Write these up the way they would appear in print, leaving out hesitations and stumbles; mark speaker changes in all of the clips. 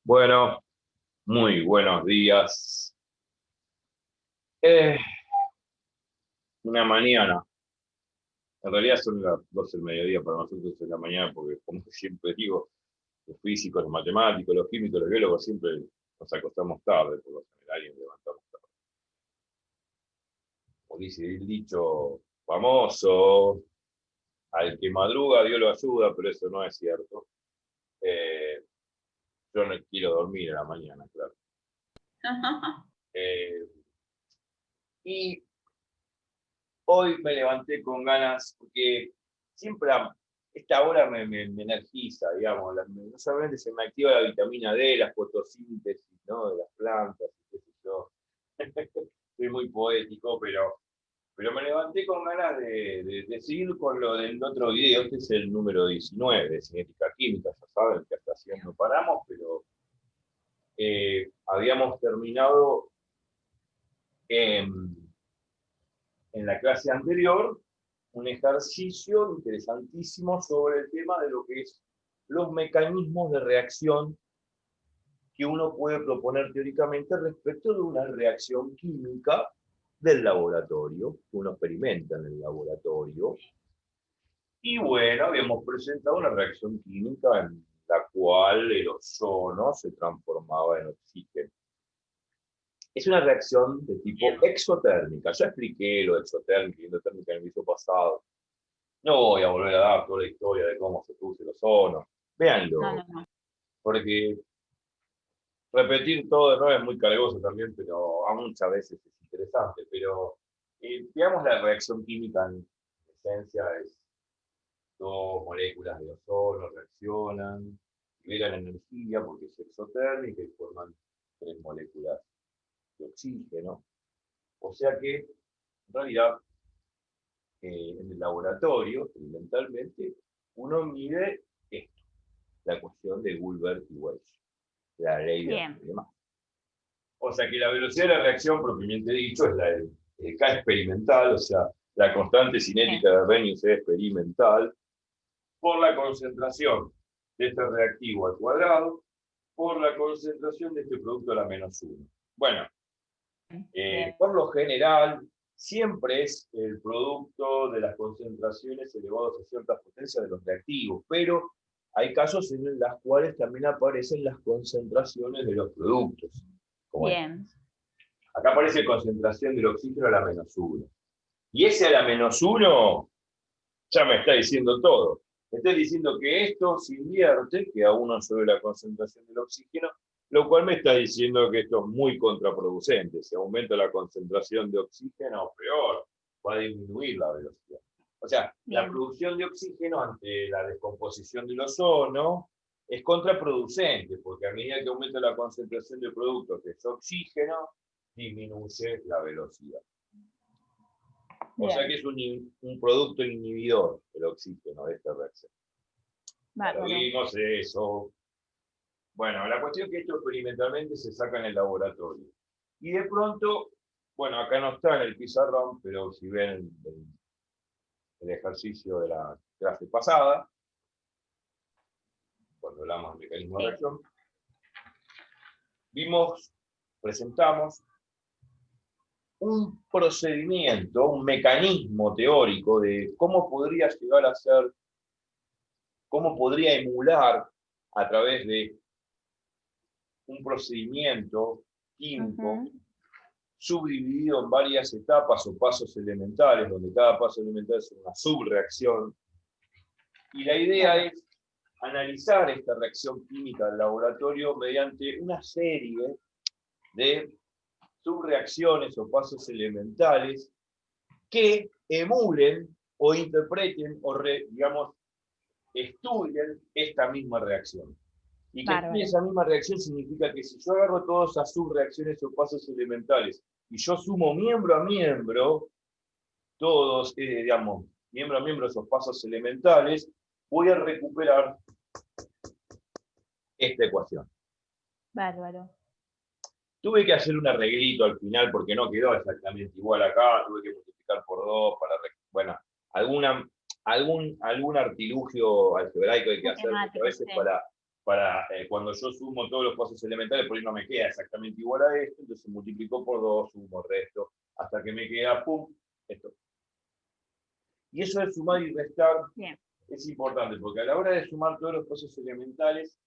Speaker 1: Bueno, muy buenos días. Eh, una mañana. En realidad son las 12 del mediodía para nosotros en la mañana, porque como siempre digo, los físicos, los matemáticos, los químicos, los biólogos siempre nos acostamos tarde, por lo general, y nos levantamos tarde. Como dice el dicho famoso, al que madruga Dios lo ayuda, pero eso no es cierto. Yo no quiero dormir a la mañana, claro. Eh, y hoy me levanté con ganas, porque siempre a esta hora me energiza, digamos, no solamente se me activa la vitamina D, la fotosíntesis, ¿no? De las plantas, qué sé yo. Soy muy poético, pero me levanté con ganas de seguir con lo del otro video. Este es el número 19 de Cinética Química, ya saben que hasta así no paramos, pero habíamos terminado en la clase anterior un ejercicio interesantísimo sobre el tema de lo que es los mecanismos de reacción que uno puede proponer teóricamente respecto de una reacción química del laboratorio, que uno experimenta en el laboratorio. Y bueno, habíamos presentado una reacción química en la cual el ozono se transformaba en oxígeno. Es una reacción de tipo exotérmica. Ya expliqué lo de exotérmica y endotérmica en el video pasado. No voy a volver a dar toda la historia de cómo se produce el ozono. Véanlo,
Speaker 2: No.
Speaker 1: porque repetir todo de nuevo es muy cargoso también, pero a muchas veces es interesante. Pero digamos, la reacción química en esencia es dos moléculas de ozono reaccionan, liberan energía porque es exotérmica y forman tres moléculas de oxígeno. O sea que, en realidad, en el laboratorio, experimentalmente, uno mide esto, la ecuación de Goulburn y Weiss, la ley de demás. O sea que la velocidad de la reacción, propiamente dicho, es la del K experimental, o sea, la constante cinética de Arrhenius es experimental, por la concentración de este reactivo al cuadrado, por la concentración de este producto a la menos 1. Bueno, por lo general, siempre es el producto de las concentraciones elevadas a ciertas potencias de los reactivos, pero hay casos en los cuales también aparecen las concentraciones de los productos.
Speaker 2: Bien.
Speaker 1: Acá aparece concentración del oxígeno a la menos 1. Y ese a la menos 1 ya me está diciendo todo. Me está diciendo que esto se invierte, que a 1 sobre la concentración del oxígeno, lo cual me está diciendo que esto es muy contraproducente. Si aumenta la concentración de oxígeno, peor, va a disminuir la velocidad. O sea, bien, la producción de oxígeno ante la descomposición del ozono es contraproducente, porque a medida que aumenta la concentración de productos que es oxígeno, disminuye la velocidad. Bien. O sea que es un producto inhibidor el oxígeno de esta reacción. Lo vimos eso. Bueno, la cuestión es que esto experimentalmente se saca en el laboratorio. Y de pronto, bueno, acá no está en el pizarrón, pero si ven el ejercicio de la clase pasada, cuando hablamos del mecanismo de reacción, presentamos un procedimiento, un mecanismo teórico de cómo podría llegar a ser, cómo podría emular a través de un procedimiento químico subdividido en varias etapas o pasos elementales, donde cada paso elemental es una subreacción. Y la idea es analizar esta reacción química del laboratorio mediante una serie de subreacciones o pasos elementales que emulen o interpreten o, digamos, estudien esta misma reacción. Y que estudie esa misma reacción significa que si yo agarro todas esas subreacciones o pasos elementales y yo sumo miembro a miembro, todos, digamos, miembro a miembro esos pasos elementales, voy a recuperar esta ecuación.
Speaker 2: Bárbaro.
Speaker 1: Tuve que hacer un arreglito al final porque no quedó exactamente igual acá, tuve que multiplicar por 2 para, bueno, algún artilugio algebraico hay que hacer a veces cuando yo sumo todos los pasos elementales, por ahí no me queda exactamente igual a esto, entonces multiplico por 2, sumo, resto, hasta que me queda, pum, esto. Y eso de sumar y restar
Speaker 2: Bien.
Speaker 1: es importante, porque a la hora de sumar todos los pasos elementales,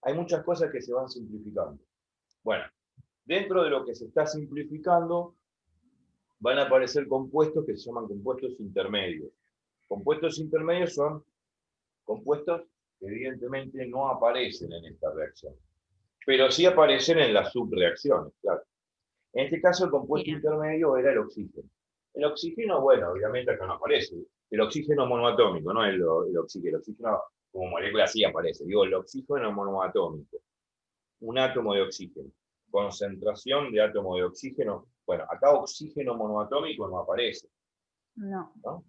Speaker 1: hay muchas cosas que se van simplificando. Bueno, dentro de lo que se está simplificando, van a aparecer compuestos que se llaman compuestos intermedios. Compuestos intermedios son compuestos que evidentemente no aparecen en esta reacción, pero sí aparecen en las subreacciones, claro. En este caso, el compuesto
Speaker 2: Bien.
Speaker 1: intermedio era el oxígeno. El oxígeno, bueno, obviamente acá no aparece. El oxígeno monoatómico, no el oxígeno. El oxígeno como molécula sí aparece. Digo, el oxígeno monoatómico. Un átomo de oxígeno. Concentración de átomo de oxígeno. Bueno, acá oxígeno monoatómico no aparece.
Speaker 2: No.
Speaker 1: ¿No?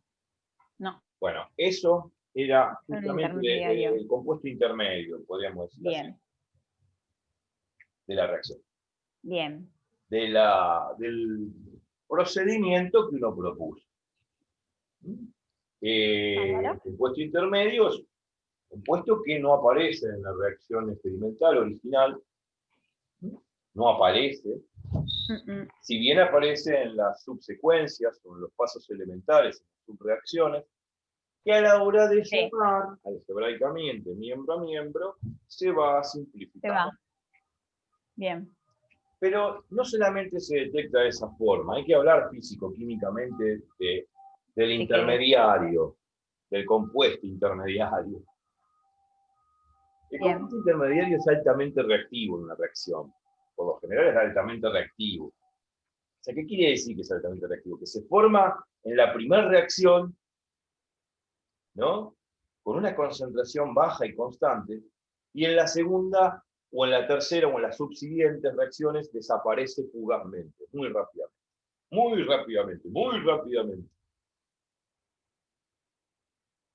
Speaker 2: No.
Speaker 1: Bueno, eso era
Speaker 2: Un
Speaker 1: justamente
Speaker 2: intermediario.
Speaker 1: el compuesto intermedio, podríamos decir así,
Speaker 2: Bien.
Speaker 1: de la reacción.
Speaker 2: Bien.
Speaker 1: Del procedimiento que uno propuso.
Speaker 2: Bárbaro.
Speaker 1: El compuesto intermedio es un compuesto que no aparece en la reacción experimental original, no aparece, si bien aparece en las subsecuencias o en los pasos elementales, en las subreacciones, que a la hora de
Speaker 2: Sí.
Speaker 1: sumar algebraicamente miembro a miembro, se va
Speaker 2: Se
Speaker 1: simplificando.
Speaker 2: va. Bien.
Speaker 1: Pero no solamente se detecta de esa forma, hay que hablar físico-químicamente del
Speaker 2: ¿De qué?
Speaker 1: intermediario, del compuesto intermediario. El
Speaker 2: Bien.
Speaker 1: compuesto intermediario es altamente reactivo en una reacción. Por lo general es altamente reactivo. O sea, ¿qué quiere decir que es altamente reactivo? Que se forma en la primera reacción, ¿no? Con una concentración baja y constante, y en la segunda, o en la tercera, o en las subsiguientes reacciones, desaparece fugazmente, muy rápidamente. Muy rápidamente, muy rápidamente.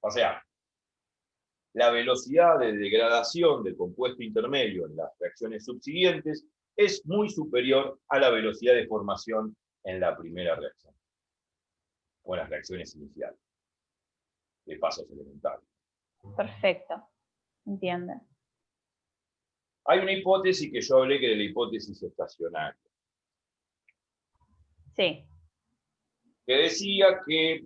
Speaker 1: O sea, la velocidad de degradación del compuesto intermedio en las reacciones subsiguientes es muy superior a la velocidad de formación en la primera reacción, o en las reacciones iniciales, de pasos elementales.
Speaker 2: Perfecto. Entiendo.
Speaker 1: Hay una hipótesis que yo hablé que de la hipótesis estacionaria,
Speaker 2: Sí.
Speaker 1: que decía que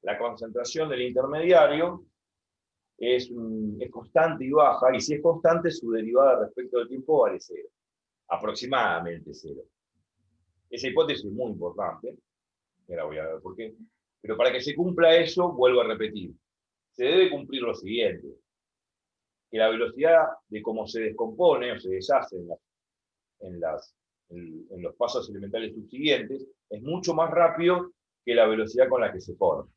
Speaker 1: la concentración del intermediario es constante y baja, y si es constante, su derivada respecto del tiempo vale cero, aproximadamente cero. Esa hipótesis es muy importante, y ahora voy a ver por qué, pero para que se cumpla eso, vuelvo a repetir, se debe cumplir lo siguiente, que la velocidad de cómo se descompone o se deshace en los pasos elementales subsiguientes es mucho más rápido que la velocidad con la que se forma.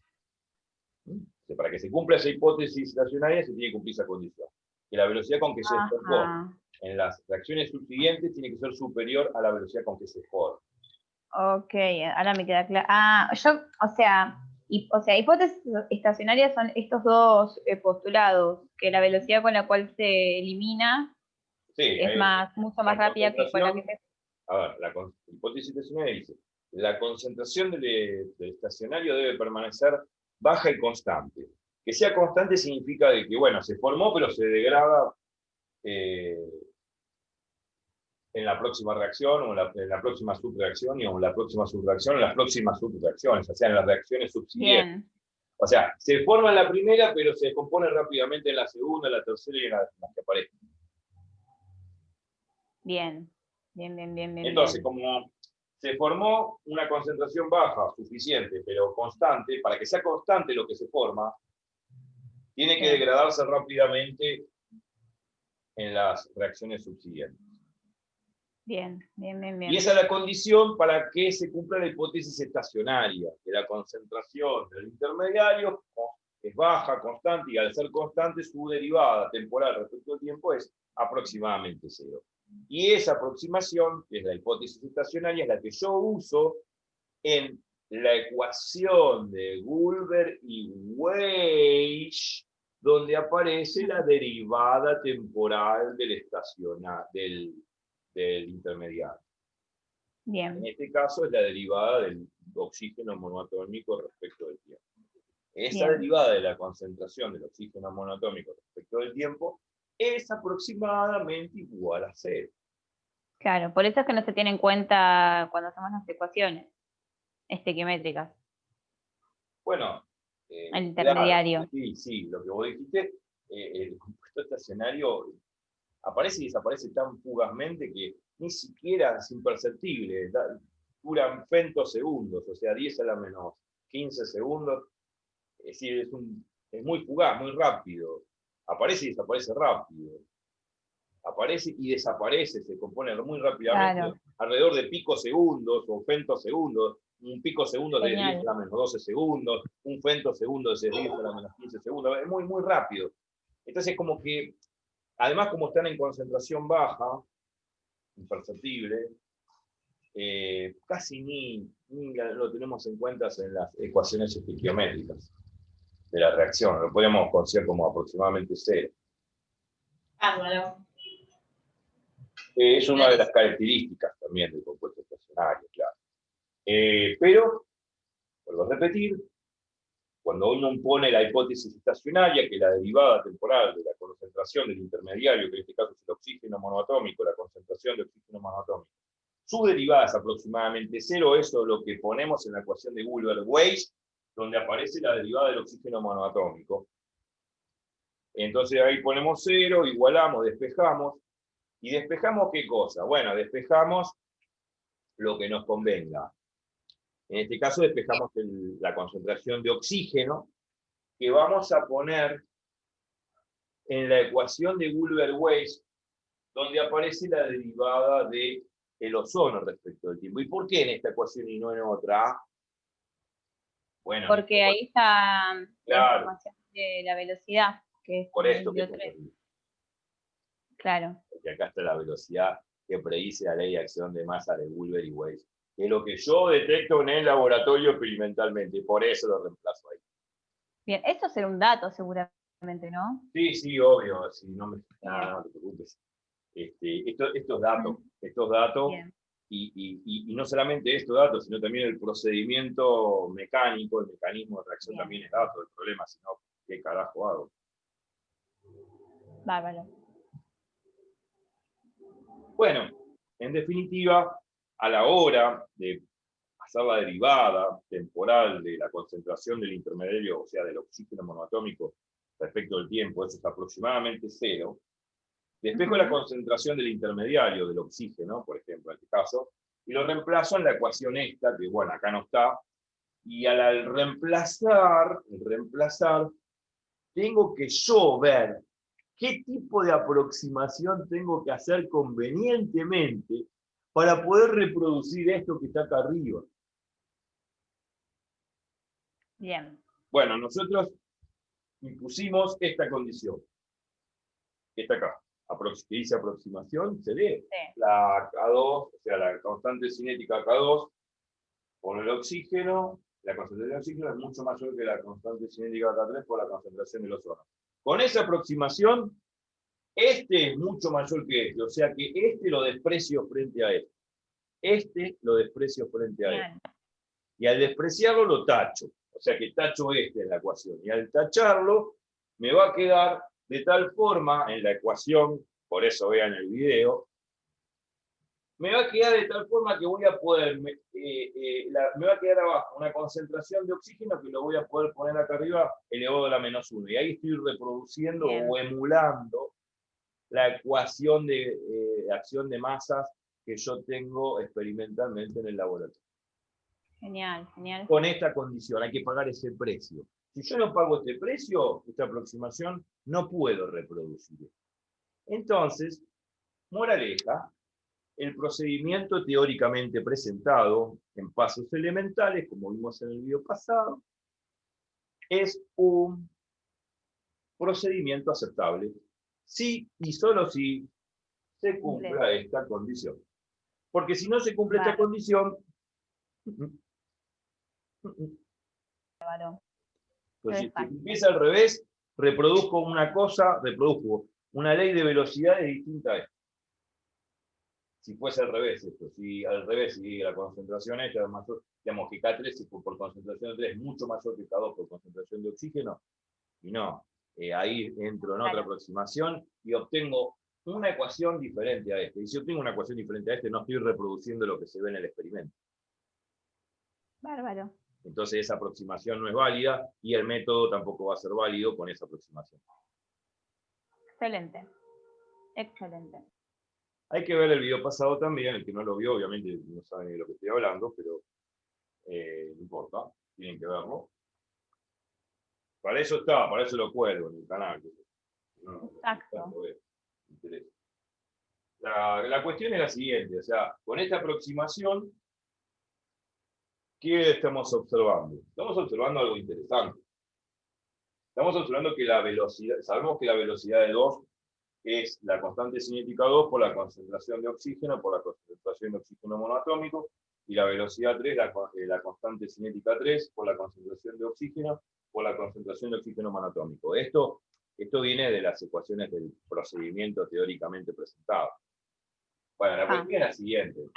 Speaker 1: Para que se cumpla esa hipótesis estacionaria, se tiene que cumplir esa condición. Que la velocidad con que se descompone
Speaker 2: Ajá.
Speaker 1: en las reacciones subsiguientes tiene que ser superior a la velocidad con que se forma.
Speaker 2: Ok, ahora me queda claro. Hipótesis estacionarias son estos dos postulados, que la velocidad con la cual se elimina
Speaker 1: Sí,
Speaker 2: es mucho más
Speaker 1: la
Speaker 2: rápida que con la que
Speaker 1: concentración,
Speaker 2: se...
Speaker 1: a ver, la hipótesis estacionaria dice, la concentración del estacionario debe permanecer baja y constante. Que sea constante significa de que, bueno, se formó, pero se degrada en la próxima reacción, o en la próxima subreacción, y en la próxima subreacción, en las próximas subreacciones, o sea, en las reacciones subsiguientes.
Speaker 2: Bien,
Speaker 1: O sea, se forma en la primera, pero se descompone rápidamente en la segunda, en la tercera y en las que aparecen.
Speaker 2: bien, bien, bien, bien, bien,
Speaker 1: Entonces,
Speaker 2: bien.
Speaker 1: como se formó una concentración baja, suficiente, pero constante, para que sea constante lo que se forma, tiene que
Speaker 2: Sí,
Speaker 1: degradarse rápidamente en las reacciones subsiguientes.
Speaker 2: bien, bien, bien,
Speaker 1: Y
Speaker 2: bien.
Speaker 1: esa es la condición para que se cumpla la hipótesis estacionaria, que la concentración del intermediario es baja, constante, y al ser constante su derivada temporal respecto al tiempo es aproximadamente cero. Y esa aproximación, que es la hipótesis estacionaria, es la que yo uso en la ecuación de Goulber y Weich, donde aparece la derivada temporal del intermediario. En
Speaker 2: Bien,
Speaker 1: este caso es la derivada del oxígeno monoatómico respecto del tiempo. esa
Speaker 2: Bien.
Speaker 1: derivada de la concentración del oxígeno monoatómico respecto del tiempo es aproximadamente igual a cero.
Speaker 2: Claro, por eso es que no se tiene en cuenta cuando hacemos las ecuaciones estequiométricas,
Speaker 1: Bueno,
Speaker 2: el
Speaker 1: claro,
Speaker 2: intermediario.
Speaker 1: sí, sí, lo que vos dijiste, el compuesto estacionario aparece y desaparece tan fugazmente que ni siquiera es imperceptible, duran femtosegundos, o sea, 10 a la menos 15 segundos, es decir, es muy fugaz, muy rápido, aparece y desaparece rápido, aparece y desaparece, se compone muy rápidamente,
Speaker 2: Claro,
Speaker 1: alrededor de picosegundos o femtosegundos, un picosegundo de 10
Speaker 2: genial.
Speaker 1: a la menos 12 segundos, un femtosegundo de 10 a la menos 15 segundos, es muy, muy rápido. Entonces, como que, además, como están en concentración baja, imperceptible, casi ni lo tenemos en cuenta en las ecuaciones estequiométricas de la reacción, lo podemos considerar como aproximadamente cero.
Speaker 3: Bárbaro.
Speaker 1: Es una de las características también del compuesto estacionario, claro. Pero, vuelvo a repetir, cuando uno pone la hipótesis estacionaria, que la derivada temporal de la concentración del intermediario, que en este caso es el oxígeno monoatómico, la concentración de oxígeno monoatómico, su derivada es aproximadamente cero, eso es lo que ponemos en la ecuación de Goulburn-Weiss, donde aparece la derivada del oxígeno monoatómico. Entonces ahí ponemos cero, igualamos, despejamos. ¿Y despejamos qué cosa? Bueno, despejamos lo que nos convenga. En este caso despejamos la concentración de oxígeno que vamos a poner en la ecuación de Goulburn-Weiss, donde aparece la derivada del ozono respecto del tiempo. ¿Y por qué en esta ecuación y no en otra? Bueno,
Speaker 2: Porque ahí está la
Speaker 1: claro,
Speaker 2: información de la velocidad, que es
Speaker 1: por esto que
Speaker 2: 23. Claro,
Speaker 1: porque acá está la velocidad que predice la ley de acción de masa de Goulburn y Weiss, que es lo que yo detecto en el laboratorio experimentalmente, y por eso lo reemplazo ahí.
Speaker 2: bien. Esto será un dato seguramente, ¿no?
Speaker 1: Sí, sí, obvio, si no me... No te preocupes. Estos datos,
Speaker 2: Bien.
Speaker 1: y no solamente estos datos, sino también el procedimiento mecánico, el mecanismo de reacción
Speaker 2: Bien.
Speaker 1: también es dato del problema, sino qué carajo hago.
Speaker 2: Bárbaro.
Speaker 1: Bueno, en definitiva, a la hora de hacer la derivada temporal de la concentración del intermediario, o sea, del oxígeno monoatómico respecto del tiempo, eso es aproximadamente cero. Despejo la concentración del intermediario del oxígeno, por ejemplo, en este caso, y lo reemplazo en la ecuación esta, que bueno, acá no está, y al reemplazar, tengo que yo ver qué tipo de aproximación tengo que hacer convenientemente para poder reproducir esto que está acá arriba.
Speaker 2: Bien.
Speaker 1: Bueno, nosotros impusimos esta condición, que está acá, que dice aproximación, se lee.
Speaker 2: Sí.
Speaker 1: La K2, o sea, la constante cinética K2, por el oxígeno, la concentración de oxígeno es mucho mayor que la constante cinética K3 por la concentración del ozono. Con esa aproximación, este es mucho mayor que este, o sea que este lo desprecio frente a este. Este lo desprecio frente a este.
Speaker 2: Bien.
Speaker 1: Y al despreciarlo lo tacho. O sea que tacho este en la ecuación. Y al tacharlo, me va a quedar de tal forma en la ecuación, por eso vean el video, me va a quedar de tal forma que voy a poder, me va a quedar abajo una concentración de oxígeno que lo voy a poder poner acá arriba elevado a la menos 1. Y ahí estoy reproduciendo
Speaker 2: Bien.
Speaker 1: o emulando la ecuación de acción de masas que yo tengo experimentalmente en el laboratorio.
Speaker 2: Genial, genial.
Speaker 1: Con esta condición, hay que pagar ese precio. Si yo no pago este precio, esta aproximación, no puedo reproducir. Entonces, moraleja, el procedimiento teóricamente presentado en pasos elementales, como vimos en el video pasado, es un procedimiento aceptable si y solo si se cumpla esta condición. Porque si no se cumple esta condición, entonces, si empieza al revés, reproduzco una ley de velocidades distinta a esta. Si fuese al revés esto, si al revés, si la concentración esta es mayor, digamos que K3 por concentración de 3 es mucho mayor que K2 por concentración de oxígeno, y no. Ahí entro en otra aproximación y obtengo una ecuación diferente a esta. Y si obtengo una ecuación diferente a esta, no estoy reproduciendo lo que se ve en el experimento.
Speaker 2: Bárbaro.
Speaker 1: Entonces esa aproximación no es válida y el método tampoco va a ser válido con esa aproximación.
Speaker 2: Excelente. Excelente.
Speaker 1: Hay que ver el video pasado también, el que no lo vio obviamente no sabe ni de lo que estoy hablando, pero no importa, tienen que verlo. Para eso está, para eso lo cuelgo en el canal. No,
Speaker 2: Exacto.
Speaker 1: La cuestión es la siguiente, o sea, con esta aproximación, ¿qué estamos observando? Estamos observando algo interesante. Estamos observando que la velocidad, sabemos que la velocidad de 2 es la constante cinética 2 por la concentración de oxígeno, por la concentración de oxígeno monoatómico, y la velocidad 3, la constante cinética 3 por la concentración de oxígeno, por la concentración de oxígeno monoatómico. Esto viene de las ecuaciones del procedimiento teóricamente presentado. Bueno, la cuestión es la siguiente.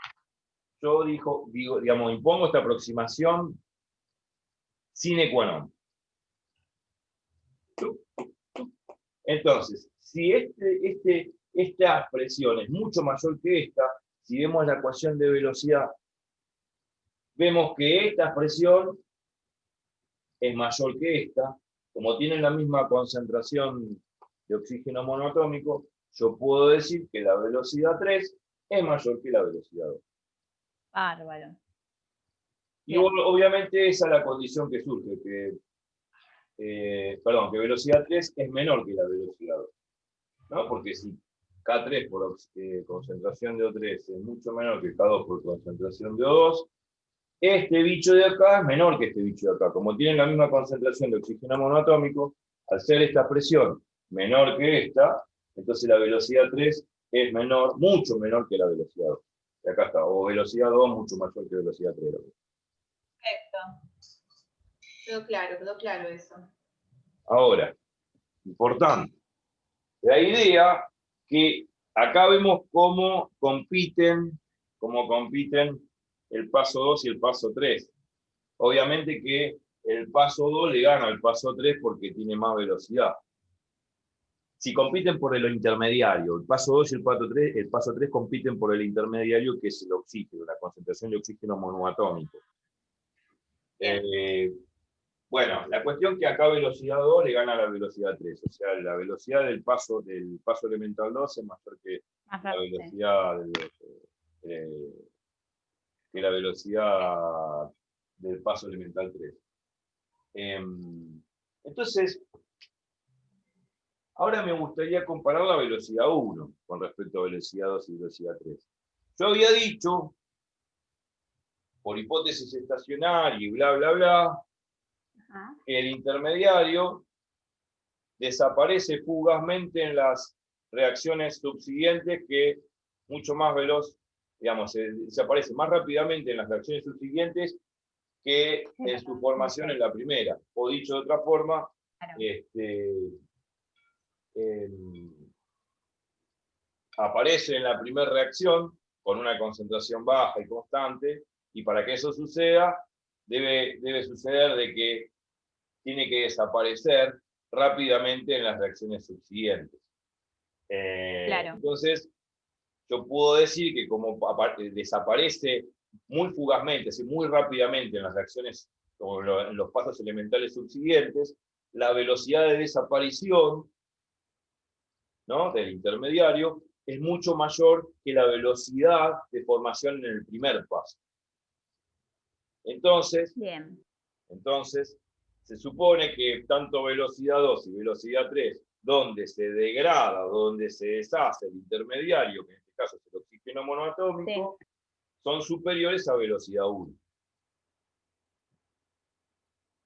Speaker 1: Yo impongo esta aproximación sine qua non. Entonces, si esta presión es mucho mayor que esta, si vemos la ecuación de velocidad, vemos que esta presión es mayor que esta. Como tienen la misma concentración de oxígeno monoatómico, yo puedo decir que la velocidad 3 es mayor que la velocidad 2.
Speaker 2: Bárbaro.
Speaker 1: Y obviamente esa es la condición que surge, que velocidad 3 es menor que la velocidad 2. ¿No? Porque si K3 por concentración de O3 es mucho menor que K2 por concentración de O2, este bicho de acá es menor que este bicho de acá. Como tienen la misma concentración de oxígeno monoatómico, al ser esta presión menor que esta, entonces la velocidad 3 es menor, mucho menor que la velocidad 2. Y acá está, o velocidad 2 mucho mayor que velocidad 3.
Speaker 3: Perfecto. Quedó claro eso.
Speaker 1: Ahora, importante, la idea que acá vemos cómo compiten el paso 2 y el paso 3. Obviamente que el paso 2 le gana al paso 3 porque tiene más velocidad. Si compiten por el intermediario, el paso 2 y el paso 3 compiten por el intermediario, que es el oxígeno, la concentración de oxígeno monoatómico. Bueno, la cuestión que acá velocidad 2 le gana a la velocidad 3, o sea, la velocidad del paso elemental 2 es mayor que la velocidad del paso elemental 3. Entonces, ahora me gustaría comparar la velocidad 1 con respecto a velocidad 2 y velocidad 3. Yo había dicho, por hipótesis estacionaria y bla, bla, bla, que el intermediario desaparece fugazmente en las reacciones subsiguientes, que mucho más veloz, digamos, desaparece más rápidamente en las reacciones subsiguientes que en su formación en la primera. O dicho de otra forma, aparece en la primera reacción con una concentración baja y constante, y para que eso suceda, debe suceder de que tiene que desaparecer rápidamente en las reacciones subsiguientes. Entonces, yo puedo decir que como desaparece muy fugazmente, así, muy rápidamente en las reacciones o en los pasos elementales subsiguientes, la velocidad de desaparición, ¿no?, del intermediario es mucho mayor que la velocidad de formación en el primer paso. Entonces, se supone que tanto velocidad 2 y velocidad 3, donde se degrada, donde se deshace el intermediario, que en este caso es el oxígeno monoatómico, son superiores a velocidad 1.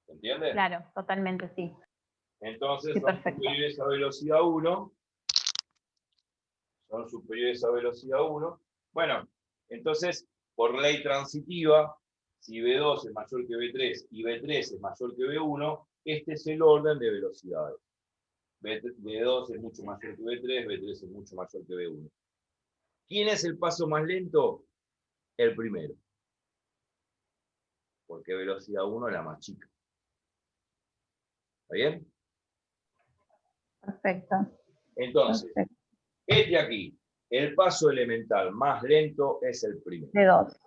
Speaker 1: ¿Se entiende?
Speaker 2: Claro, totalmente, sí.
Speaker 1: Entonces,
Speaker 2: sí,
Speaker 1: son
Speaker 2: perfecto.
Speaker 1: superiores a velocidad 1. Son superiores a velocidad 1. Bueno, entonces, por ley transitiva, si B2 es mayor que B3 y B3 es mayor que B1, este es el orden de velocidades. B2 es mucho mayor que B3, B3 es mucho mayor que B1. ¿Quién es el paso más lento? El primero. porque velocidad 1 es la más chica. ¿Está bien?
Speaker 2: Perfecto.
Speaker 1: Entonces,
Speaker 2: Perfecto.
Speaker 1: este aquí, el paso elemental más lento es el primero.
Speaker 2: De 2.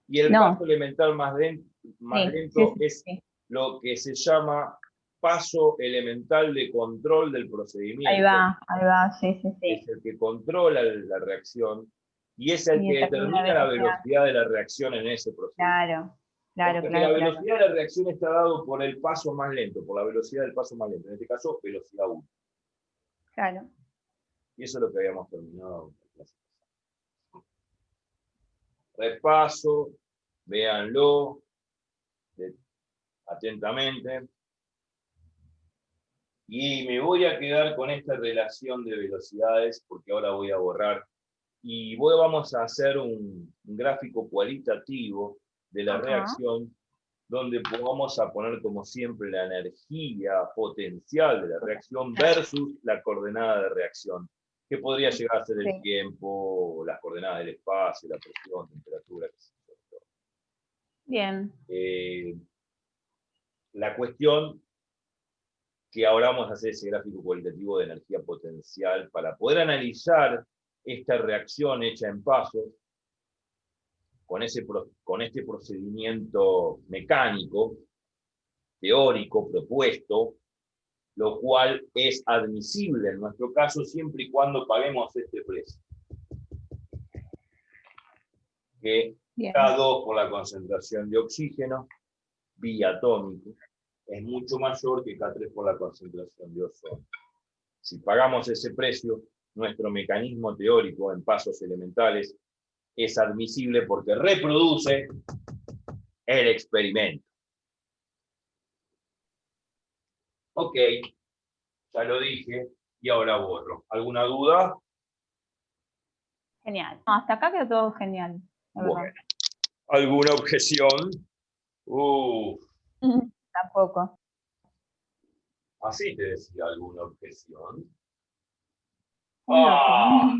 Speaker 1: Y el
Speaker 2: No.
Speaker 1: paso elemental más lento es
Speaker 2: Sí.
Speaker 1: lo que se llama paso elemental de control del procedimiento.
Speaker 2: Ahí va, sí.
Speaker 1: Es el que controla la reacción y es el
Speaker 2: Y
Speaker 1: que
Speaker 2: determina
Speaker 1: determina la
Speaker 2: velocidad.
Speaker 1: velocidad de la reacción en ese procedimiento. Porque la velocidad de la reacción está dado por el paso más lento, por la velocidad del paso más lento. En este caso, velocidad 1.
Speaker 2: Claro.
Speaker 1: Y eso es lo que habíamos terminado. Repaso, véanlo atentamente. Y me voy a quedar con esta relación de velocidades porque ahora voy a borrar. Y vamos a hacer un gráfico cualitativo de la reacción donde vamos a poner como siempre la energía potencial de la reacción versus la coordenada de reacción, que podría llegar a ser el tiempo, las coordenadas del espacio, la presión, temperatura, etc.
Speaker 2: Bien.
Speaker 1: La cuestión que ahora vamos a hacer ese gráfico cualitativo de energía potencial para poder analizar esta reacción hecha en pasos con este procedimiento mecánico, teórico, propuesto, lo cual es admisible en nuestro caso siempre y cuando paguemos este precio. Que K2 por la concentración de oxígeno biatómico es mucho mayor que K3 por la concentración de ozono. Si pagamos ese precio, nuestro mecanismo teórico en pasos elementales es admisible porque reproduce el experimento. Ok, ya lo dije y ahora borro. ¿Alguna duda?
Speaker 2: Genial. No, hasta acá quedó todo genial.
Speaker 1: Bueno. ¿Alguna objeción?
Speaker 2: Tampoco.
Speaker 1: Así te decía alguna objeción.
Speaker 2: ¡Ah!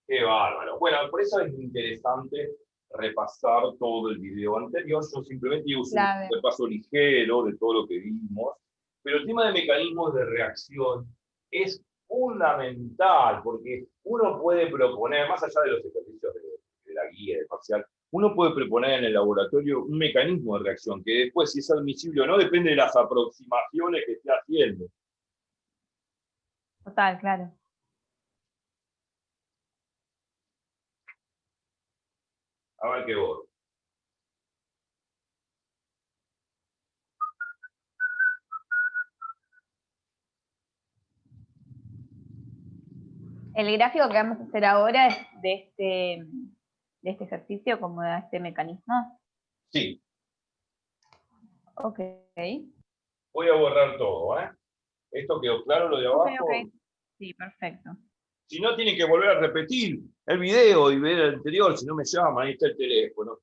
Speaker 1: ¡Qué bárbaro! Bueno, por eso es interesante repasar todo el video anterior. Yo simplemente uso un repaso ligero de todo lo que vimos. Pero el tema de mecanismos de reacción es fundamental, porque uno puede proponer, más allá de los ejercicios de la guía, de parcial, uno puede proponer en el laboratorio un mecanismo de reacción, que después, si es admisible o no, depende de las aproximaciones que esté haciendo.
Speaker 2: Total, claro.
Speaker 1: A ver qué vos.
Speaker 2: El gráfico que vamos a hacer ahora es de este ejercicio, como de este mecanismo.
Speaker 1: Sí.
Speaker 2: Ok.
Speaker 1: Voy a borrar todo, ¿eh? ¿Esto quedó claro, lo de abajo?
Speaker 2: Ok. Sí, perfecto.
Speaker 1: Si no, tienen que volver a repetir el video y ver el anterior, si no me llaman, ahí está el teléfono.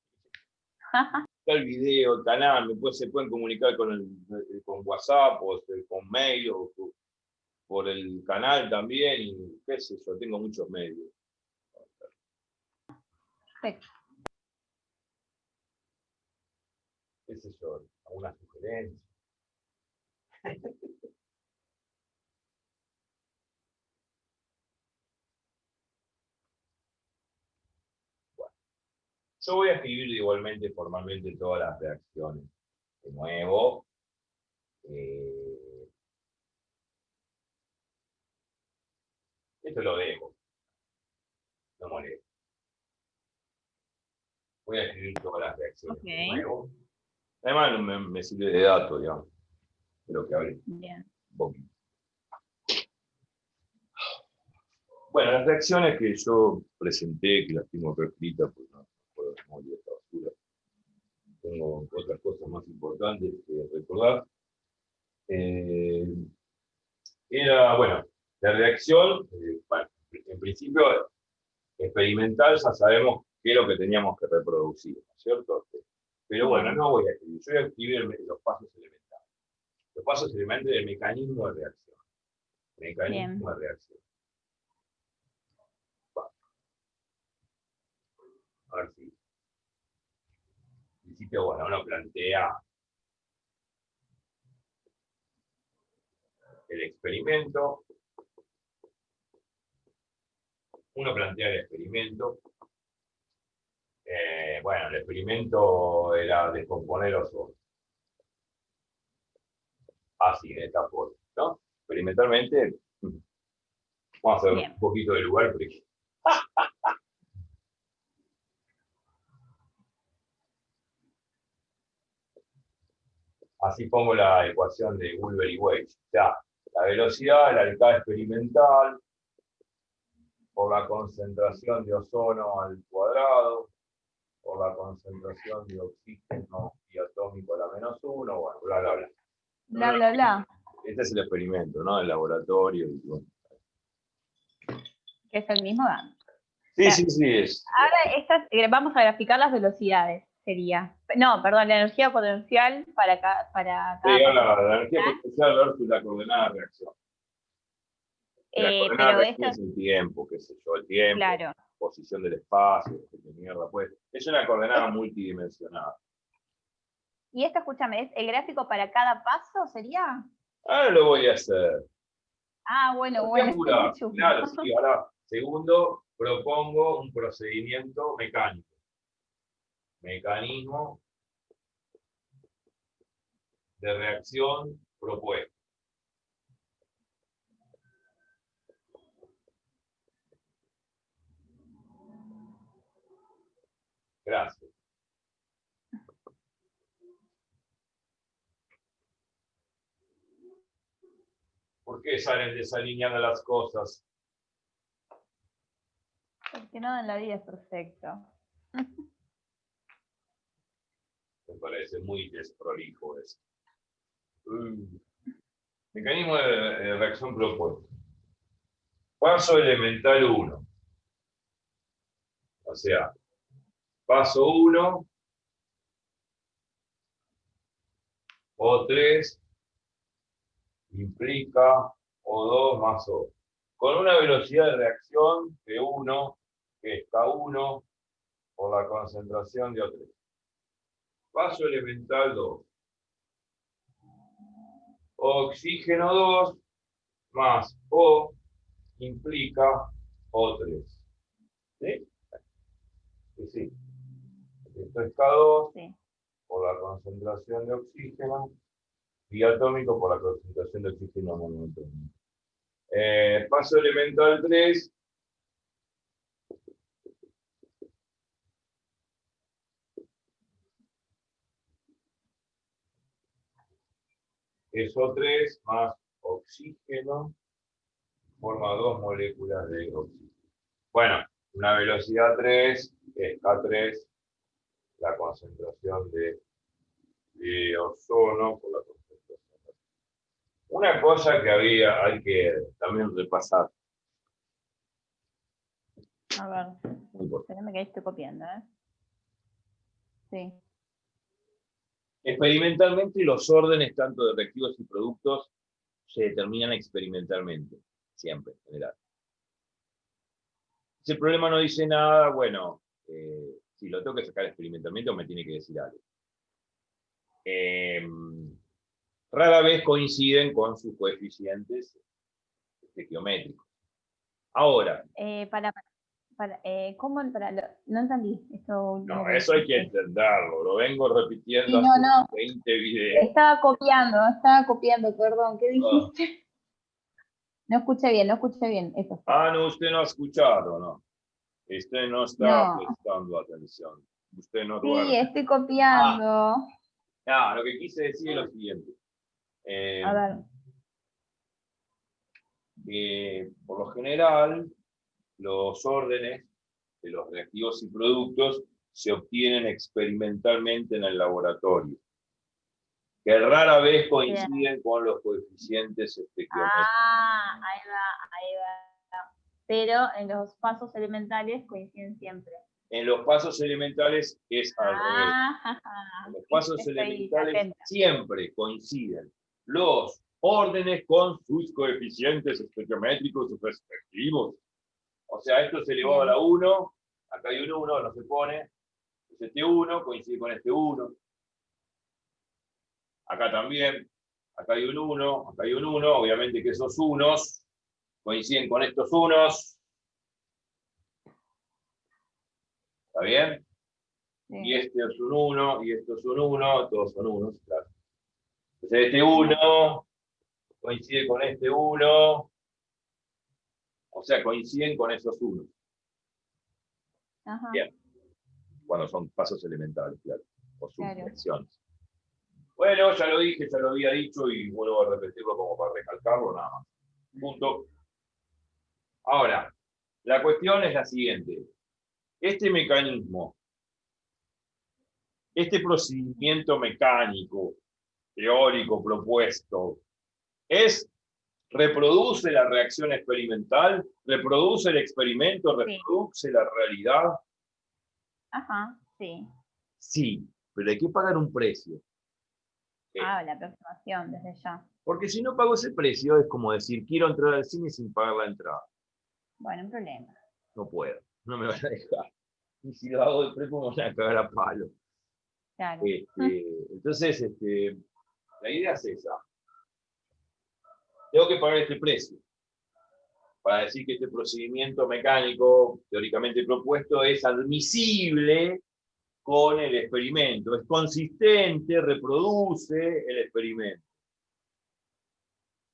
Speaker 1: Está el video, el canal, se pueden comunicar con WhatsApp, o con mail, o por el canal también, y qué sé yo, tengo muchos medios.
Speaker 2: Perfecto.
Speaker 1: Qué sé yo, alguna sugerencia. Bueno, yo voy a escribir igualmente formalmente todas las reacciones. De nuevo, esto lo dejo, no molesta. Voy a escribir todas las reacciones de nuevo. Además, me sirve de dato, digamos, de lo que hablé.
Speaker 2: Bien.
Speaker 1: Un poquito. Bueno, las reacciones que yo presenté, que las tengo acá escritas, porque no puedo morir esta basura. Tengo otras cosas más importantes que recordar. Era, bueno, la reacción, bueno, en principio experimental ya sabemos qué es lo que teníamos que reproducir, ¿no es cierto? Pero bueno, no voy a escribir, yo voy a escribir los pasos elementales. Los pasos elementales del mecanismo de reacción. Mecanismo de reacción. Bueno. A ver si principio, bueno, uno plantea el experimento. Bueno, el experimento era descomponer los órganos. Así, de esta forma, ¿no? Experimentalmente, vamos a hacer
Speaker 2: Bien.
Speaker 1: un poquito de lugar, porque así pongo la ecuación de Wolver y Weich. O sea, la velocidad de la alcance experimental por la concentración de ozono al cuadrado, por la concentración de oxígeno diatómico a la menos 1, bueno, bla, bla, bla.
Speaker 2: Bla, bla, bla.
Speaker 1: Este es el experimento, ¿no? El laboratorio. Y bueno.
Speaker 2: Que es el mismo Dan.
Speaker 1: Sí, sí, sí, es.
Speaker 2: Ahora vamos a graficar las velocidades, sería. No, perdón, la energía potencial para cada
Speaker 1: Sí,
Speaker 2: paso.
Speaker 1: la energía potencial versus la coordenada de reacción. La coordenada
Speaker 2: Pero
Speaker 1: de reacción
Speaker 2: esto
Speaker 1: es el tiempo, qué sé yo, el tiempo,
Speaker 2: claro.
Speaker 1: posición del espacio, qué mierda, pues. Es una coordenada multidimensional.
Speaker 2: Y esto, escúchame, ¿es el gráfico para cada paso sería?
Speaker 1: Ahora lo voy a hacer.
Speaker 2: Ah, bueno,
Speaker 1: Voy a
Speaker 2: bueno.
Speaker 1: apurar.
Speaker 2: Chusma.
Speaker 1: Claro, sí, ahora, segundo, propongo un procedimiento mecánico. Mecanismo de reacción propuesto. Gracias. ¿Por qué salen desalineando las cosas?
Speaker 2: Porque nada en la vida es perfecto.
Speaker 1: Me parece muy desprolijo eso. Mecanismo de reacción propuesto. Paso elemental 1. O sea, paso 1, O3 implica O2 más O. Con una velocidad de reacción de 1, que es K1, por la concentración de O3. Paso elemental 2. Oxígeno 2 más O implica O3. ¿Sí? Sí. Esto es K2
Speaker 2: Sí.
Speaker 1: por la concentración de oxígeno diatómico por la concentración de oxígeno monoatómico. Paso elemental 3. Es O3 más oxígeno, forma 2 moléculas de oxígeno. Bueno, una velocidad 3 es K3, la concentración de ozono por la concentración. Una cosa que hay que también repasar.
Speaker 2: A ver,
Speaker 1: Muy importante.
Speaker 2: espérame que ahí estoy copiando, ¿eh? Sí.
Speaker 1: Experimentalmente, los órdenes tanto de reactivos y productos se determinan experimentalmente, siempre, en general. Si el problema no dice nada, bueno, si lo tengo que sacar experimentalmente o me tiene que decir algo. Rara vez coinciden con sus coeficientes estequiométricos. Ahora.
Speaker 2: ¿Cómo? No entendí esto.
Speaker 1: No, eso hay que entenderlo, lo vengo repitiendo
Speaker 2: sí,
Speaker 1: hace 20 videos.
Speaker 2: Estaba copiando, perdón, ¿qué dijiste? No escuché bien, eso.
Speaker 1: No, usted no ha escuchado, ¿no? Usted no está prestando atención. Usted no duerme.
Speaker 2: Sí, estoy copiando.
Speaker 1: No, lo que quise decir es lo siguiente.
Speaker 2: A ver.
Speaker 1: Por lo general, los órdenes de los reactivos y productos se obtienen experimentalmente en el laboratorio, que rara vez coinciden con los coeficientes estequiométricos.
Speaker 2: Ahí va. Pero en los pasos elementales coinciden siempre.
Speaker 1: En los pasos elementales es al revés. En los pasos elementales siempre coinciden los órdenes con sus coeficientes estequiométricos respectivos. O sea, esto es elevado a la 1, acá hay un 1, no se pone, Entonces este 1 coincide con este 1. Acá también. Acá hay un 1, acá hay un 1. Obviamente que esos unos coinciden con estos unos. ¿Está bien?
Speaker 2: Sí.
Speaker 1: Y este es un 1, y esto es un 1, todos son unos, claro. Entonces este 1 coincide con este 1, o sea, coinciden con esos unos.
Speaker 2: Ajá.
Speaker 1: Bien. Cuando son pasos elementales, claro, o
Speaker 2: Claro.
Speaker 1: subdirecciones. Bueno, ya lo dije, ya lo había dicho y vuelvo a repetirlo como para recalcarlo, nada más. Punto. Ahora, la cuestión es la siguiente. Este mecanismo, este procedimiento mecánico, teórico propuesto, reproduce la reacción experimental, reproduce el experimento,
Speaker 2: Sí.
Speaker 1: reproduce la realidad.
Speaker 2: Ajá, sí.
Speaker 1: Sí, pero hay que pagar un precio.
Speaker 2: Ah, la aproximación desde ya.
Speaker 1: Porque si no pago ese precio, es como decir, quiero entrar al cine sin pagar la entrada.
Speaker 2: Bueno, un problema.
Speaker 1: No puedo, no me van a dejar. Y si lo hago después, me van a cagar a palo.
Speaker 2: Claro.
Speaker 1: Entonces, la idea es esa. Tengo que pagar este precio para decir que este procedimiento mecánico teóricamente propuesto es admisible con el experimento, es consistente, reproduce el experimento.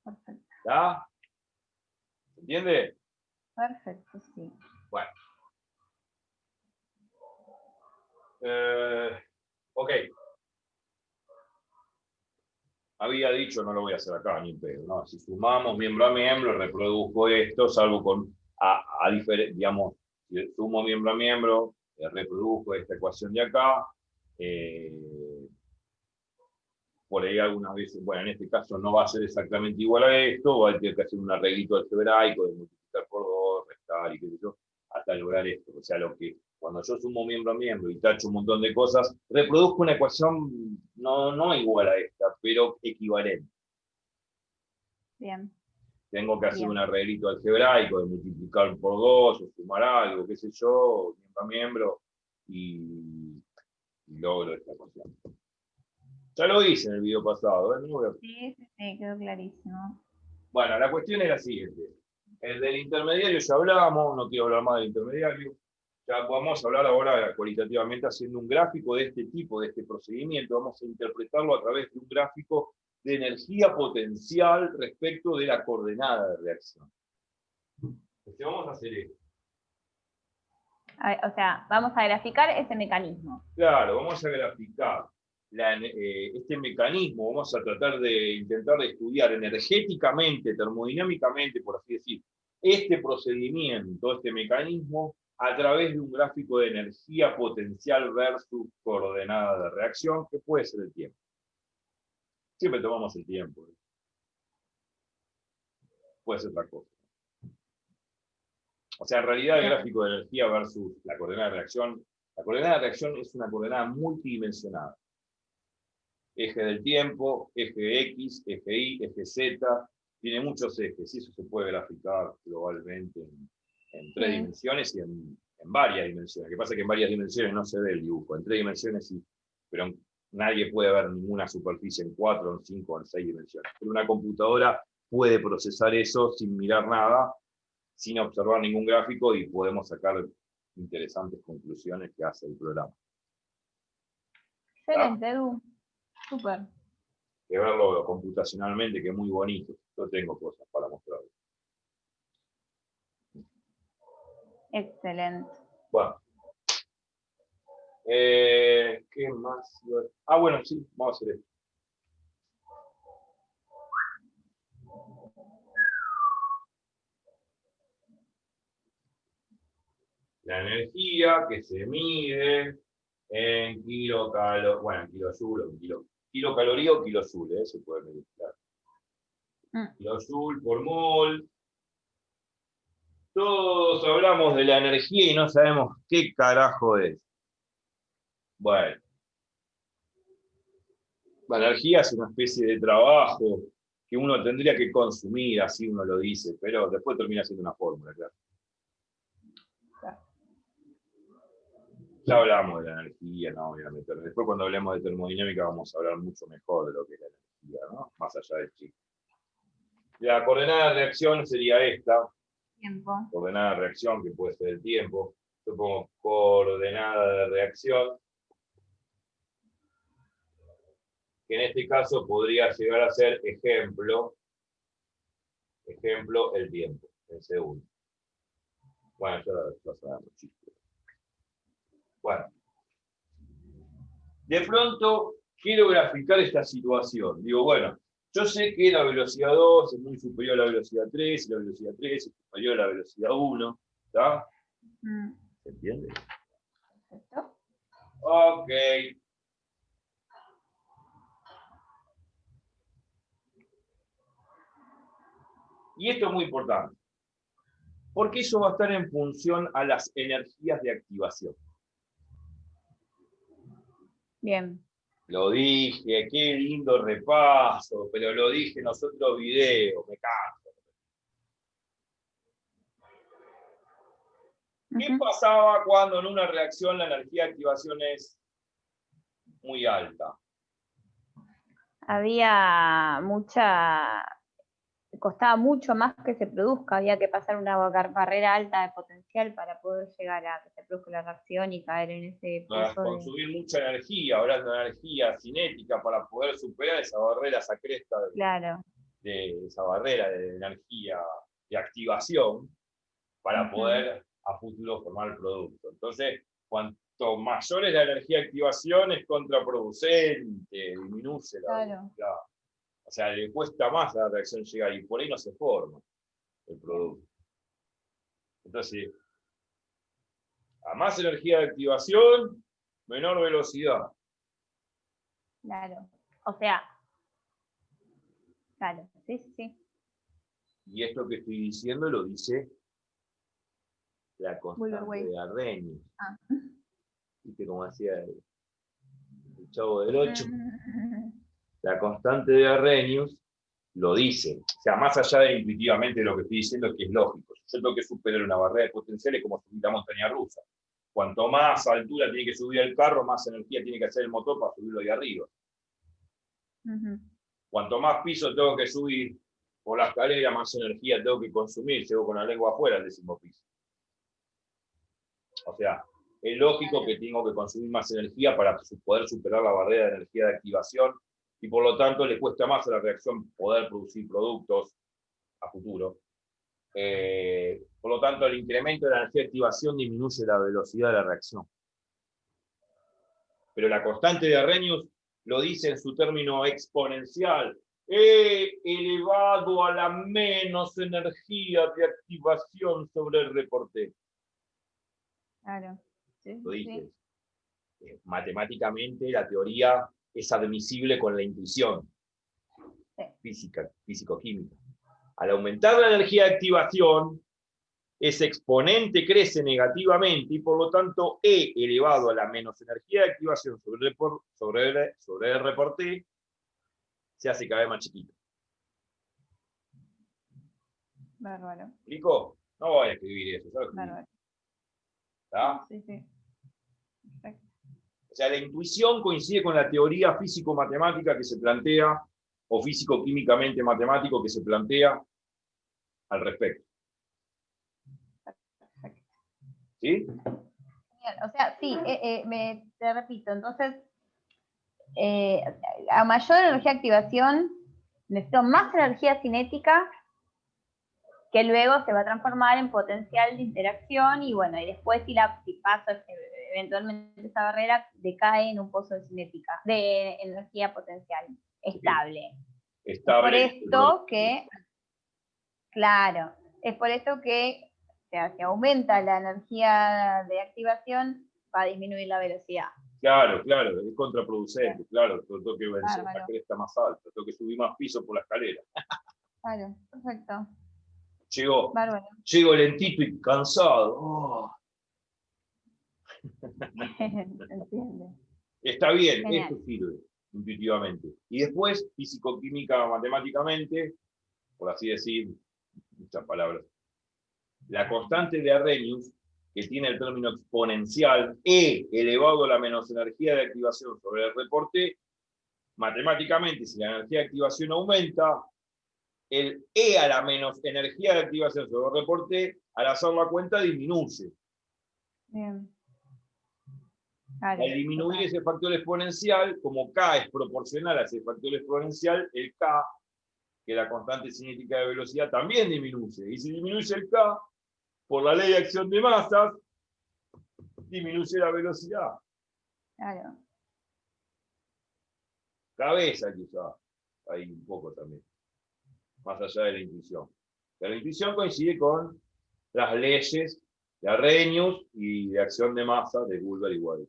Speaker 2: Perfecto.
Speaker 1: ¿Está? ¿Se entiende?
Speaker 2: Perfecto, sí.
Speaker 1: Bueno. Ok. Había dicho, no lo voy a hacer acá, ni un pedo, ¿no? Si sumamos miembro a miembro, reproduzco esto, salvo con, digamos, si sumo miembro a miembro, reproduzco esta ecuación de acá. Por ahí algunas veces, bueno, en este caso no va a ser exactamente igual a esto, va a tener que hacer un arreglito algebraico de multiplicar por 2, restar y qué sé yo, hasta lograr esto. O sea, lo que cuando yo sumo miembro a miembro y tacho un montón de cosas, reproduzco una ecuación no igual a esta, pero equivalente.
Speaker 2: Bien.
Speaker 1: Tengo que hacer
Speaker 2: Bien.
Speaker 1: un arreglito algebraico de multiplicar por 2 o sumar algo, qué sé yo, miembro a miembro, y logro esta ecuación. Ya lo hice en el video pasado, ¿eh? No voy a...
Speaker 2: Sí, sí, sí, quedó clarísimo.
Speaker 1: Bueno, la cuestión es la siguiente. El del intermediario ya hablamos, no quiero hablar más del intermediario. Ya vamos a hablar ahora cualitativamente haciendo un gráfico de este tipo, de este procedimiento. Vamos a interpretarlo a través de un gráfico de energía potencial respecto de la coordenada de reacción. Entonces vamos a hacer esto.
Speaker 2: O sea, vamos a graficar ese mecanismo.
Speaker 1: Claro, vamos a graficar este mecanismo, vamos a tratar de intentar de estudiar energéticamente, termodinámicamente, por así decir, este procedimiento, este mecanismo, a través de un gráfico de energía potencial versus coordenada de reacción, que puede ser el tiempo. Siempre tomamos el tiempo. Puede ser otra cosa. O sea, en realidad el gráfico de energía versus la coordenada de reacción, la coordenada de reacción es una coordenada multidimensional. Eje del tiempo, eje X, eje Y, eje Z, tiene muchos ejes y eso se puede graficar globalmente en 3 dimensiones y en varias dimensiones. Lo que pasa es que en varias dimensiones no se ve el dibujo, en 3 dimensiones sí, pero nadie puede ver ninguna superficie en 4, en 5, en 6 dimensiones. Pero una computadora puede procesar eso sin mirar nada, sin observar ningún gráfico y podemos sacar interesantes conclusiones que hace el programa.
Speaker 2: Excelente, Edu. Súper.
Speaker 1: Que verlo computacionalmente, que es muy bonito. Yo tengo cosas para mostrar.
Speaker 2: Excelente.
Speaker 1: Bueno. ¿Qué más? Bueno, sí, vamos a hacer esto. La energía que se mide en kilocaloría, bueno, en kilojoule, kilocaloría o kilojoule, se puede medir, claro. Kilojoule por mol. Todos hablamos de la energía y no sabemos qué carajo es. Bueno. La energía es una especie de trabajo que uno tendría que consumir, así uno lo dice, pero después termina siendo una fórmula, claro. Ya hablamos de la energía, no voy a meter. Después cuando hablemos de termodinámica vamos a hablar mucho mejor de lo que es la energía, ¿no? Más allá del chip. La coordenada de reacción sería esta,
Speaker 2: Tiempo.
Speaker 1: coordenada de reacción, que puede ser el tiempo. Yo pongo coordenada de reacción, que en este caso podría llegar a ser ejemplo, el tiempo, el segundo. Bueno, ya sabemos, chicos. Bueno. De pronto, quiero graficar esta situación. Digo, bueno, yo sé que la velocidad 2 es muy superior a la velocidad 3, y la velocidad 3 es superior a la velocidad 1, ¿está? ¿Se entiende?
Speaker 2: Perfecto.
Speaker 1: Ok. Y esto es muy importante, porque eso va a estar en función a las energías de activación.
Speaker 2: Bien.
Speaker 1: Lo dije, qué lindo repaso, pero lo dije en los otros videos, me canso. ¿Qué pasaba cuando en una reacción la energía de activación es muy alta?
Speaker 2: Había costaba mucho más que se produzca, había que pasar una barrera alta de potencial para poder llegar a que se produzca la reacción y caer en ese pozo de...
Speaker 1: Consumir mucha energía, hablando de energía cinética, para poder superar esa barrera, esa cresta
Speaker 2: Claro.
Speaker 1: de esa barrera de energía de activación, para poder a futuro formar el producto. Entonces, cuanto mayor es la energía de activación, es contraproducente, disminuye la velocidad. O sea, le cuesta más a la reacción llegar y por ahí no se forma el producto. Entonces, a más energía de activación, menor velocidad.
Speaker 2: Claro. O sea, claro, sí.
Speaker 1: Y esto que estoy diciendo lo dice la constante de Arrhenius. ¿Viste cómo hacía el Chavo del 8? La constante de Arrhenius lo dice. O sea, más allá de intuitivamente lo que estoy diciendo, que es lógico. Yo tengo que superar una barrera de potenciales como subir la montaña rusa. Cuanto más altura tiene que subir el carro, más energía tiene que hacer el motor para subirlo de arriba. Cuanto más piso tengo que subir por la escalera, más energía tengo que consumir. Llego con la lengua afuera al 10º piso. O sea, es lógico que tengo que consumir más energía para poder superar la barrera de energía de activación y por lo tanto le cuesta más a la reacción poder producir productos a futuro. Por lo tanto, el incremento de la energía de activación disminuye la velocidad de la reacción. Pero la constante de Arrhenius lo dice en su término exponencial. E elevado a la menos energía de activación sobre el reporte.
Speaker 2: Claro. Sí,
Speaker 1: lo dice. Matemáticamente la teoría es admisible con la intuición física, físico-química. Al aumentar la energía de activación, ese exponente crece negativamente y por lo tanto E elevado a la menos energía de activación sobre el reporte se hace cada vez más chiquito.
Speaker 2: Bárbaro.
Speaker 1: ¿Me explico? No voy a escribir eso.
Speaker 2: Bárbaro.
Speaker 1: ¿Está?
Speaker 2: Sí. Perfecto.
Speaker 1: O sea, la intuición coincide con la teoría físico-matemática que se plantea, o físico-químicamente matemático que se plantea al respecto.
Speaker 2: Perfecto.
Speaker 1: ¿Sí?
Speaker 2: Bien, o sea, sí, te repito, entonces, a mayor energía de activación, necesito más energía cinética que luego se va a transformar en potencial de interacción y bueno, y después si paso eventualmente esa barrera, decae en un pozo de cinética, de energía potencial estable.
Speaker 1: Estable.
Speaker 2: Es por esto que, claro, es por esto que, o sea, si aumenta la energía de activación, va a disminuir la velocidad.
Speaker 1: Claro, es contraproducente, bien. Claro, tengo que vencer
Speaker 2: Bárbaro.
Speaker 1: la cresta más alta, tengo que subir más piso por la escalera.
Speaker 2: Claro, perfecto.
Speaker 1: Llego lentito y cansado. Oh.
Speaker 2: Entiende.
Speaker 1: Está bien,
Speaker 2: Genial.
Speaker 1: esto sirve intuitivamente. Y después, físico-química, matemáticamente, por así decir, muchas palabras. La constante de Arrhenius que tiene el término exponencial, E elevado a la menos energía de activación sobre el reporte, matemáticamente, si la energía de activación aumenta, el E a la menos energía de activación sobre el reporte, al hacer la cuenta, disminuye.
Speaker 2: Bien. Claro,
Speaker 1: Al disminuir ese factor exponencial, como K es proporcional a ese factor exponencial, el K, que es la constante cinética de velocidad, también disminuye. Y si disminuye el K, por la ley de acción de masas, disminuye la velocidad.
Speaker 2: claro.
Speaker 1: Cabeza que usar ahí un poco también, más allá de la intuición. Pero la intuición coincide con las leyes de Arrhenius y de acción de masa de Bulber y Wade.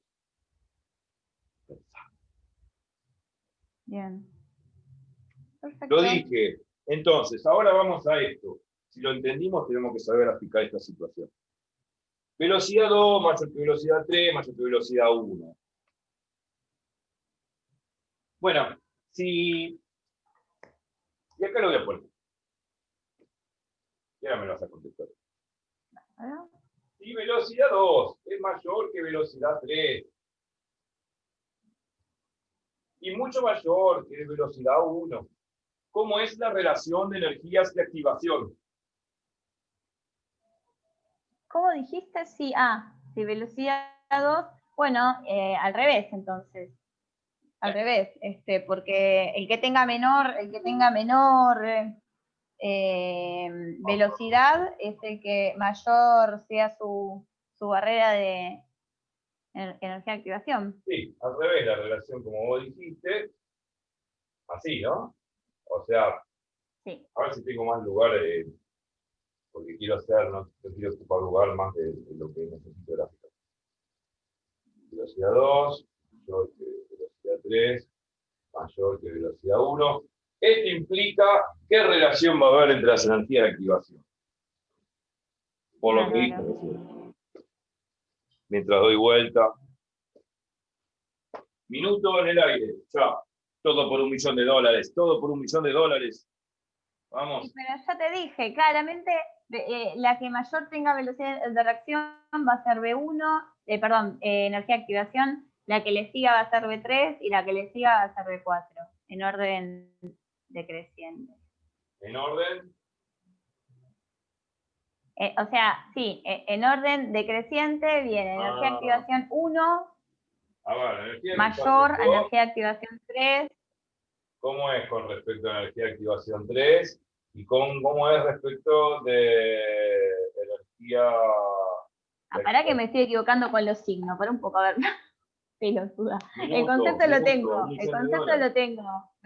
Speaker 2: Bien. Perfecto.
Speaker 1: Lo dije. Entonces, ahora vamos a esto. Si lo entendimos, tenemos que saber aplicar esta situación. Velocidad 2 mayor que velocidad 3 mayor que velocidad 1. Bueno, si... Y acá lo voy a poner. Y ahora me lo vas a contestar.
Speaker 2: ¿Ah?
Speaker 1: Si velocidad 2 es mayor que velocidad 3 y mucho mayor que velocidad 1, ¿cómo es la relación de energías de activación?
Speaker 2: ¿Cómo dijiste? Sí, si velocidad 2, bueno, al revés entonces. Al revés, porque el que tenga menor velocidad es el que mayor sea su barrera de energía de activación.
Speaker 1: Sí, al revés, la relación, como vos dijiste, así, ¿no? O sea,
Speaker 2: Sí.
Speaker 1: a ver si tengo más lugar, porque quiero hacer, no quiero ocupar lugar más de lo que necesito gráfico. Velocidad 2, mayor que velocidad 3, mayor que velocidad 1. Esto implica qué relación va a haber entre las energías de activación. Por lo que dije recién. Mientras doy vuelta. Minuto en el aire. Ya. Todo por $1.000.000. Todo por $1.000.000. Vamos.
Speaker 2: Sí, pero ya te dije, claramente la que mayor tenga velocidad de reacción va a ser B1, energía de activación, la que le siga va a ser B3 y la que le siga va a ser B4, en orden decreciente.
Speaker 1: En orden.
Speaker 2: O sea, sí, en orden decreciente viene energía de activación 1,
Speaker 1: energía
Speaker 2: mayor a energía de activación 3.
Speaker 1: ¿Cómo es con respecto a energía de activación 3? ¿Y cómo es respecto de energía...
Speaker 2: Pará que me estoy equivocando con los signos, por un poco, a ver. Pelotuda. El concepto lo tengo, me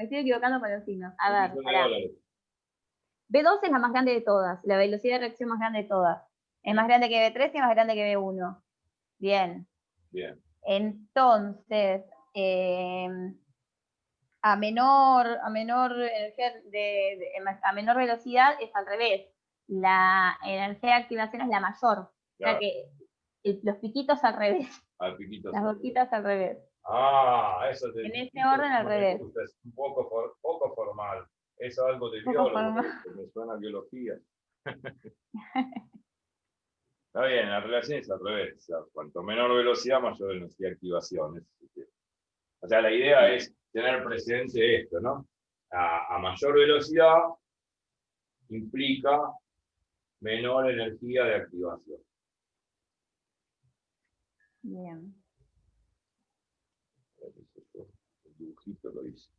Speaker 2: estoy equivocando con los signos. A ver, pará. B2 es la más grande de todas, la velocidad de reacción más grande de todas. Es más grande que B3 y es más grande que B1. Bien.
Speaker 1: Bien.
Speaker 2: Entonces, a menor energía a menor velocidad es al revés. La energía de activación es la mayor. Claro. O sea que los piquitos al revés. Las boquitas al revés.
Speaker 1: Eso te...
Speaker 2: En ese orden al revés.
Speaker 1: Es un poco formal. Es algo de biólogo, que me suena a biología. Está bien, la relación es al revés. O sea, cuanto menor velocidad, mayor energía de activación. O sea, la idea es tener presente esto, ¿no? A mayor velocidad implica menor energía de activación.
Speaker 2: Bien.
Speaker 1: El dibujito lo hice.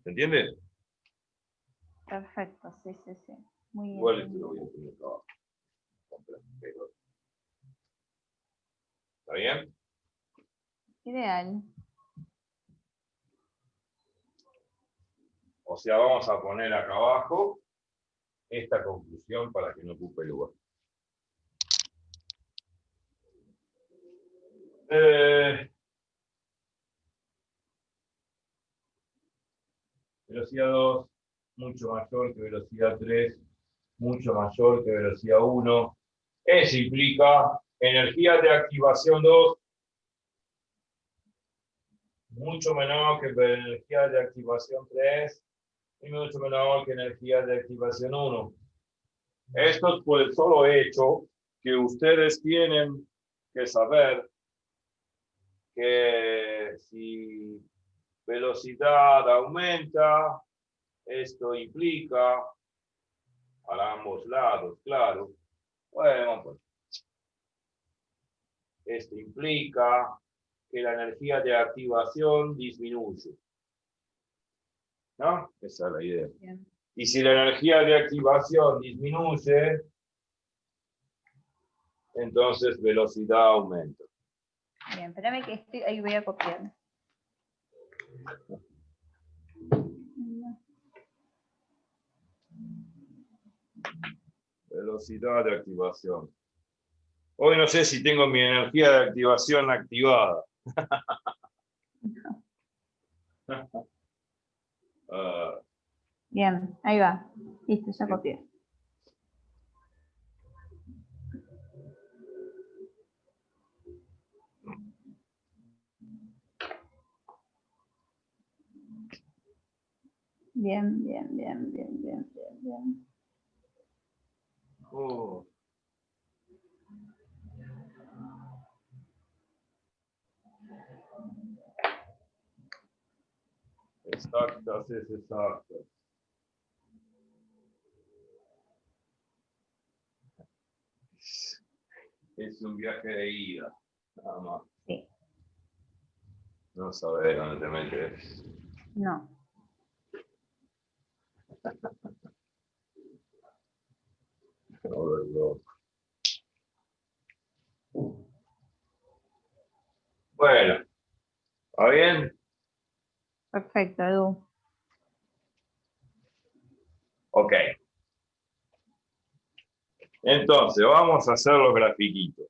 Speaker 1: ¿Se entiende?
Speaker 2: Perfecto, sí. Muy bien.
Speaker 1: Igual esto lo voy a poner abajo. ¿Está bien?
Speaker 2: Ideal.
Speaker 1: O sea, vamos a poner acá abajo esta conclusión para que no ocupe lugar. Velocidad 2, mucho mayor que velocidad 3, mucho mayor que velocidad 1. Eso implica energía de activación 2, mucho menor que energía de activación 3 y mucho menor que energía de activación 1. Esto es por el solo hecho que ustedes tienen que saber que si velocidad aumenta, esto implica para ambos lados, claro. Bueno, pues esto implica que la energía de activación disminuye. ¿No? Esa es la idea.
Speaker 2: Bien.
Speaker 1: Y si la energía de activación disminuye, entonces velocidad aumenta.
Speaker 2: Bien, espérame que estoy, ahí voy a copiar.
Speaker 1: Velocidad de activación. Hoy no sé si tengo mi energía de activación activada. Ah,
Speaker 2: Bien, ahí va. Listo, ya copié. Bien, bien, bien, bien, bien, bien, bien.
Speaker 1: oh. Exactas es exactas. Es un viaje de ida, nada más.
Speaker 2: Sí,
Speaker 1: No saber dónde te metes.
Speaker 2: no.
Speaker 1: Bueno, ¿está bien?
Speaker 2: Perfecto, Edu.
Speaker 1: Ok. Entonces, vamos a hacer los grafiquitos.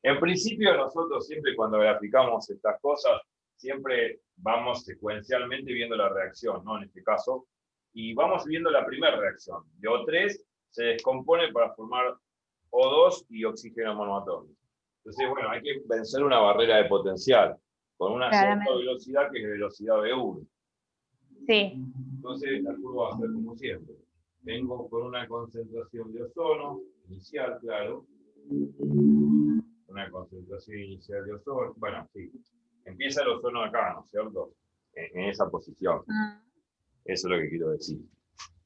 Speaker 1: En principio, nosotros siempre cuando graficamos estas cosas, siempre vamos secuencialmente viendo la reacción, ¿no? En este caso, y vamos viendo la primera reacción. De O3 se descompone para formar O2 y oxígeno monoatómico. Entonces, bueno, hay que vencer una barrera de potencial con una cierta
Speaker 2: Claramente.
Speaker 1: velocidad que es velocidad V1.
Speaker 2: Sí,
Speaker 1: Entonces, la curva va a ser como siempre. Vengo con una concentración de ozono inicial, claro. Una concentración inicial de ozono. Bueno, sí. Empieza el ozono acá, ¿no es cierto? En esa posición. Eso es lo que quiero decir.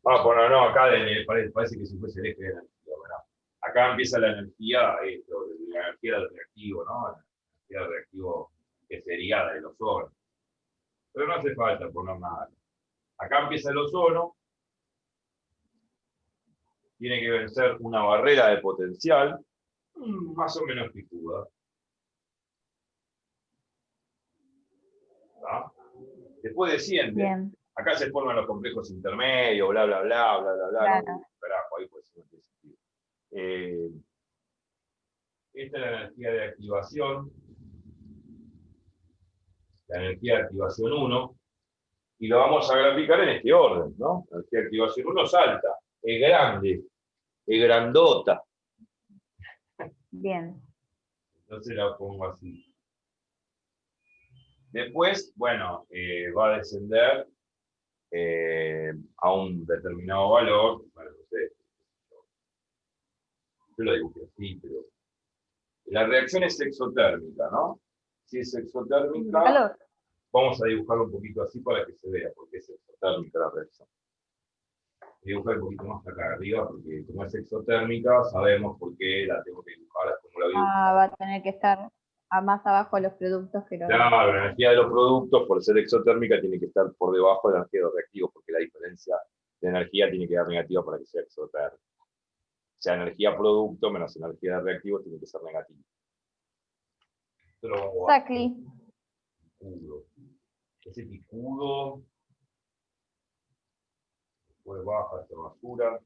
Speaker 1: Bueno, no, acá parece que si fuese el eje de la energía. Bueno, acá empieza la energía, la energía del reactivo, ¿no? La energía del reactivo que sería del ozono. Pero no hace falta poner nada. Acá empieza el ozono. Tiene que vencer una barrera de potencial más o menos picuda. ¿Tá? Después desciende.
Speaker 2: bien,
Speaker 1: Acá se forman los complejos intermedios, bla, bla, bla, bla, bla, bla.
Speaker 2: claro.
Speaker 1: No, carajo, ahí puede ser no tiene sentido. Esta es la energía de activación. La energía de activación 1. Y lo vamos a graficar en este orden, ¿no? La energía de activación 1 es alta, es grande, es grandota.
Speaker 2: Bien,
Speaker 1: Entonces la pongo así. Después, bueno, va a descender a un determinado valor. Bueno, no sé. Yo lo dibujé así, pero la reacción es exotérmica, ¿no? Si es exotérmica,
Speaker 2: calor.
Speaker 1: vamos a dibujarlo un poquito así para que se vea, porque es exotérmica la reacción. Dibujar un poquito más acá arriba, porque como es exotérmica, sabemos por qué la tengo que dibujar como la dibujo.
Speaker 2: Va a tener que estar más abajo los productos que los.
Speaker 1: Claro, la energía de los productos, por ser exotérmica, tiene que estar por debajo de la energía de los reactivos, porque la diferencia de energía tiene que dar negativa para que sea exotérmica. O sea, energía producto menos energía de reactivo tiene que ser negativa.
Speaker 2: Exactly.
Speaker 1: Picudo. Ese picudo, después baja esta basura,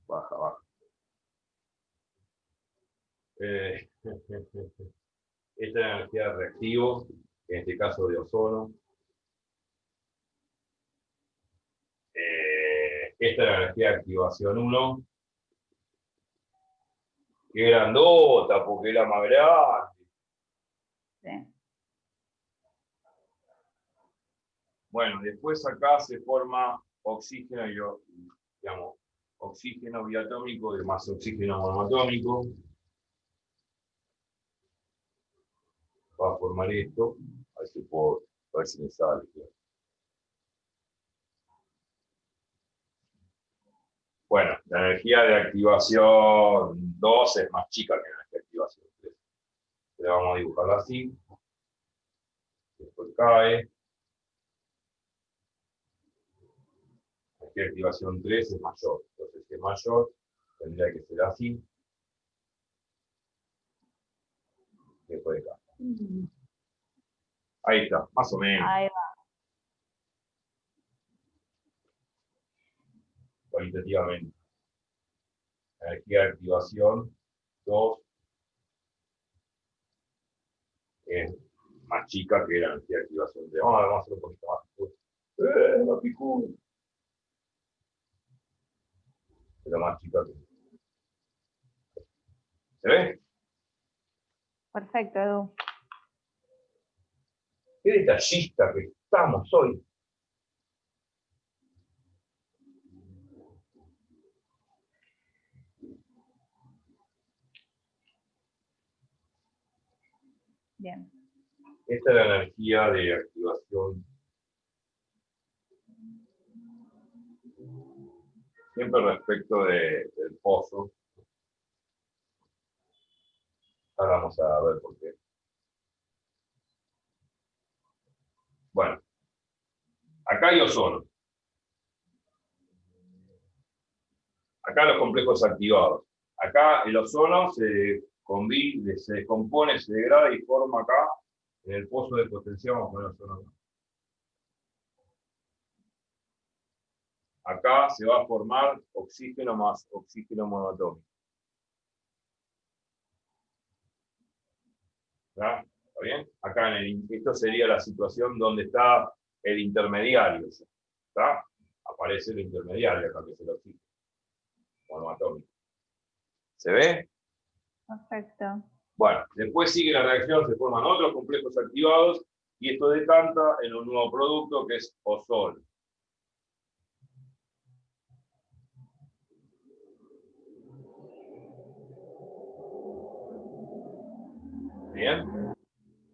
Speaker 1: baja, baja. Esta es la energía de reactivo, en este caso de ozono. Esta es la energía de activación 1. Qué grandota, porque es la más grande.
Speaker 2: Sí.
Speaker 1: Bueno, después acá se forma oxígeno y digamos, oxígeno biatómico y más oxígeno monoatómico, va a formar esto. A ver si me sale. Bueno, la energía de activación 2 es más chica que la energía de activación 3. Le vamos a dibujarla así. Después cae. La energía de activación 3 es mayor. Entonces, si es mayor, tendría que ser así. Después cae. Ahí está, más o menos.
Speaker 2: Ahí va.
Speaker 1: Cualitativamente. La energía de activación 2 es más chica que la energía de activación 3. Vamos a hacer un poquito más. La picura. Pero más chica que. ¿Se ve?
Speaker 2: Perfecto, Edu.
Speaker 1: Qué detallista que estamos hoy.
Speaker 2: Bien.
Speaker 1: Esta es la energía de activación. Siempre respecto del pozo. Ahora vamos a ver por qué. Bueno, acá hay ozono. Acá los complejos activados. Acá el ozono se descompone, se degrada y forma acá, en el pozo de potencial, vamos a poner ozono acá. Acá se va a formar oxígeno más oxígeno monoatómico. ¿Está? ¿Está bien? Acá esto sería la situación donde está el intermediario. ¿Está? Aparece el intermediario acá, que es el oxígeno monoatómico. ¿Se ve?
Speaker 2: Perfecto.
Speaker 1: Bueno, después sigue la reacción, se forman otros complejos activados y esto decanta en un nuevo producto que es ozono. ¿Bien?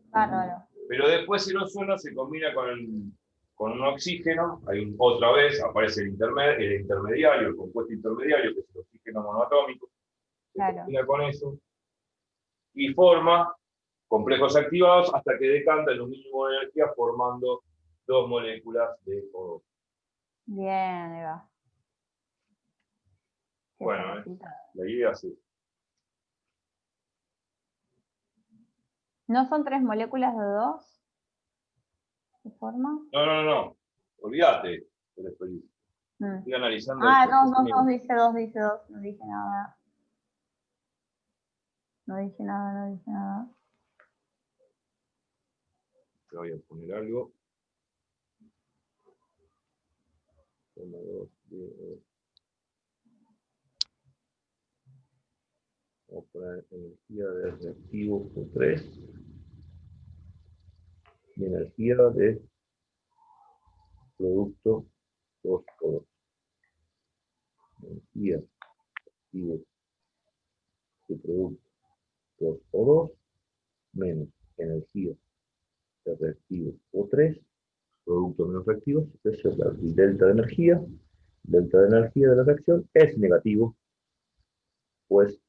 Speaker 2: Bárbaro.
Speaker 1: Pero después el ozono se combina con un oxígeno, otra vez aparece el intermediario, el compuesto intermediario, que es el oxígeno monoatómico, se
Speaker 2: Claro.
Speaker 1: combina con eso y forma complejos activados hasta que decanta en un mínimo de energía formando dos moléculas de O2.
Speaker 2: Bien, Eva. Qué
Speaker 1: Bueno,
Speaker 2: facilitado.
Speaker 1: la idea es esa.
Speaker 2: ¿No son 3 moléculas de 2? ¿Se forma?
Speaker 1: No. Olvídate de la experiencia. Estoy analizando el
Speaker 2: No, dice 2, dice 2. No dije nada. No dije nada.
Speaker 1: Te voy a poner algo. 1, 2, 10. Vamos a poner energía de reactivo O3 y energía de producto 2O2. Energía reactivo de producto 2O2 menos energía de reactivo O3, producto menos reactivo, eso es el delta de energía. Delta de energía de la reacción es negativo, pues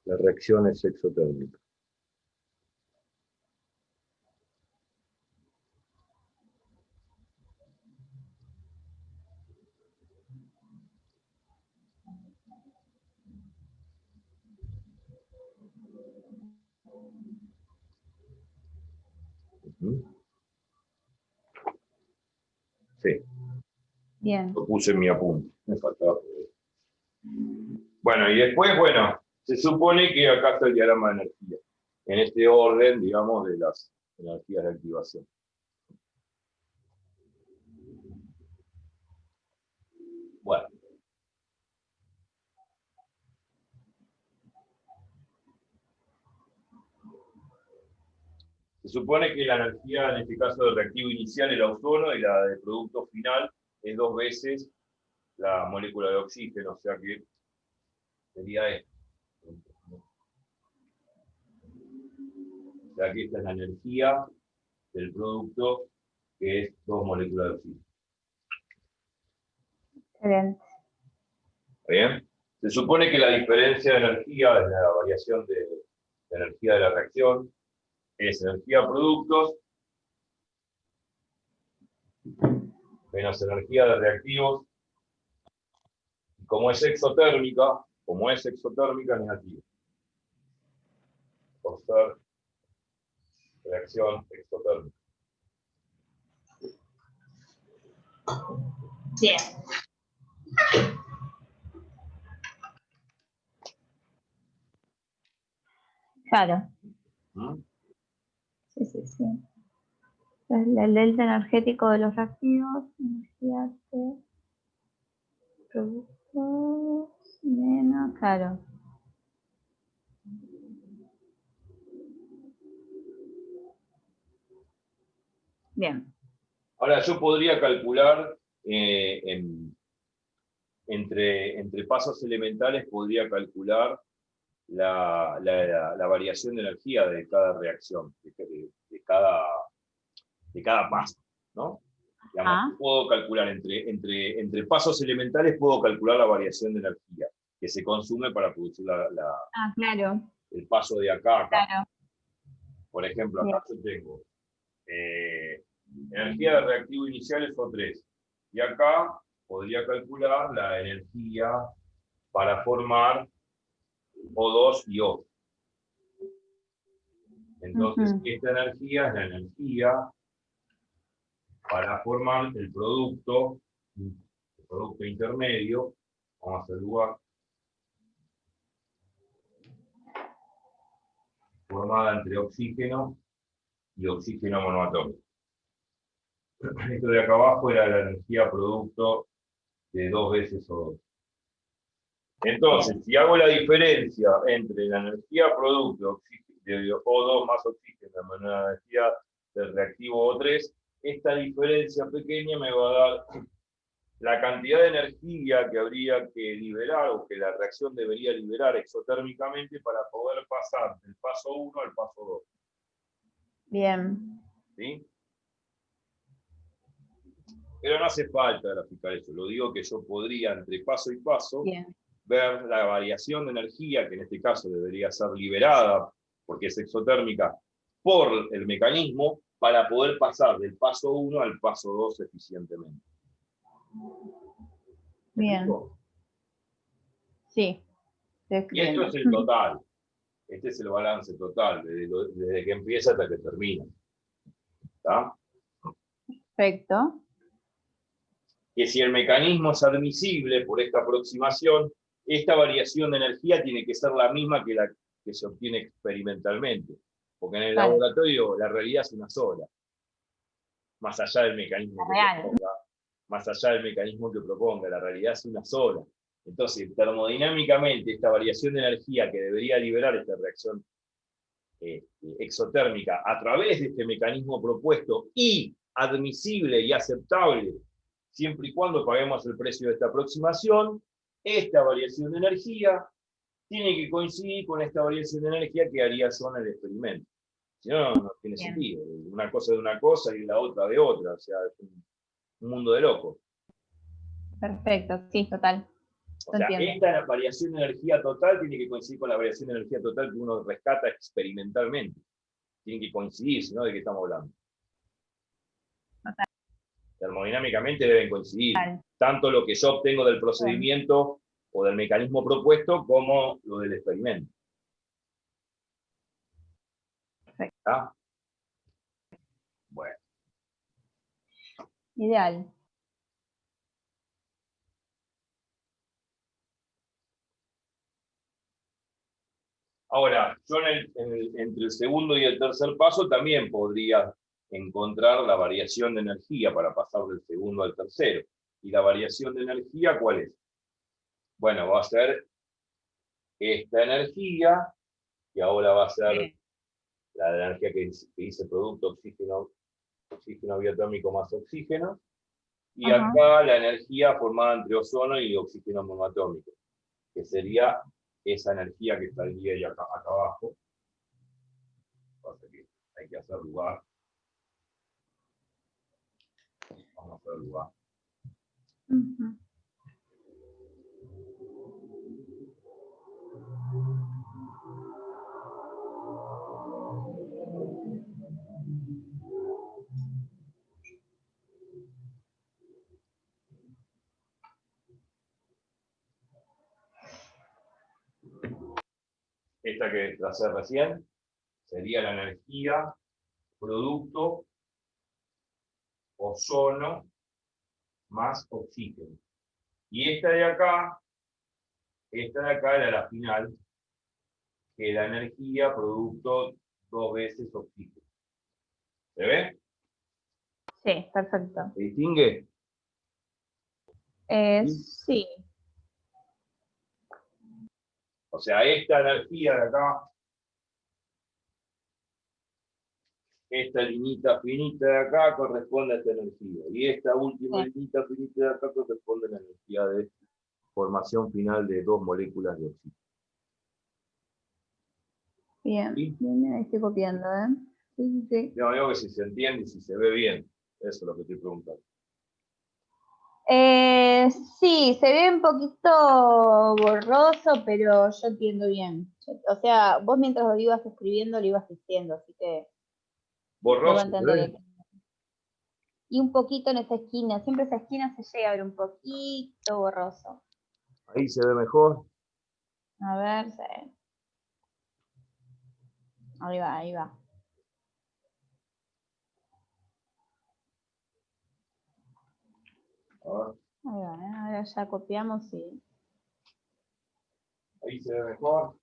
Speaker 1: la reacción es exotérmica. Sí.
Speaker 2: Bien.
Speaker 1: Lo puse en mi apunte. Me faltaba. Bueno, y después, se supone que acá está el diagrama de energía. En este orden, digamos, de las energías de activación. Bueno. Se supone que la energía, en este caso de reactivo inicial, era ozono y la de producto final es 2 veces la molécula de oxígeno, o sea que sería esto. O sea que esta es la energía del producto, que es 2 moléculas de oxígeno.
Speaker 2: Excelente.
Speaker 1: ¿Está bien? Se supone que la diferencia de energía es la variación de energía de la reacción, es energía productos menos energía de reactivos, y como es exotérmica es negativa. Por ser reacción exotérmica.
Speaker 3: Bien.
Speaker 2: Claro.
Speaker 1: ¿Mm?
Speaker 2: Sí. El delta energético de los reactivos, energía de productos, menos, claro. Bien.
Speaker 1: Ahora, yo podría calcular entre pasos elementales, podría calcular la variación de energía de cada reacción, de cada paso, ¿no? Digamos, puedo calcular entre pasos elementales, puedo calcular la variación de energía que se consume para producir
Speaker 2: Claro.
Speaker 1: el paso de acá a acá.
Speaker 2: Claro.
Speaker 1: Por ejemplo, acá yo tengo energía de reactivo inicial es O3. Y acá podría calcular la energía para formar O2 y O. Entonces, esta energía es la energía para formar el producto intermedio. Vamos a hacer lugar. Formada entre oxígeno y oxígeno monoatómico. Esto de acá abajo era la energía producto de 2 veces O2. Entonces, si hago la diferencia entre la energía producto de O2 más oxígeno menos la energía del reactivo O3, esta diferencia pequeña me va a dar la cantidad de energía que habría que liberar o que la reacción debería liberar exotérmicamente para poder pasar del paso 1 al paso 2.
Speaker 2: Bien.
Speaker 1: ¿Sí? Pero no hace falta graficar eso, lo digo que yo podría entre paso y paso ver la variación de energía, que en este caso debería ser liberada, porque es exotérmica, por el mecanismo, para poder pasar del paso 1 al paso 2 eficientemente.
Speaker 2: Bien. Sí.
Speaker 1: Y esto es el total. Este es el balance total, desde que empieza hasta que termina. ¿Está?
Speaker 2: Perfecto.
Speaker 1: Que si el mecanismo es admisible por esta aproximación, esta variación de energía tiene que ser la misma que la que se obtiene experimentalmente. Porque en el laboratorio la realidad es una sola. Más allá del mecanismo que proponga, la realidad es una sola. Entonces, termodinámicamente, esta variación de energía que debería liberar esta reacción exotérmica a través de este mecanismo propuesto y admisible y aceptable, siempre y cuando paguemos el precio de esta aproximación, esta variación de energía tiene que coincidir con esta variación de energía que haría yo en el experimento. Si no, no tiene sentido. Una cosa de una cosa y la otra de otra. O sea, es un mundo de locos.
Speaker 2: Perfecto, sí, total.
Speaker 1: O sea, esta variación de energía total tiene que coincidir con la variación de energía total que uno rescata experimentalmente. Tiene que coincidir, si no, ¿de qué estamos hablando? Total. Termodinámicamente deben coincidir. Tanto lo que yo obtengo del procedimiento o del mecanismo propuesto como lo del experimento.
Speaker 2: Perfecto.
Speaker 1: ¿Ah? Bueno.
Speaker 2: Ideal.
Speaker 1: Ahora, yo entre el segundo y el tercer paso también podría encontrar la variación de energía para pasar del segundo al tercero. ¿Y la variación de energía cuál es? Bueno, va a ser esta energía, que ahora va a ser la energía que dice producto oxígeno bioatómico más oxígeno, Y acá la energía formada entre ozono y oxígeno monoatómico, que sería esa energía que estaría ahí acá abajo. Pasa que hay que hacer lugar. Vamos a hacer lugar. Esta que tracé recién sería la energía producto ozono más oxígeno. Y esta de acá era la final, que la energía producto 2 veces oxígeno. ¿Se ve?
Speaker 2: Sí, perfecto.
Speaker 1: ¿Se distingue?
Speaker 2: Sí.
Speaker 1: O sea, esta energía de acá, esta linita finita de acá corresponde a esta energía. Y esta última linita finita de acá corresponde a la energía de formación final de 2 moléculas de oxígeno.
Speaker 2: Bien,
Speaker 1: ¿Sí?
Speaker 2: bien, ahí estoy copiando, ¿eh? Sí.
Speaker 1: No, digo que si se entiende y si se ve bien. Eso es lo que estoy preguntando.
Speaker 2: Sí, se ve un poquito borroso, pero yo entiendo bien. O sea, vos mientras lo ibas escribiendo, lo ibas diciendo, así que lo voy a
Speaker 1: Borroso,
Speaker 2: entender.
Speaker 1: ¿ves?
Speaker 2: Y un poquito en esa esquina, siempre esa esquina se llega a ver un poquito borroso.
Speaker 1: Ahí se ve mejor.
Speaker 2: A ver, sí. Ahí va, ahí va. Ahí va, ahora ya copiamos y...
Speaker 1: Ahí se ve mejor.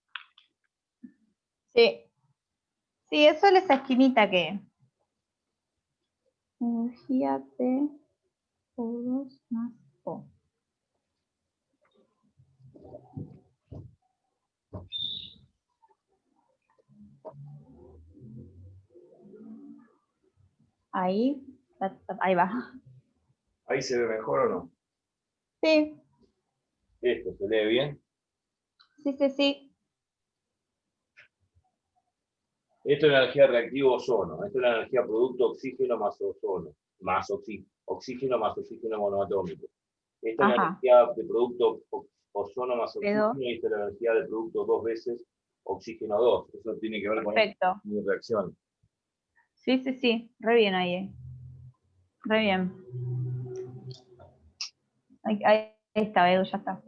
Speaker 2: Sí. Sí, es solo esa esquinita que... Energía P por 2 más O. Ahí va.
Speaker 1: Ahí se ve mejor o no.
Speaker 2: Sí,
Speaker 1: Esto se lee bien.
Speaker 2: sí.
Speaker 1: Esto es la energía reactiva ozono. Esto es la energía producto oxígeno más ozono. Más oxígeno más oxígeno monoatómico. Esta es la energía de producto ozono más oxígeno y esta es la energía de producto 2 veces oxígeno 2. Eso tiene que ver con mi reacción.
Speaker 2: Sí. Re bien ahí. Re bien. Ahí está, Edu, ya está.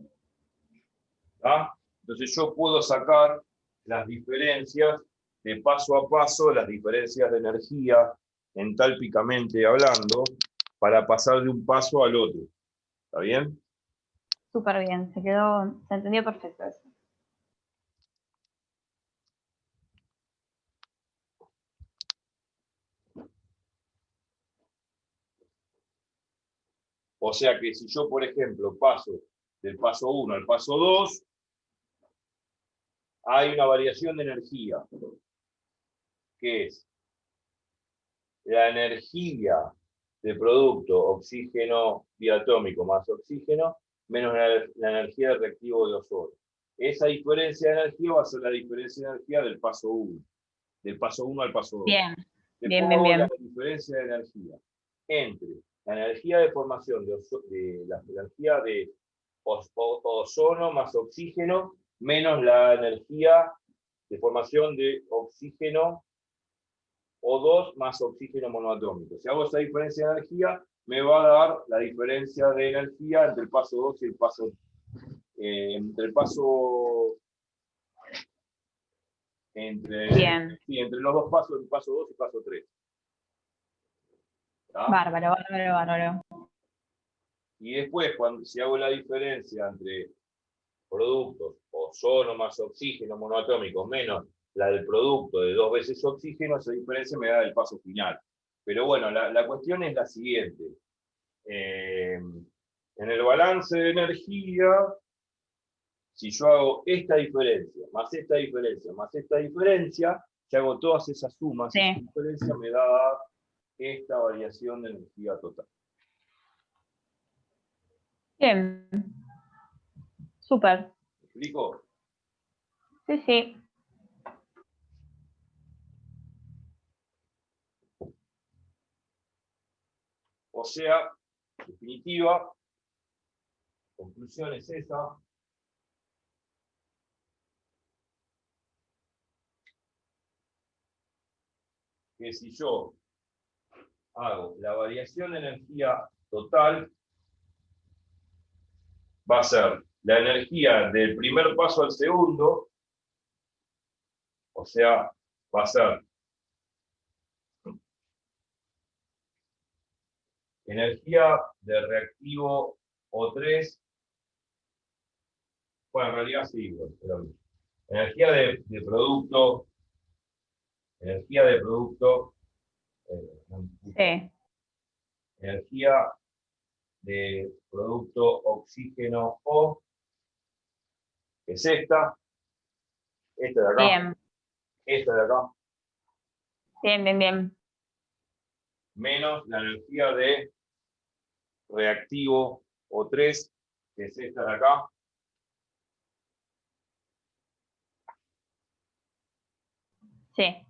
Speaker 1: ¿Ah? Entonces yo puedo sacar las diferencias de paso a paso, las diferencias de energía, entálpicamente hablando, para pasar de un paso al otro. ¿Está bien?
Speaker 2: Súper bien, se entendió perfecto eso.
Speaker 1: O sea que si yo, por ejemplo, paso del paso 1 al paso 2, hay una variación de energía, que es la energía de producto oxígeno diatómico más oxígeno, menos la energía de reactivo de ozono. Esa diferencia de energía va a ser la diferencia de energía del paso 1, del paso 1 al paso 2.
Speaker 2: Bien,
Speaker 1: Después hago la diferencia de energía entre la energía de formación la energía de ozono más oxígeno, menos la energía de formación de oxígeno O2 más oxígeno monoatómico. Si hago esa diferencia de energía, me va a dar la diferencia de energía entre el paso 2 y el paso... entre los dos pasos, el paso 2 y el paso 3. ¿Tá?
Speaker 2: Bárbaro.
Speaker 1: Y después, si hago la diferencia entre productos ozono más oxígeno monoatómico menos la del producto de 2 veces oxígeno, esa diferencia me da el paso final. Pero bueno, la cuestión es la siguiente. En el balance de energía, si yo hago esta diferencia, más esta diferencia, más esta diferencia, si hago todas esas sumas, esa diferencia me da esta variación de energía total.
Speaker 2: Bien. Súper.
Speaker 1: ¿Me explico?
Speaker 2: Sí, sí.
Speaker 1: O sea, en definitiva, conclusión es esa. Que si yo hago la variación de energía total, va a ser la energía del primer paso al segundo, o sea, va a ser energía de reactivo O3, bueno, en realidad sí, pero energía de producto,
Speaker 2: Sí.
Speaker 1: energía de producto oxígeno O, que es esta de acá,
Speaker 2: Bien.
Speaker 1: esta de acá,
Speaker 2: Bien, bien, bien.
Speaker 1: menos la energía de reactivo O3, que es esta de acá,
Speaker 2: Sí.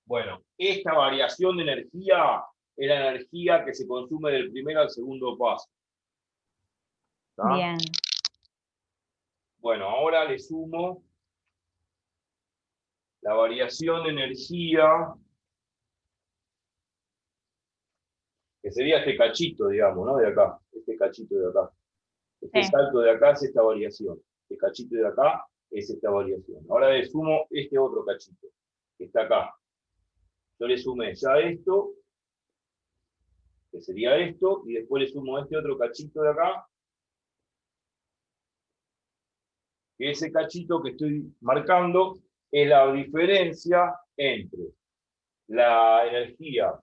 Speaker 1: bueno, esta variación de energía es la energía que se consume del primer al segundo paso. ¿Está?
Speaker 2: Bien.
Speaker 1: Bueno, ahora le sumo la variación de energía, que sería este cachito, digamos, ¿no? De acá, este cachito de acá. Este
Speaker 2: Sí.
Speaker 1: salto de acá es esta variación. Este cachito de acá es esta variación. Ahora le sumo este otro cachito, que está acá. Yo le sumé ya esto, que sería esto, y después le sumo este otro cachito de acá, que ese cachito que estoy marcando es la diferencia entre la energía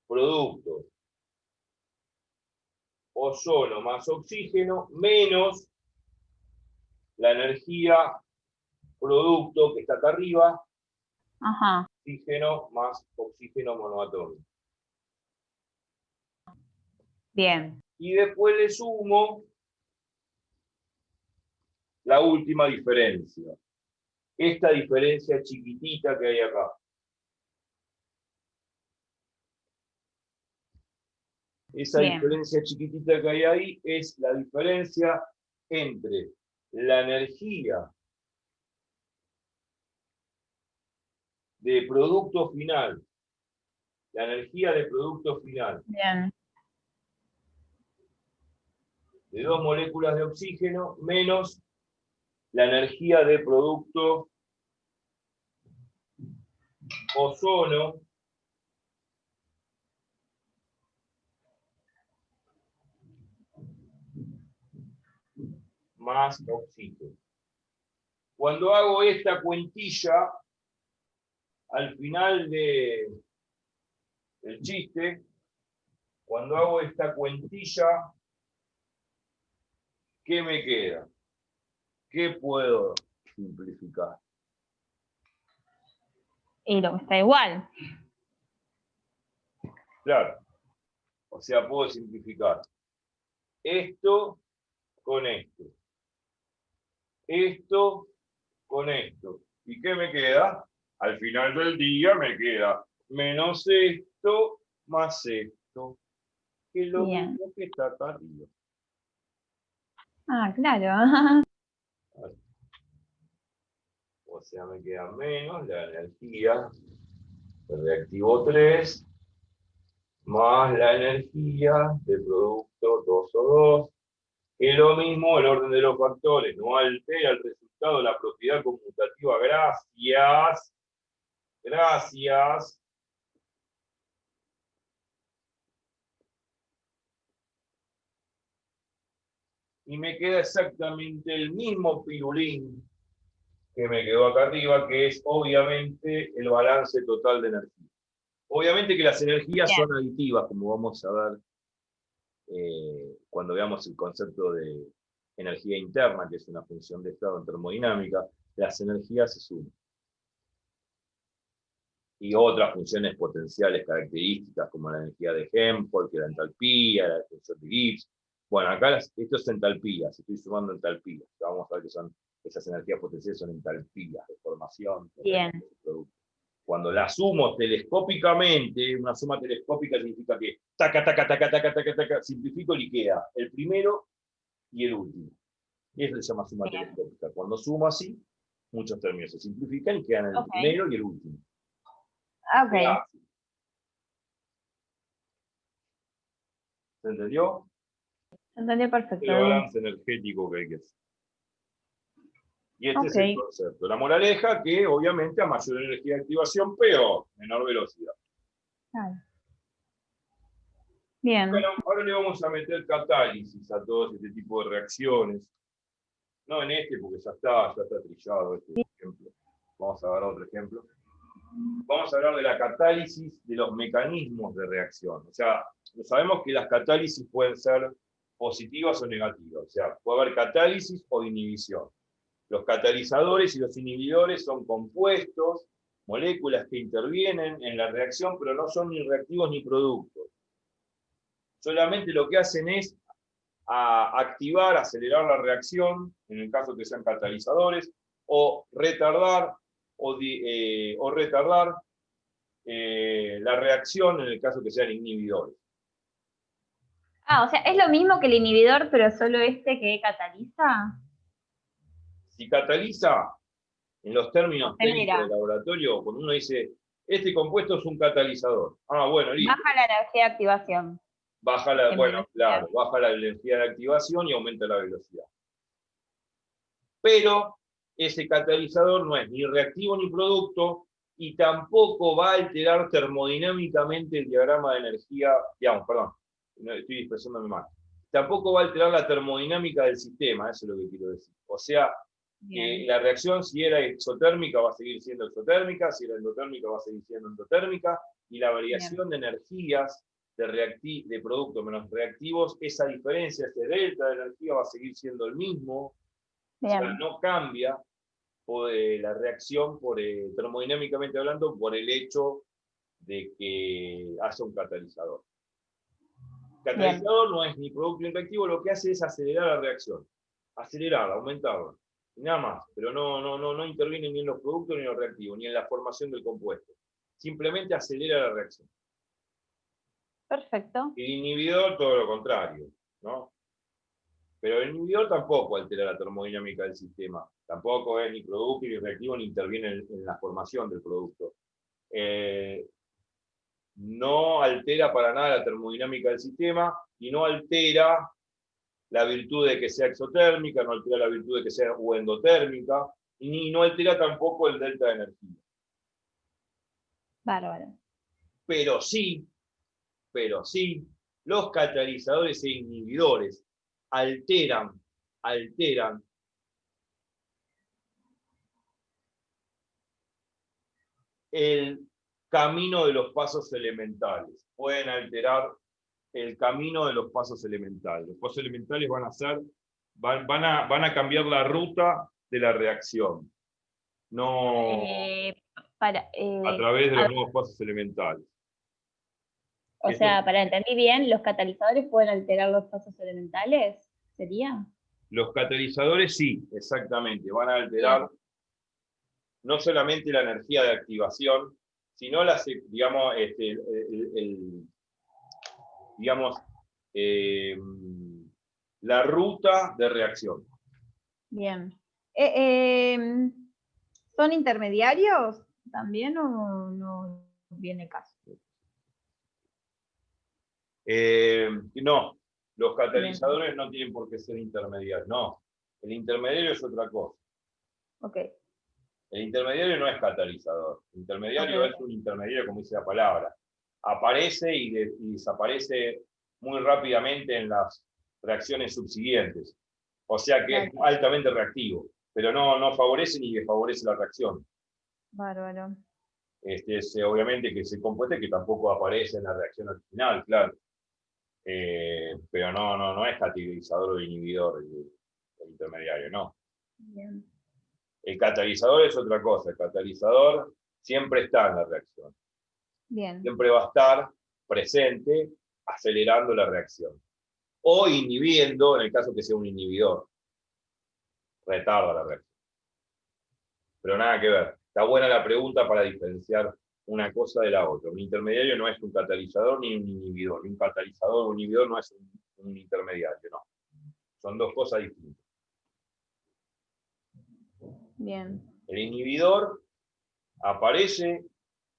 Speaker 1: producto ozono más oxígeno menos la energía producto que está acá arriba,
Speaker 2: Ajá.
Speaker 1: oxígeno más oxígeno monoatómico.
Speaker 2: Bien.
Speaker 1: Y después le sumo la última diferencia. Esta diferencia chiquitita que hay acá. Esa
Speaker 2: Bien.
Speaker 1: diferencia chiquitita que hay ahí es la diferencia entre la energía de producto final, la energía de producto final
Speaker 2: Bien.
Speaker 1: de 2 moléculas de oxígeno menos la energía de producto ozono más oxígeno. Cuando hago esta cuentilla, al final del chiste, cuando hago esta cuentilla, ¿qué me queda? ¿Qué puedo simplificar?
Speaker 2: Y lo que está igual.
Speaker 1: Claro, o sea, puedo simplificar esto con esto, esto con esto. ¿Y qué me queda? Al final del día me queda menos esto más esto, que es lo
Speaker 2: Bien.
Speaker 1: mismo que está acá arriba.
Speaker 2: Ah, claro.
Speaker 1: O sea, me queda menos la energía del reactivo 3 más la energía del producto 2O2, que es lo mismo, el orden de los factores no altera el resultado de la propiedad conmutativa. Gracias. Gracias. Y me queda exactamente el mismo pirulín que me quedó acá arriba, que es obviamente el balance total de energía. Obviamente que las energías
Speaker 2: Bien.
Speaker 1: son aditivas, como vamos a ver cuando veamos el concepto de energía interna, que es una función de estado en termodinámica. Las energías se suman. y otras funciones potenciales características como la energía de Helmholtz, que la entalpía, la función de Gibbs. Bueno, acá esto es entalpías, estoy sumando entalpías. Vamos a ver que son esas energías potenciales, son entalpías de formación de
Speaker 2: Bien.
Speaker 1: producto. Cuando la sumo telescópicamente, una suma telescópica significa que taca, taca, taca, taca, taca, taca, simplifico y queda el primero y el último. Y eso se llama suma
Speaker 2: Bien.
Speaker 1: telescópica. Cuando sumo así, muchos términos se simplifican y quedan el
Speaker 2: Ok.
Speaker 1: primero y el último.
Speaker 2: Ok.
Speaker 1: ¿Se entendió?
Speaker 2: Se entendió perfecto.
Speaker 1: El balance energético que hay que hacer. Y este es el
Speaker 2: Ok.
Speaker 1: concepto. La moraleja que obviamente a mayor energía de activación, peor, menor velocidad.
Speaker 2: Claro. Bien.
Speaker 1: Bueno, ahora le vamos a meter catálisis a todos este tipo de reacciones. No en este, porque ya está trillado este ejemplo. Vamos a ver otro ejemplo. Vamos a hablar de la catálisis de los mecanismos de reacción. O sea, sabemos que las catálisis pueden ser positivas o negativas. O sea, puede haber catálisis o inhibición. Los catalizadores y los inhibidores son compuestos, moléculas que intervienen en la reacción, pero no son ni reactivos ni productos. Solamente lo que hacen es activar, acelerar la reacción, en el caso que sean catalizadores, o retardar, la reacción en el caso que sean inhibidores.
Speaker 2: Ah, o sea, es lo mismo que el inhibidor, pero solo este que cataliza.
Speaker 1: Si cataliza, en los términos técnicos
Speaker 2: Acelera.
Speaker 1: del laboratorio, cuando uno dice, este compuesto es un catalizador. Ah, bueno, listo.
Speaker 2: Baja la energía de activación.
Speaker 1: Baja la,
Speaker 2: En
Speaker 1: bueno,
Speaker 2: velocidad.
Speaker 1: claro, baja la energía de activación y aumenta la velocidad. Pero ese catalizador no es ni reactivo ni producto y tampoco va a alterar termodinámicamente el diagrama de energía, digamos, perdón, estoy expresándome mal. Tampoco va a alterar la termodinámica del sistema, eso es lo que quiero decir. O sea, que la reacción, si era exotérmica, va a seguir siendo exotérmica, si era endotérmica, va a seguir siendo endotérmica, y la variación de energías de productos menos reactivos, esa diferencia, ese delta de energía va a seguir siendo el mismo.
Speaker 2: Bien.
Speaker 1: O sea, no cambia la reacción termodinámicamente hablando por el hecho de que haya un catalizador. El catalizador no es ni producto ni reactivo, lo que hace es acelerar la reacción, acelerarla, aumentarla, y nada más, pero no interviene ni en los productos ni en los reactivos, ni en la formación del compuesto. Simplemente acelera la reacción.
Speaker 2: Perfecto.
Speaker 1: El inhibidor, todo lo contrario, ¿no? Pero el inhibidor tampoco altera la termodinámica del sistema. Tampoco es ni producto ni reactivo ni interviene en la formación del producto. No altera para nada la termodinámica del sistema y no altera la virtud de que sea exotérmica, no altera la virtud de que sea endotérmica, y no altera tampoco el delta de energía.
Speaker 2: Bárbaro.
Speaker 1: Pero sí, los catalizadores e inhibidores alteran el camino de los pasos elementales. Pueden alterar el camino de los pasos elementales. Los pasos elementales van a cambiar la ruta de la reacción. No a través de los nuevos pasos elementales.
Speaker 2: O sea, para entender bien, ¿los catalizadores pueden alterar los pasos elementales? ¿Sería?
Speaker 1: Los catalizadores sí, exactamente, van a alterar no solamente la energía de activación, sino digamos, la ruta de reacción.
Speaker 2: Bien. ¿Son intermediarios también o no viene caso?
Speaker 1: No, los catalizadores no tienen por qué ser intermediarios, no. El intermediario es otra cosa.
Speaker 2: Ok.
Speaker 1: El intermediario no es catalizador. El intermediario es un intermediario, como dice la palabra. Aparece y desaparece muy rápidamente en las reacciones subsiguientes. O sea que es altamente reactivo, pero no favorece ni desfavorece la reacción.
Speaker 2: Bárbaro.
Speaker 1: Obviamente que ese compuesto que tampoco aparece en la reacción original, claro. Pero no es catalizador o inhibidor el intermediario, no.
Speaker 2: Bien.
Speaker 1: El catalizador es otra cosa. El catalizador siempre está en la reacción.
Speaker 2: Bien.
Speaker 1: Siempre va a estar presente, acelerando la reacción. O inhibiendo, en el caso que sea un inhibidor. Retarda la reacción. Pero nada que ver. Está buena la pregunta para diferenciar una cosa de la otra. Un intermediario no es un catalizador ni un inhibidor. Un catalizador o un inhibidor no es un intermediario, no. Son dos cosas distintas.
Speaker 2: Bien.
Speaker 1: El inhibidor aparece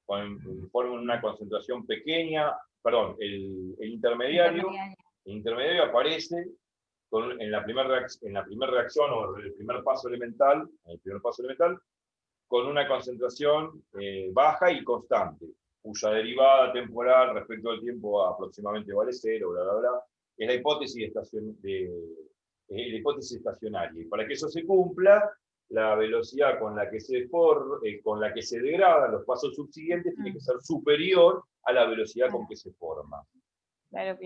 Speaker 1: forma una concentración pequeña, perdón, el intermediario aparece en la primera reacción o el primer paso elemental, con una concentración baja y constante, cuya derivada temporal respecto al tiempo aproximadamente vale 0, bla, bla, bla. Es la hipótesis estacionaria. Y para que eso se cumpla, la velocidad con la que se degradan los pasos subsiguientes tiene que ser superior a la velocidad con que se forma.
Speaker 2: Claro.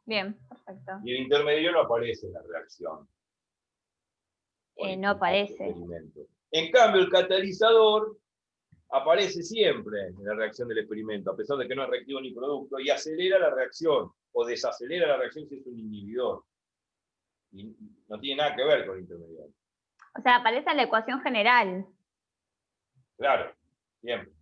Speaker 2: Bien, perfecto.
Speaker 1: Y el intermedio no aparece en la reacción.
Speaker 2: No aparece.
Speaker 1: En cambio, el catalizador aparece siempre en la reacción del experimento, a pesar de que no es reactivo ni producto, y acelera la reacción, o desacelera la reacción si es un inhibidor. Y no tiene nada que ver con el intermediario.
Speaker 2: O sea, aparece en la ecuación general.
Speaker 1: Claro, siempre.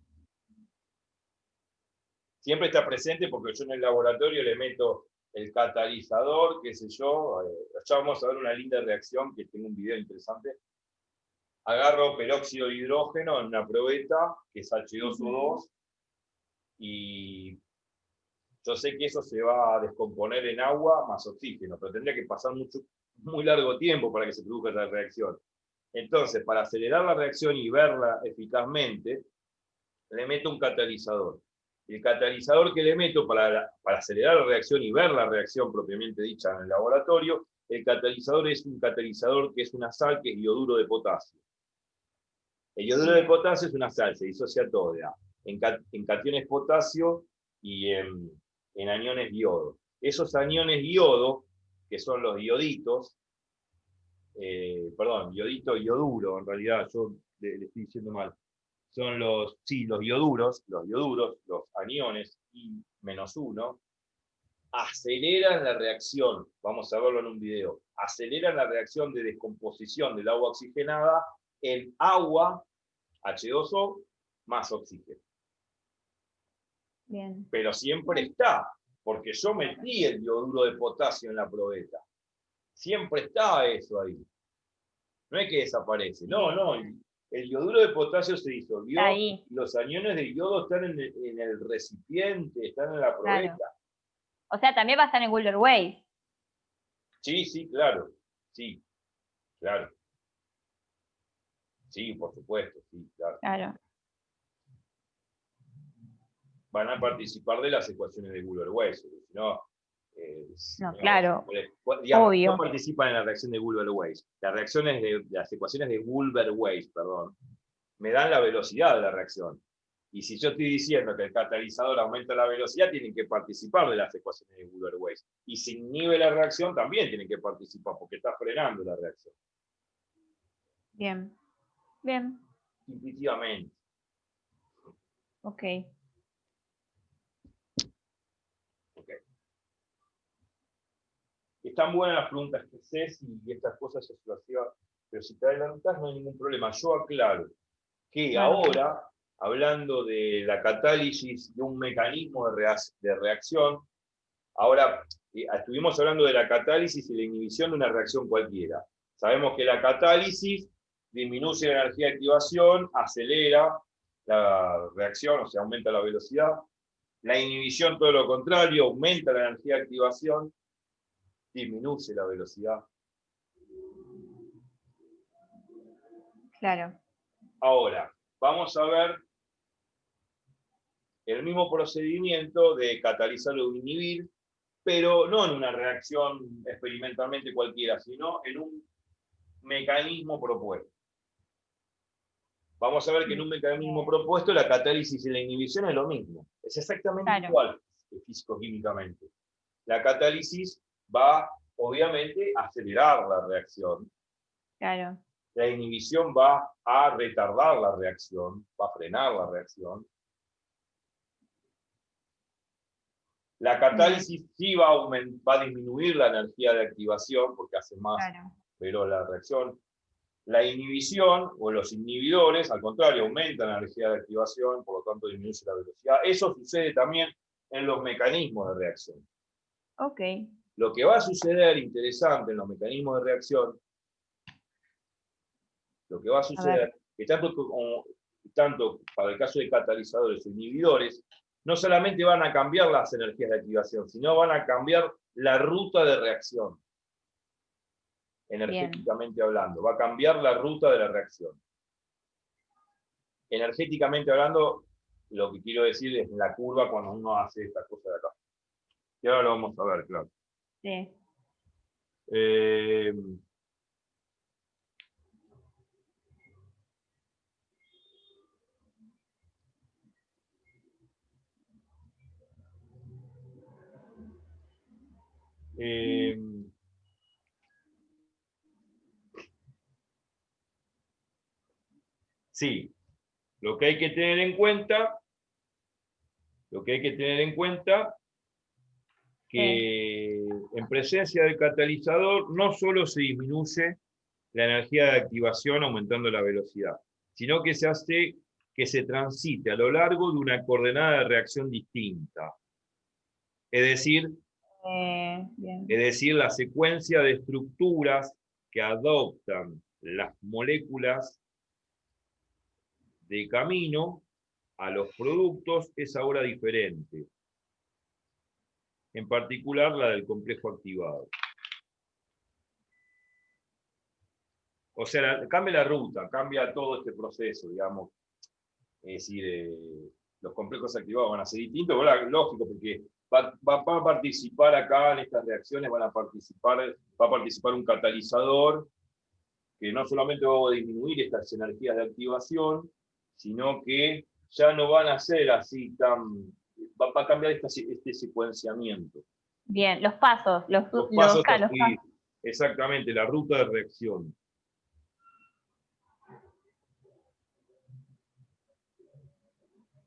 Speaker 1: Siempre está presente porque yo en el laboratorio le meto el catalizador, qué sé yo. Ya vamos a ver una linda reacción, que tengo un video interesante. Agarro peróxido de hidrógeno en una probeta, que es H2O2, y yo sé que eso se va a descomponer en agua más oxígeno, pero tendría que pasar muy largo tiempo para que se produzca esa reacción. Entonces, para acelerar la reacción y verla eficazmente, le meto un catalizador. El catalizador que le meto para acelerar la reacción y ver la reacción propiamente dicha en el laboratorio, el catalizador es un catalizador que es una sal, que es ioduro de potasio. El ioduro de potasio es una sal, se disocia toda, en cationes potasio y en aniones yodo. Esos aniones yodo, que son los ioditos, iodito y ioduro, en realidad yo le estoy diciendo mal, son los ioduros, los aniones I-1, aceleran la reacción, vamos a verlo en un video, aceleran la reacción de descomposición del agua oxigenada en agua, H2O, más oxígeno.
Speaker 2: Bien.
Speaker 1: Pero siempre está, porque yo metí el ioduro de potasio en la probeta. Siempre está eso ahí. No es que desaparece, no. El ioduro de potasio se disolvió y los aniones de yodo están en el recipiente, están en la probeta.
Speaker 2: Claro. O sea, también va a estar en Wheeler Way.
Speaker 1: Sí, claro. Sí, claro. Sí, por supuesto, sí, claro. Van a participar de las ecuaciones de Wheeler-Way, si no...
Speaker 2: claro.
Speaker 1: Digamos,
Speaker 2: obvio.
Speaker 1: no participan en la reacción de Wheeler-Weiss. Las ecuaciones de Wulver-Weiss, me dan la velocidad de la reacción. Y si yo estoy diciendo que el catalizador aumenta la velocidad, tienen que participar de las ecuaciones de Wheeler-Weiss. Y si inhibe la reacción, también tienen que participar, porque está frenando la reacción.
Speaker 2: Bien.
Speaker 1: Intuitivamente.
Speaker 2: Ok.
Speaker 1: Están buenas las preguntas que haces y estas cosas se hacían, pero si te adelantas no hay ningún problema. Yo aclaro que ahora, hablando de la catálisis de un mecanismo de reacción, ahora estuvimos hablando de la catálisis y la inhibición de una reacción cualquiera. Sabemos que la catálisis disminuye la energía de activación, acelera la reacción, o sea, aumenta la velocidad. La inhibición, todo lo contrario, aumenta la energía de activación, disminuye la velocidad.
Speaker 2: Claro.
Speaker 1: Ahora, vamos a ver el mismo procedimiento de catalizar o inhibir, pero no en una reacción experimentalmente cualquiera, sino en un mecanismo propuesto. Vamos a ver que en un mecanismo propuesto la catálisis y la inhibición es lo mismo. Es exactamente igual físico-químicamente. La catálisis va, obviamente, a acelerar la reacción.
Speaker 2: Claro.
Speaker 1: La inhibición va a retardar la reacción, va a frenar la reacción. La catálisis sí va a disminuir la energía de activación porque hace más veloz la reacción. La inhibición o los inhibidores, al contrario, aumentan la energía de activación, por lo tanto disminuye la velocidad. Eso sucede también en los mecanismos de reacción.
Speaker 2: Ok.
Speaker 1: Lo que va a suceder interesante en los mecanismos de reacción, lo que va a suceder, que tanto para el caso de catalizadores o inhibidores, no solamente van a cambiar las energías de activación, sino van a cambiar la ruta de reacción. Energéticamente hablando, va a cambiar la ruta de la reacción. Energéticamente hablando, lo que quiero decir es la curva cuando uno hace esta cosa de acá. Y ahora lo vamos a ver, claro.
Speaker 2: Sí.
Speaker 1: Sí, lo que hay que tener en cuenta, que en presencia del catalizador no solo se disminuye la energía de activación aumentando la velocidad, sino que se hace que se transite a lo largo de una coordenada de reacción distinta. Es decir, la secuencia de estructuras que adoptan las moléculas de camino a los productos es ahora diferente. En particular la del complejo activado. O sea, cambia la ruta, cambia todo este proceso, digamos. Es decir, los complejos activados van a ser distintos, bueno, lógico, porque va a participar acá en estas reacciones, va a participar un catalizador que no solamente va a disminuir estas energías de activación, sino que ya no van a ser así tan... Va a cambiar este secuenciamiento.
Speaker 2: Bien, los pasos, los
Speaker 1: pasos.
Speaker 2: pasos.
Speaker 1: Exactamente, la ruta de reacción.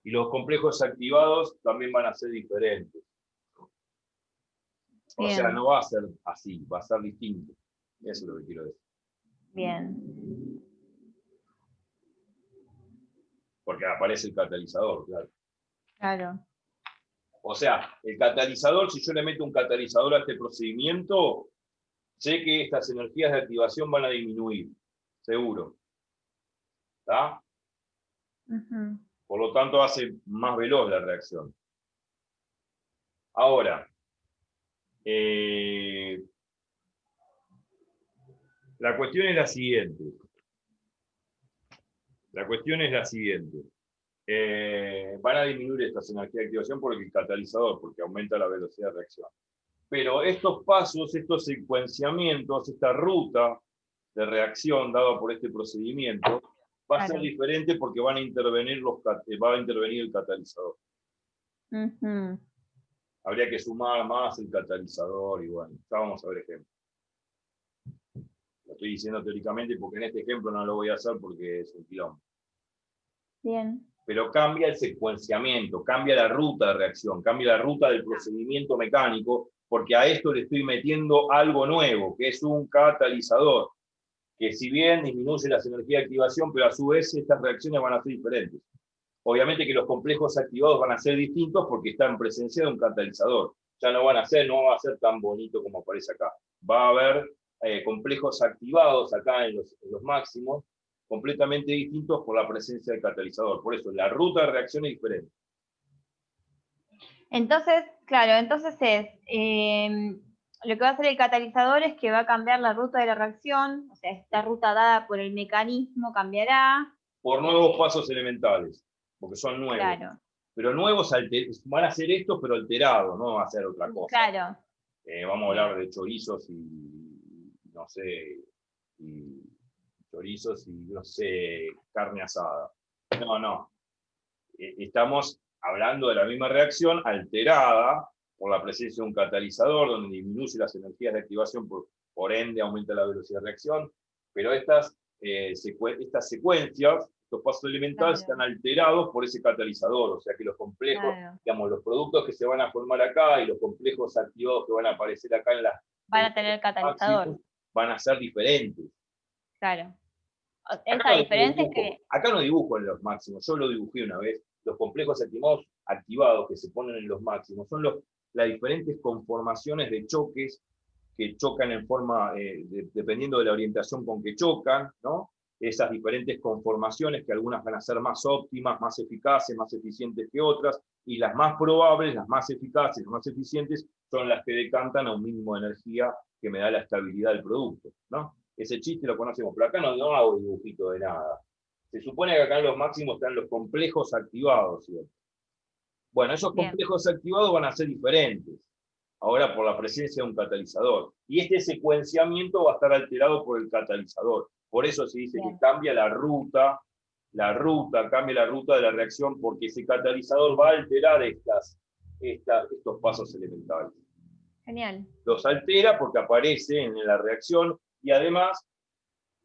Speaker 1: Y los complejos activados también van a ser diferentes. O sea, no va a ser así, va a ser distinto. Eso es lo que quiero decir.
Speaker 2: Bien.
Speaker 1: Porque aparece el catalizador, claro.
Speaker 2: Claro.
Speaker 1: O sea, el catalizador, si yo le meto un catalizador a este procedimiento, sé que estas energías de activación van a disminuir, seguro. ¿Está? Por lo tanto, hace más veloz la reacción. Ahora, la cuestión es la siguiente. Van a disminuir estas energías de activación por el catalizador, porque aumenta la velocidad de reacción. Pero estos pasos, estos secuenciamientos, esta ruta de reacción dada por este procedimiento, va a ser diferente porque va a intervenir el catalizador. Habría que sumar más el catalizador y bueno, ya vamos a ver ejemplos. Lo estoy diciendo teóricamente porque en este ejemplo no lo voy a hacer porque es un quilombo.
Speaker 2: Bien.
Speaker 1: Pero cambia el secuenciamiento, cambia la ruta de reacción, cambia la ruta del procedimiento mecánico, porque a esto le estoy metiendo algo nuevo, que es un catalizador, que si bien disminuye las energías de activación, pero a su vez estas reacciones van a ser diferentes. Obviamente que los complejos activados van a ser distintos porque están en presencia de un catalizador. Ya no va a ser tan bonito como aparece acá. Va a haber complejos activados acá en los máximos, completamente distintos por la presencia del catalizador. Por eso, la ruta de reacción es diferente.
Speaker 2: Entonces, claro, lo que va a hacer el catalizador es que va a cambiar la ruta de la reacción, o sea, esta ruta dada por el mecanismo cambiará.
Speaker 1: Por nuevos pasos elementales, porque son nuevos.
Speaker 2: Claro.
Speaker 1: Pero nuevos van a ser estos, pero alterados, no va a ser otra cosa.
Speaker 2: Claro.
Speaker 1: Vamos a hablar de chorizos y, no sé, carne asada. No. Estamos hablando de la misma reacción alterada por la presencia de un catalizador, donde disminuye las energías de activación, por ende aumenta la velocidad de reacción, pero estas estas secuencias, estos pasos elementales
Speaker 2: Claro.
Speaker 1: están alterados por ese catalizador, o sea que los complejos,
Speaker 2: Claro.
Speaker 1: digamos, los productos que se van a formar acá y los complejos activados que van a aparecer acá en
Speaker 2: Van a tener catalizador.
Speaker 1: máximos van a ser diferentes.
Speaker 2: Claro.
Speaker 1: Acá
Speaker 2: Esa
Speaker 1: no
Speaker 2: diferencia es
Speaker 1: dibujo,
Speaker 2: que.
Speaker 1: acá no dibujo en los máximos, yo lo dibujé una vez. Los complejos activados que se ponen en los máximos son las diferentes conformaciones de choques que chocan en forma, dependiendo de la orientación con que chocan, ¿no? Esas diferentes conformaciones que algunas van a ser más óptimas, más eficaces, más eficientes que otras, y las más probables, las más eficaces, las más eficientes, son las que decantan a un mínimo de energía que me da la estabilidad del producto, ¿no? Ese chiste lo conocemos, pero acá no hago dibujito de nada. Se supone que acá en los máximos están los complejos activados, ¿cierto? Bueno, esos
Speaker 2: Bien.
Speaker 1: complejos activados van a ser diferentes, ahora por la presencia de un catalizador. Y este secuenciamiento va a estar alterado por el catalizador. Por eso se dice
Speaker 2: Bien.
Speaker 1: que cambia cambia la ruta de la reacción, porque ese catalizador va a alterar estos pasos elementales.
Speaker 2: Genial.
Speaker 1: Los altera porque aparecen en la reacción y además,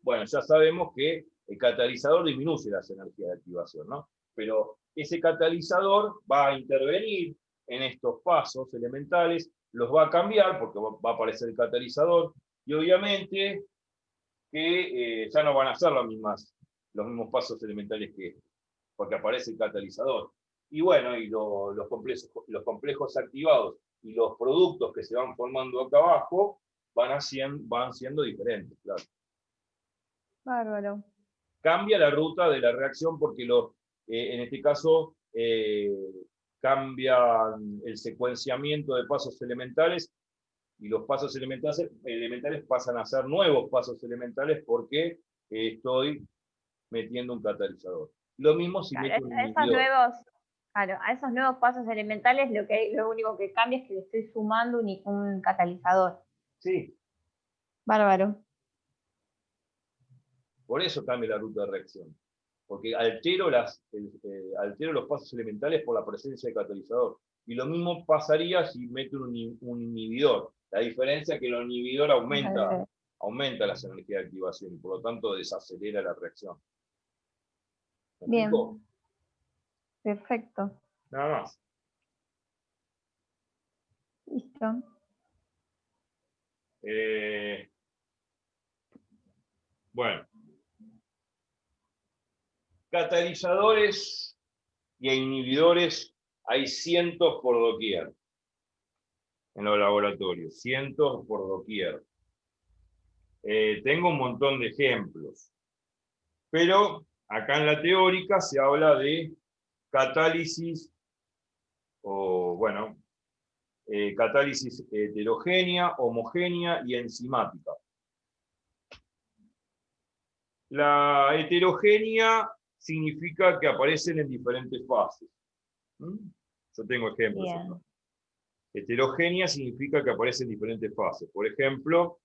Speaker 1: bueno, ya sabemos que el catalizador disminuye las energías de activación, ¿no? Pero ese catalizador va a intervenir en estos pasos elementales, los va a cambiar porque va a aparecer el catalizador y obviamente que ya no van a ser los mismos pasos elementales que este, porque aparece el catalizador. Y bueno, y los complejos activados y los productos que se van formando acá abajo van siendo diferentes, claro.
Speaker 2: Bárbaro.
Speaker 1: Cambia la ruta de la reacción porque en este caso cambia el secuenciamiento de pasos elementales y los pasos elementales pasan a ser nuevos pasos elementales porque estoy metiendo un catalizador. Lo mismo si
Speaker 2: Claro,
Speaker 1: meto un inhibidor.
Speaker 2: a esos nuevos pasos elementales lo único que cambia es que le estoy sumando un catalizador.
Speaker 1: Sí,
Speaker 2: Bárbaro.
Speaker 1: por eso cambia la ruta de reacción. Porque altero los pasos elementales por la presencia de catalizador. Y lo mismo pasaría si meto un inhibidor. La diferencia es que el inhibidor aumenta las energías de activación y por lo tanto desacelera la reacción. ¿Me
Speaker 2: Bien.
Speaker 1: explico?
Speaker 2: Perfecto.
Speaker 1: Nada más.
Speaker 2: Listo.
Speaker 1: Bueno. Catalizadores y inhibidores hay cientos por doquier en los laboratorios, cientos por doquier. Tengo un montón de ejemplos, pero acá en la teórica se habla de catálisis, catálisis heterogénea, homogénea y enzimática. La heterogénea significa que aparecen en diferentes fases. Yo tengo ejemplos acá. Heterogénea significa que aparecen en diferentes fases. Por ejemplo,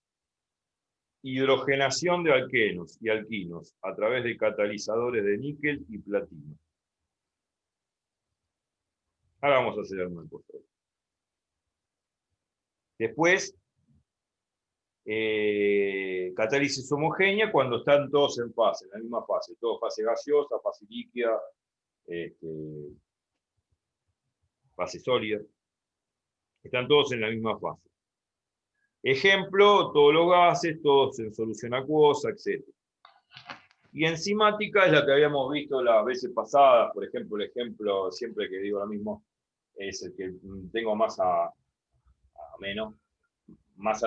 Speaker 1: hidrogenación de alquenos y alquinos a través de catalizadores de níquel y platino. Ahora vamos a hacer algo por favor. Después, catálisis homogénea cuando están todos en la misma fase, todo fase gaseosa, fase líquida, fase sólida, están todos en la misma fase. Ejemplo, todos los gases, todos en solución acuosa, etc. Y enzimática es la que habíamos visto las veces pasadas, por ejemplo, el ejemplo, siempre que digo lo mismo, es el que tengo más a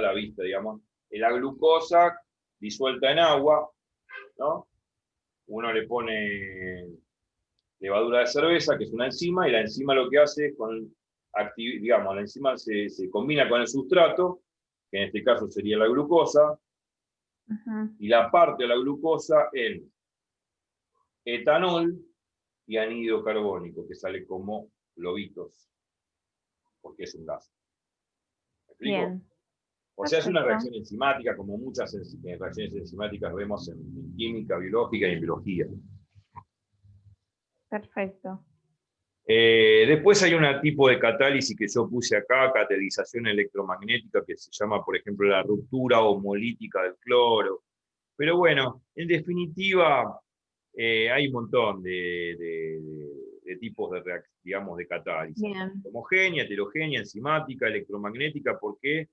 Speaker 1: la vista, digamos. La glucosa disuelta en agua, ¿no? Uno le pone levadura de cerveza, que es una enzima, y la enzima lo que hace es la enzima se combina con el sustrato, que en este caso sería la glucosa, y la parte de la glucosa en etanol y anhídrido carbónico, que sale como globitos, porque es un gas. ¿Me explico?
Speaker 2: Bien.
Speaker 1: O sea, es una reacción enzimática, como muchas reacciones enzimáticas vemos en química, biológica y en biología.
Speaker 2: Perfecto.
Speaker 1: Después hay un tipo de catálisis que yo puse acá, catalización electromagnética, que se llama, por ejemplo, la ruptura homolítica del cloro. Pero bueno, en definitiva, hay un montón de tipos digamos, de catálisis.
Speaker 2: Bien.
Speaker 1: Homogénea, heterogénea, enzimática, electromagnética, porque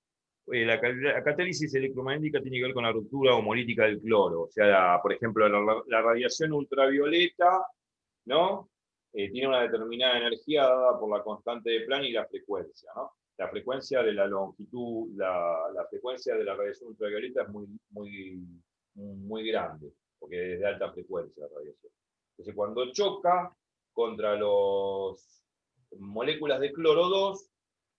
Speaker 1: la catálisis electromagnética tiene que ver con la ruptura homolítica del cloro. O sea, por ejemplo, la radiación ultravioleta, ¿no? Tiene una determinada energía dada por la constante de Planck y la frecuencia, ¿no? La frecuencia de la longitud, la frecuencia de la radiación ultravioleta es muy grande, porque es de alta frecuencia la radiación. Entonces, cuando choca contra las moléculas de cloro 2,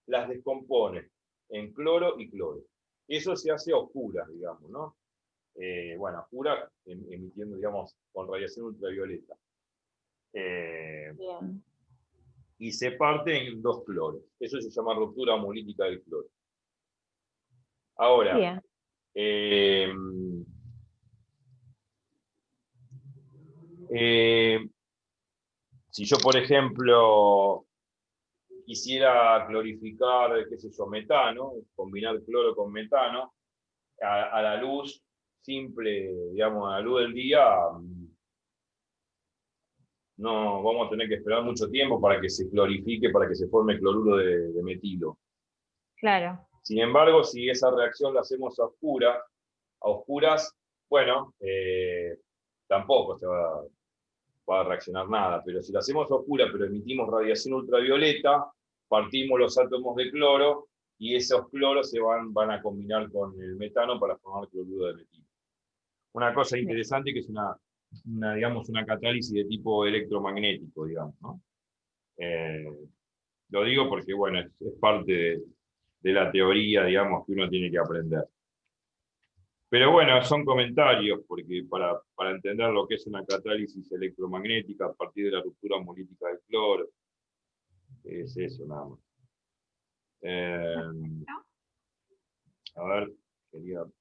Speaker 1: las descompone en cloro y cloro. Eso se hace a oscuras, digamos, ¿no? Bueno, a oscuras, emitiendo, digamos, con radiación ultravioleta.
Speaker 2: Bien.
Speaker 1: Y se parte en 2 cloros. Eso se llama ruptura homolítica del cloro. Ahora,
Speaker 2: Bien.
Speaker 1: Si yo, por ejemplo, quisiera clorificar, qué sé yo, metano, combinar cloro con metano, a la luz simple, digamos, a la luz del día, no vamos a tener que esperar mucho tiempo para que se clorifique, para que se forme cloruro de metilo.
Speaker 2: Claro.
Speaker 1: Sin embargo, si esa reacción la hacemos a oscuras, bueno, tampoco se va a reaccionar nada, pero si la hacemos a oscura, pero emitimos radiación ultravioleta, partimos los átomos de cloro y esos cloros se van a combinar con el metano para formar cloruro de metilo. Una cosa interesante que es digamos, una catálisis de tipo electromagnético, digamos, ¿no? Lo digo porque, bueno, es parte de la teoría, digamos, que uno tiene que aprender. Pero bueno, son comentarios, porque para entender lo que es una catálisis electromagnética a partir de la ruptura homolítica del cloro, es eso nada más. A ver, quería ver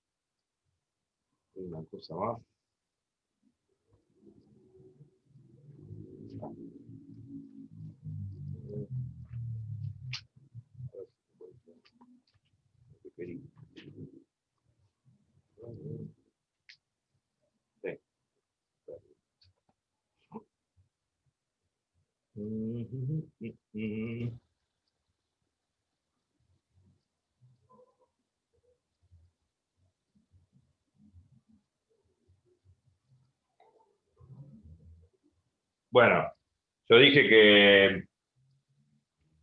Speaker 1: una cosa más. Bueno, yo dije que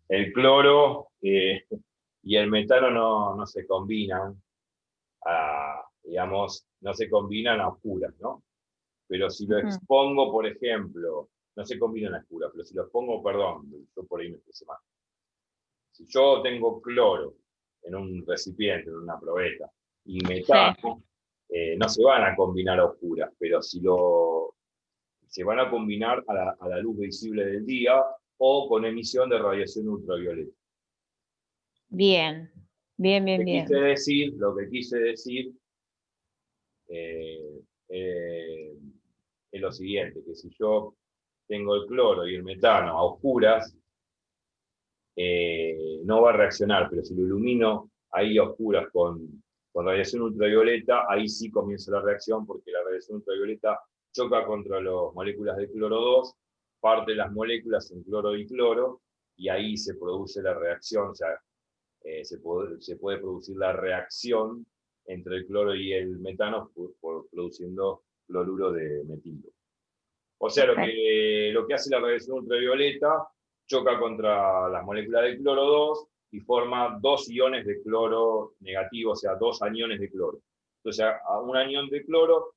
Speaker 1: el cloro y el metano no se combinan, digamos, no se combinan a oscuras, ¿no? Pero si lo expongo, por ejemplo, no se combinan a oscuras, pero si lo expongo, perdón, yo por ahí me expresé mal. Si yo tengo cloro en un recipiente, en una probeta, y metano, no se van a combinar a oscuras, pero se van a combinar a la luz visible del día o con emisión de radiación ultravioleta.
Speaker 2: Bien, bien.
Speaker 1: Lo que quise decir es lo siguiente, que si yo tengo el cloro y el metano a oscuras, no va a reaccionar, pero si lo ilumino ahí a oscuras con radiación ultravioleta, ahí sí comienza la reacción, porque la radiación ultravioleta choca contra las moléculas de cloro 2, parte las moléculas en cloro y cloro, y ahí se produce la reacción, o sea, se puede producir la reacción entre el cloro y el metano produciendo cloruro de metilo. O sea, lo que hace la radiación ultravioleta choca contra las moléculas de cloro 2 y forma 2 iones de cloro negativo, o sea, 2 aniones de cloro. Entonces, a un anión de cloro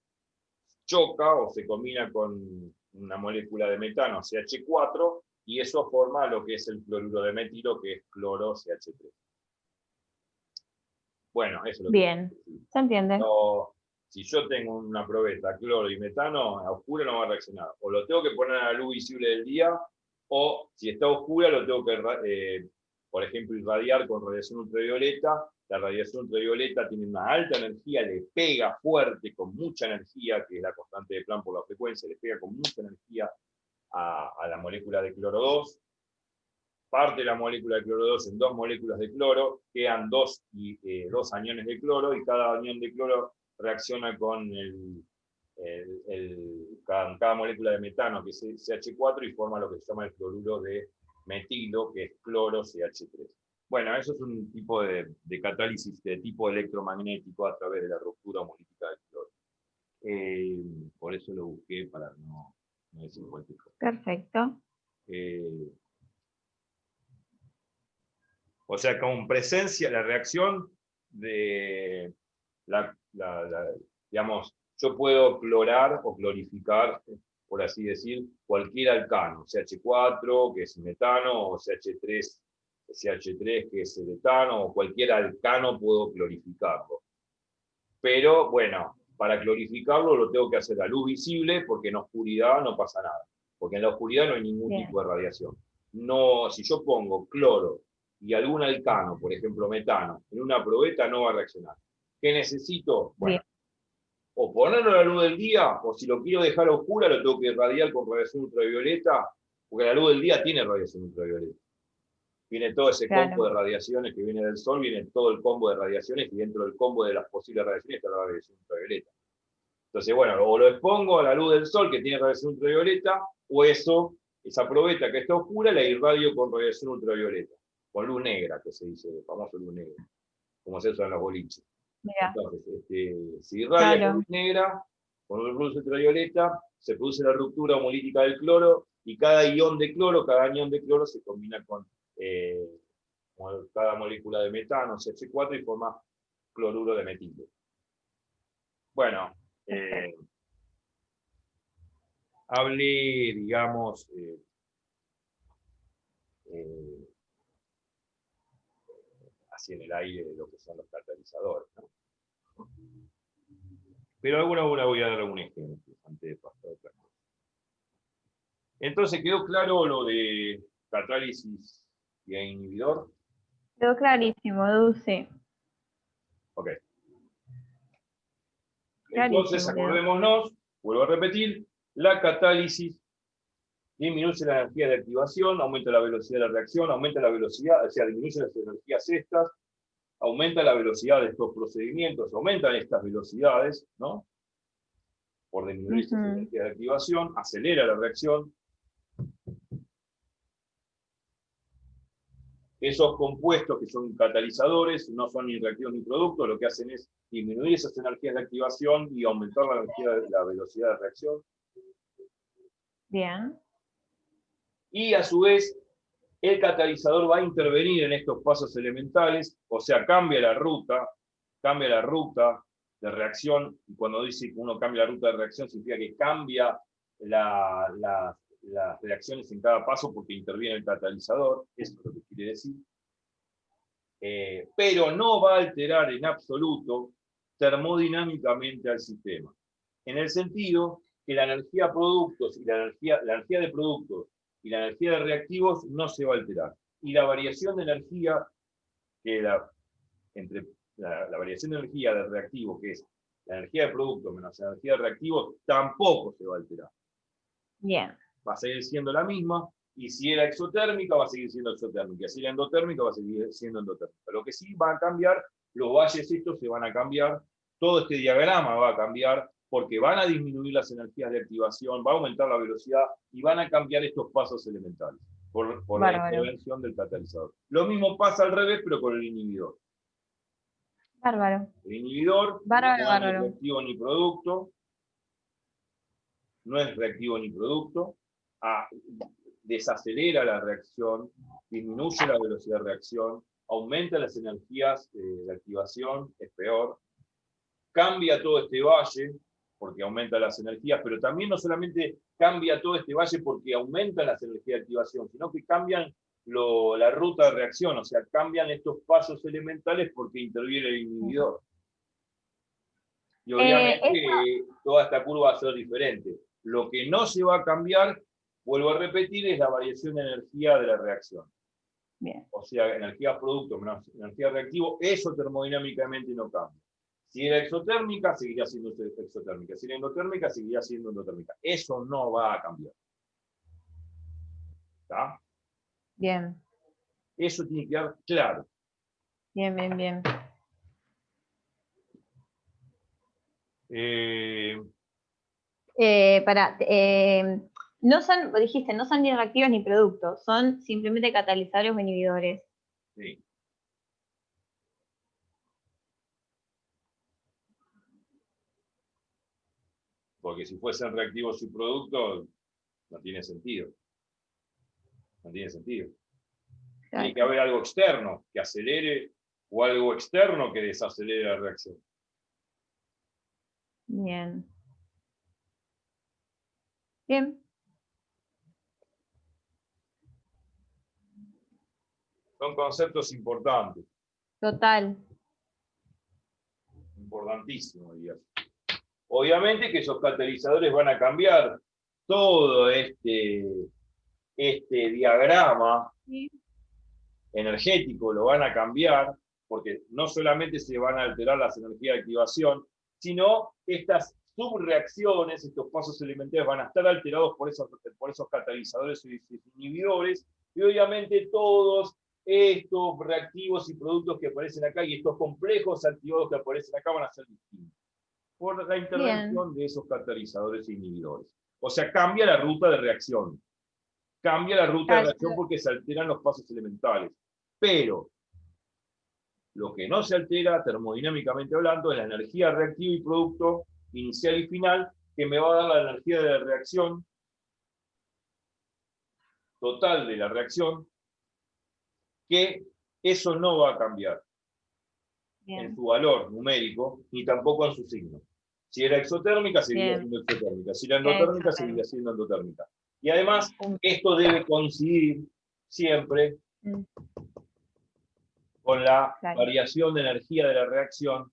Speaker 1: choca o se combina con una molécula de metano, CH4, y eso forma lo que es el cloruro de metilo, que es cloro CH3. Bueno, eso es lo que...
Speaker 2: Bien, se entiende.
Speaker 1: Si yo tengo una probeta, cloro y metano, a oscura no va a reaccionar. O lo tengo que poner a la luz visible del día, o si está oscura lo tengo que, por ejemplo, irradiar con radiación ultravioleta. La radiación ultravioleta tiene una alta energía, le pega fuerte, con mucha energía, que es la constante de Planck por la frecuencia, le pega con mucha energía a la molécula de cloro 2. Parte la molécula de cloro 2 en 2 moléculas de cloro, quedan 2 aniones de cloro, y cada anión de cloro reacciona con cada molécula de metano, que es CH4, y forma lo que se llama el cloruro de metilo, que es cloro CH3. Bueno, eso es un tipo de catálisis de tipo electromagnético a través de la ruptura homolítica del cloro. Por eso lo busqué para no decir cualquier cosa.
Speaker 2: Perfecto.
Speaker 1: O sea, con presencia, la reacción de digamos, yo puedo clorar o clorificar, por así decir, cualquier alcano, CH4, que es metano, o CH3, que es etano, o cualquier alcano puedo clorificarlo. Pero, bueno, para clorificarlo lo tengo que hacer a luz visible, porque en la oscuridad no pasa nada. Porque en la oscuridad no hay ningún tipo de radiación. No, si yo pongo cloro y algún alcano, por ejemplo metano, en una probeta, no va a reaccionar. ¿Qué necesito? Bueno, o ponerlo a la luz del día, o si lo quiero dejar a oscura, lo tengo que irradiar con radiación ultravioleta, porque la luz del día tiene radiación ultravioleta. Viene todo ese combo de radiaciones que viene del sol, viene todo el combo de radiaciones, y dentro del combo de las posibles radiaciones está la radiación ultravioleta. Entonces, bueno, o lo expongo a la luz del sol, que tiene radiación ultravioleta, o esa probeta que está oscura, la irradio con radiación ultravioleta, con luz negra, que se dice, el famoso luz negra, como se usa en los boliches. Entonces, si irradia con luz negra, con luz ultravioleta, se produce la ruptura homolítica del cloro, y cada anión de cloro se combina con cada molécula de metano, CH4, y forma cloruro de metilo. Bueno, hablé, digamos, así en el aire de lo que son los catalizadores, ¿no? Pero alguna voy a dar algún ejemplo antes de pasar a otra cosa. Entonces, ¿quedó claro lo de catálisis y inhibidor?
Speaker 2: Quedó clarísimo, Dulce.
Speaker 1: Ok.
Speaker 2: Clarísimo,
Speaker 1: Entonces, acordémonos, vuelvo a repetir, la catálisis disminuye la energía de activación, aumenta la velocidad de la reacción, aumenta la velocidad, o sea, disminuye las energías estas, aumenta la velocidad de estos procedimientos, aumentan estas velocidades, ¿no? Por disminuir estas energías de activación, acelera la reacción. Esos compuestos que son catalizadores no son ni reactivos ni productos, lo que hacen es disminuir esas energías de activación y aumentar la velocidad de reacción.
Speaker 2: Bien.
Speaker 1: Y a su vez, el catalizador va a intervenir en estos pasos elementales, o sea, cambia la ruta de reacción, y cuando dice que uno cambia la ruta de reacción, significa que cambia las reacciones en cada paso porque interviene el catalizador, eso es lo que quiere decir. Pero no va a alterar en absoluto termodinámicamente al sistema, en el sentido que la energía de productos y la energía de reactivos no se va a alterar. Y la variación de energía, entre la variación de energía de reactivo, que es la energía de producto menos la energía de reactivo, tampoco se va a alterar.
Speaker 2: Bien.
Speaker 1: Va a seguir siendo la misma, y si era exotérmica, va a seguir siendo exotérmica. Si era endotérmica, va a seguir siendo endotérmica. Lo que sí va a cambiar, los valles estos se van a cambiar, todo este diagrama va a cambiar, porque van a disminuir las energías de activación, va a aumentar la velocidad, y van a cambiar estos pasos elementales, por la intervención del catalizador. Lo mismo pasa al revés, pero con el inhibidor.
Speaker 2: Bárbaro.
Speaker 1: El inhibidor no es ni reactivo ni producto, desacelera la reacción, disminuye la velocidad de reacción, aumenta las energías de activación, es peor, cambia todo este valle, porque aumenta las energías, pero también no solamente cambia todo este valle porque aumentan las energías de activación, sino que cambian la ruta de reacción, o sea, cambian estos pasos elementales porque interviene el inhibidor. Y obviamente toda esta curva va a ser diferente. Lo que no se va a cambiar, vuelvo a repetir, es la variación de energía de la reacción.
Speaker 2: Bien.
Speaker 1: O sea, energía producto menos energía reactivo, eso termodinámicamente no cambia. Si era exotérmica, seguiría siendo exotérmica. Si era endotérmica, seguiría siendo endotérmica. Eso no va a cambiar. ¿Está?
Speaker 2: Bien.
Speaker 1: Eso tiene que quedar claro.
Speaker 2: Bien, bien, bien.
Speaker 1: Eh,
Speaker 2: No son, dijiste, no son ni reactivos ni productos, son simplemente catalizadores o inhibidores.
Speaker 1: sí. Porque si fuesen reactivos y productos, no tiene sentido. No tiene sentido. Tiene que haber algo externo que acelere o algo externo que desacelere la reacción.
Speaker 2: Bien. Bien.
Speaker 1: Son conceptos importantes,
Speaker 2: Total.
Speaker 1: importantísimos, diría. Obviamente que esos catalizadores van a cambiar todo este diagrama
Speaker 2: Sí.
Speaker 1: energético, lo van a cambiar, porque no solamente se van a alterar las energías de activación, sino estas subreacciones, estos pasos elementales van a estar alterados por esos catalizadores y inhibidores, y obviamente todos estos reactivos y productos que aparecen acá y estos complejos activados que aparecen acá van a ser distintos por la intervención de esos catalizadores e inhibidores. O sea, cambia la ruta de reacción. Cambia la ruta de reacción porque se alteran los pasos elementales. Pero lo que no se altera, termodinámicamente hablando, es la energía reactiva y producto inicial y final, que me va a dar la energía de la reacción total de la reacción, que eso no va a cambiar en su valor numérico, ni tampoco en su signo. Si era exotérmica, seguiría siendo exotérmica. Si era endotérmica, seguiría siendo endotérmica. Y además, esto debe coincidir siempre con la variación de energía de la reacción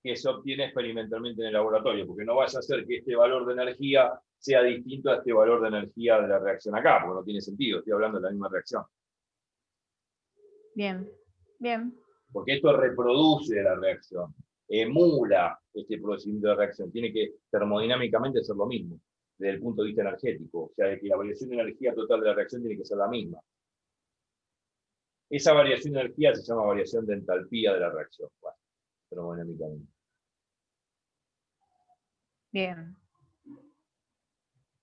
Speaker 1: que se obtiene experimentalmente en el laboratorio, porque no vaya a ser que este valor de energía sea distinto a este valor de energía de la reacción acá, porque no tiene sentido, estoy hablando de la misma reacción.
Speaker 2: Bien, bien.
Speaker 1: Porque esto reproduce la reacción, emula este procedimiento de reacción, tiene que termodinámicamente ser lo mismo, desde el punto de vista energético, o sea, de que la variación de energía total de la reacción tiene que ser la misma. Esa variación de energía se llama variación de entalpía de la reacción, bueno, termodinámicamente.
Speaker 2: Bien.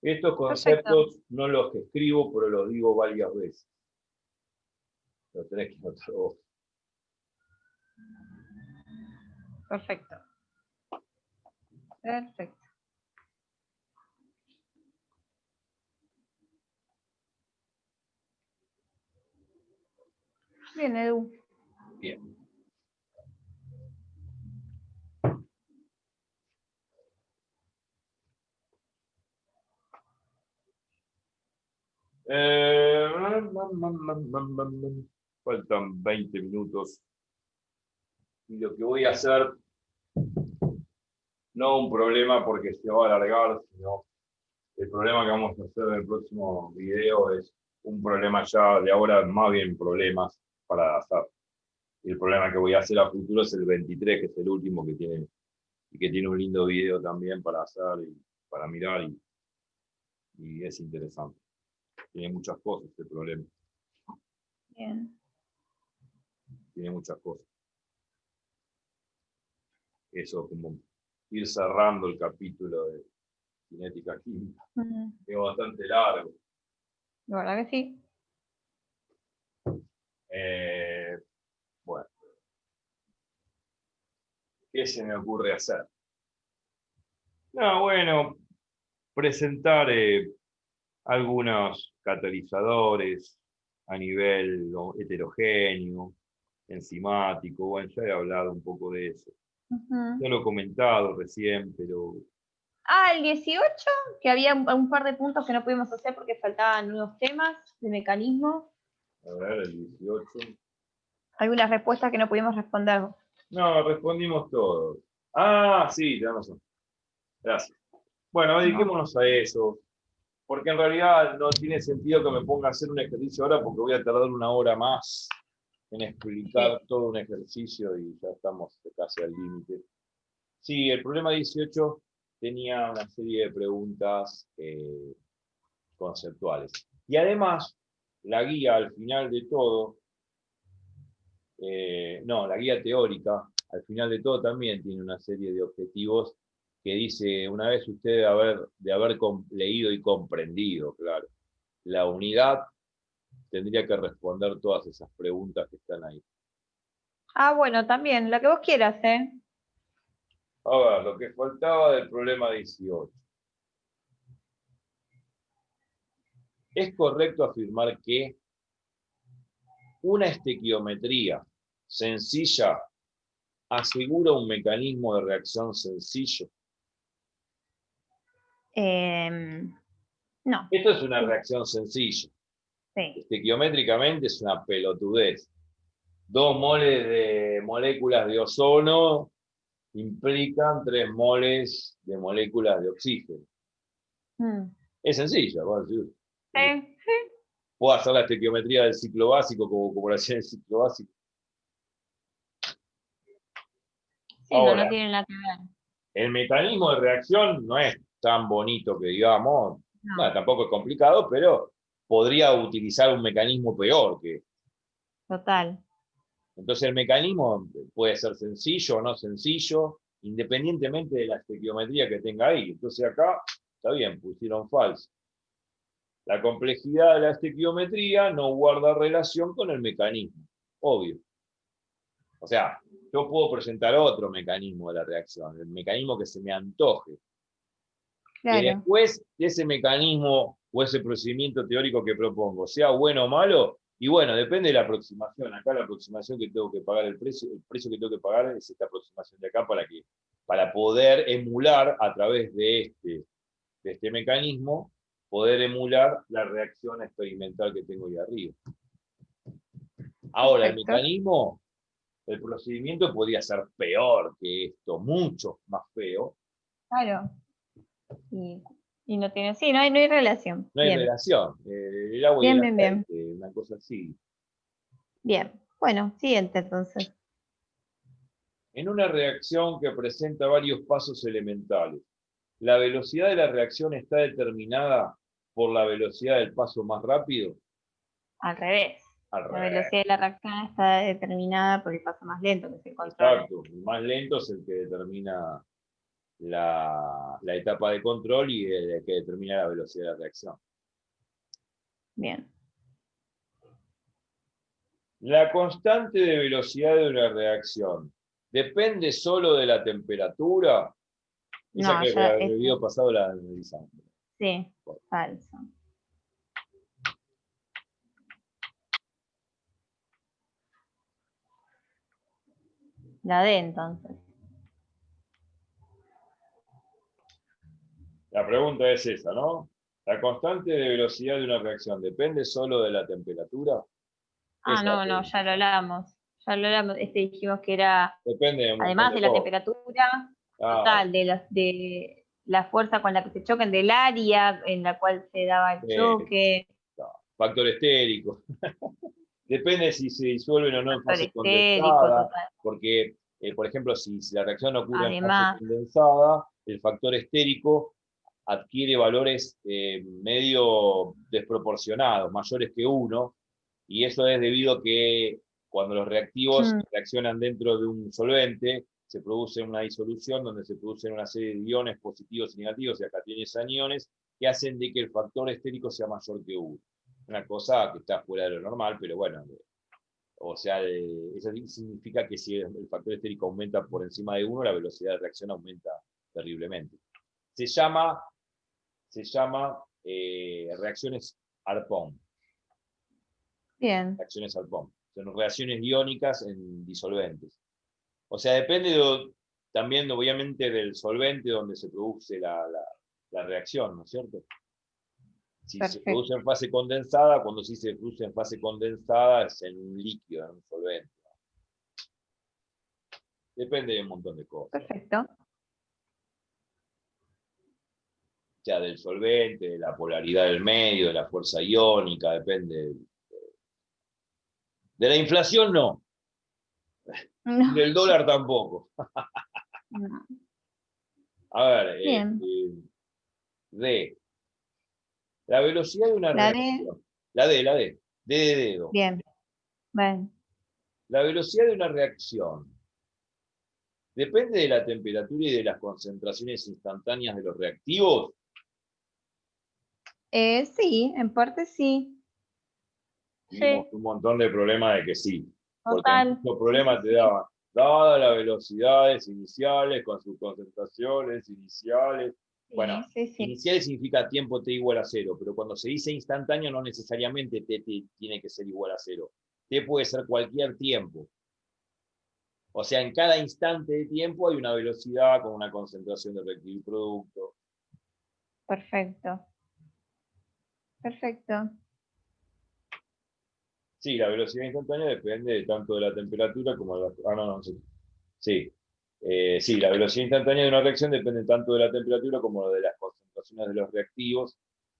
Speaker 1: Estos conceptos no los escribo, pero los digo varias veces. Lo tenés que notar vos.
Speaker 2: Perfecto. Perfecto. Bien, Edu.
Speaker 1: Bien. Faltan 20 minutos. Y lo que voy a hacer, no un problema porque se va a alargar, sino el problema que vamos a hacer en el próximo video es un problema ya de ahora, más bien problemas para hacer. Y el problema que voy a hacer a futuro es el 23, que es el último que tiene un lindo video también para hacer y para mirar y es interesante. Tiene muchas cosas este problema.
Speaker 2: Bien.
Speaker 1: Tiene muchas cosas. Eso como ir cerrando el capítulo de cinética química. Es bastante largo.
Speaker 2: La verdad que sí.
Speaker 1: Bueno. ¿Qué se me ocurre hacer? No, bueno, presentar algunos catalizadores a nivel heterogéneo, enzimático. Bueno, ya he hablado un poco de eso. Ya lo he comentado recién, pero...
Speaker 2: El 18, que había un par de puntos que no pudimos hacer porque faltaban unos temas de mecanismo.
Speaker 1: A ver, el 18.
Speaker 2: Algunas respuestas que no pudimos responder.
Speaker 1: No, respondimos todos. Sí, tenés razón. Gracias. Bueno, dediquémonos a eso. Porque en realidad no tiene sentido que me ponga a hacer un ejercicio ahora porque voy a tardar una hora más en explicar todo un ejercicio y ya estamos casi al límite. Sí, el problema 18 tenía una serie de preguntas conceptuales. Y además, la guía al final de todo, la guía teórica, al final de todo también tiene una serie de objetivos que dice, una vez usted de haber leído y comprendido, claro, la unidad tendría que responder todas esas preguntas que están ahí.
Speaker 2: Ah, bueno, también, lo que vos quieras, ¿eh?
Speaker 1: A ver, lo que faltaba del problema 18. ¿Es correcto afirmar que una estequiometría sencilla asegura un mecanismo de reacción sencillo?
Speaker 2: No,
Speaker 1: Esto es una reacción sencilla.
Speaker 2: sí.
Speaker 1: Estequiométricamente es una pelotudez. 2 moles de moléculas de ozono implican 3 moles de moléculas de oxígeno.
Speaker 2: Mm.
Speaker 1: Es sencilla, vamos a decir.
Speaker 2: Sí, sí.
Speaker 1: Puedo hacer la estequiometría del ciclo básico como lo hacía en el ciclo básico.
Speaker 2: Sí, no,
Speaker 1: Ahora,
Speaker 2: no tiene nada que ver.
Speaker 1: el mecanismo de reacción no es tan bonito que digamos,
Speaker 2: No,
Speaker 1: bueno, tampoco es complicado, pero podría utilizar un mecanismo peor que.
Speaker 2: total.
Speaker 1: Entonces el mecanismo puede ser sencillo o no sencillo, independientemente de la estequiometría que tenga ahí. Entonces acá, está bien, pusieron falso. La complejidad de la estequiometría no guarda relación con el mecanismo, obvio. O sea, yo puedo presentar otro mecanismo de la reacción, el mecanismo que se me antoje. Que
Speaker 2: Claro.
Speaker 1: después de ese mecanismo o ese procedimiento teórico que propongo, sea bueno o malo, y bueno, depende de la aproximación. Acá la aproximación que tengo que pagar, el precio que tengo que pagar es esta aproximación de acá para poder emular a través de este mecanismo, poder emular la reacción experimental que tengo ahí arriba. Ahora,
Speaker 2: Perfecto.
Speaker 1: el procedimiento podría ser peor que esto, mucho más feo.
Speaker 2: Claro. Y no tiene, sí, no hay relación.
Speaker 1: No hay
Speaker 2: Bien.
Speaker 1: relación. El agua y
Speaker 2: Bien,
Speaker 1: el
Speaker 2: bien, bien.
Speaker 1: aceite, una cosa así.
Speaker 2: Bien. Bueno, siguiente entonces.
Speaker 1: En una reacción que presenta varios pasos elementales, ¿la velocidad de la reacción está determinada por la velocidad del paso más rápido?
Speaker 2: Al revés.
Speaker 1: Al
Speaker 2: La
Speaker 1: revés.
Speaker 2: velocidad de la reacción está determinada por el paso más lento, que es el control.
Speaker 1: Exacto. El más lento es el que determina la etapa de control y el que determina la velocidad de la reacción.
Speaker 2: Bien.
Speaker 1: La constante de velocidad de una reacción depende solo de la temperatura. Esa
Speaker 2: No,
Speaker 1: que
Speaker 2: ya
Speaker 1: el
Speaker 2: eso.
Speaker 1: video pasado la analizamos.
Speaker 2: Sí, falso. La D entonces.
Speaker 1: La pregunta es esa, ¿no? ¿La constante de velocidad de una reacción depende solo de la temperatura?
Speaker 2: Ah,
Speaker 1: Esa es la
Speaker 2: no,
Speaker 1: pregunta.
Speaker 2: ya lo hablamos. Ya lo hablamos. Dijimos que era,
Speaker 1: Depende de un montón
Speaker 2: además
Speaker 1: de
Speaker 2: de la
Speaker 1: cosas.
Speaker 2: temperatura,
Speaker 1: Ah,
Speaker 2: total, de la fuerza con la que se choquen, del área en la cual se daba el choque,
Speaker 1: no. Factor estérico. Depende si se disuelven o no en
Speaker 2: factor
Speaker 1: fase
Speaker 2: estérico,
Speaker 1: condensada,
Speaker 2: total.
Speaker 1: porque, por ejemplo, si la reacción ocurre en fase
Speaker 2: Además,
Speaker 1: condensada, el factor estérico adquiere valores medio desproporcionados, mayores que 1, y eso es debido a que cuando los reactivos
Speaker 2: mm,
Speaker 1: reaccionan dentro de un solvente, se produce una disolución donde se producen una serie de iones positivos y negativos, y acá tienes aniones, que hacen de que el factor estérico sea mayor que 1. Una cosa que está fuera de lo normal, pero bueno, o sea, eso significa que si el factor estérico aumenta por encima de 1, la velocidad de reacción aumenta terriblemente. Se llama reacciones Arpón.
Speaker 2: bien,
Speaker 1: Reacciones Arpón. Son reacciones iónicas en disolventes. O sea, depende también, obviamente, del solvente donde se produce la reacción, ¿no es cierto? Si se produce
Speaker 2: perfecto,
Speaker 1: en fase condensada, cuando sí se produce en fase condensada es en un líquido, en un solvente. Depende de un montón de cosas.
Speaker 2: perfecto.
Speaker 1: O sea, del solvente, de la polaridad del medio, de la fuerza iónica, depende. De la inflación no,
Speaker 2: No,
Speaker 1: del dólar tampoco.
Speaker 2: no.
Speaker 1: A ver,
Speaker 2: Bien,
Speaker 1: D. La velocidad de una
Speaker 2: la D,
Speaker 1: reacción. La D de dedo.
Speaker 2: bien, bueno,
Speaker 1: La velocidad de una reacción Depende de la temperatura y de las concentraciones instantáneas de los reactivos.
Speaker 2: Sí, en parte sí.
Speaker 1: Tuvimos
Speaker 2: Sí,
Speaker 1: un montón de problemas de que sí. Porque
Speaker 2: total.
Speaker 1: muchos
Speaker 2: Sí,
Speaker 1: problemas
Speaker 2: sí,
Speaker 1: te
Speaker 2: sí.
Speaker 1: daban, dadas las velocidades iniciales, con sus concentraciones iniciales. Bueno,
Speaker 2: Sí, sí, sí.
Speaker 1: iniciales significa tiempo t igual a cero, pero cuando se dice instantáneo no necesariamente t tiene que ser igual a cero. T puede ser cualquier tiempo. O sea, en cada instante de tiempo hay una velocidad con una concentración de reactivo y producto.
Speaker 2: Perfecto. Perfecto.
Speaker 1: Sí, la velocidad instantánea depende tanto de la temperatura como de la... Ah, no, no, sí. Sí. Sí, la velocidad instantánea de una reacción depende tanto de la temperatura como de las concentraciones de los reactivos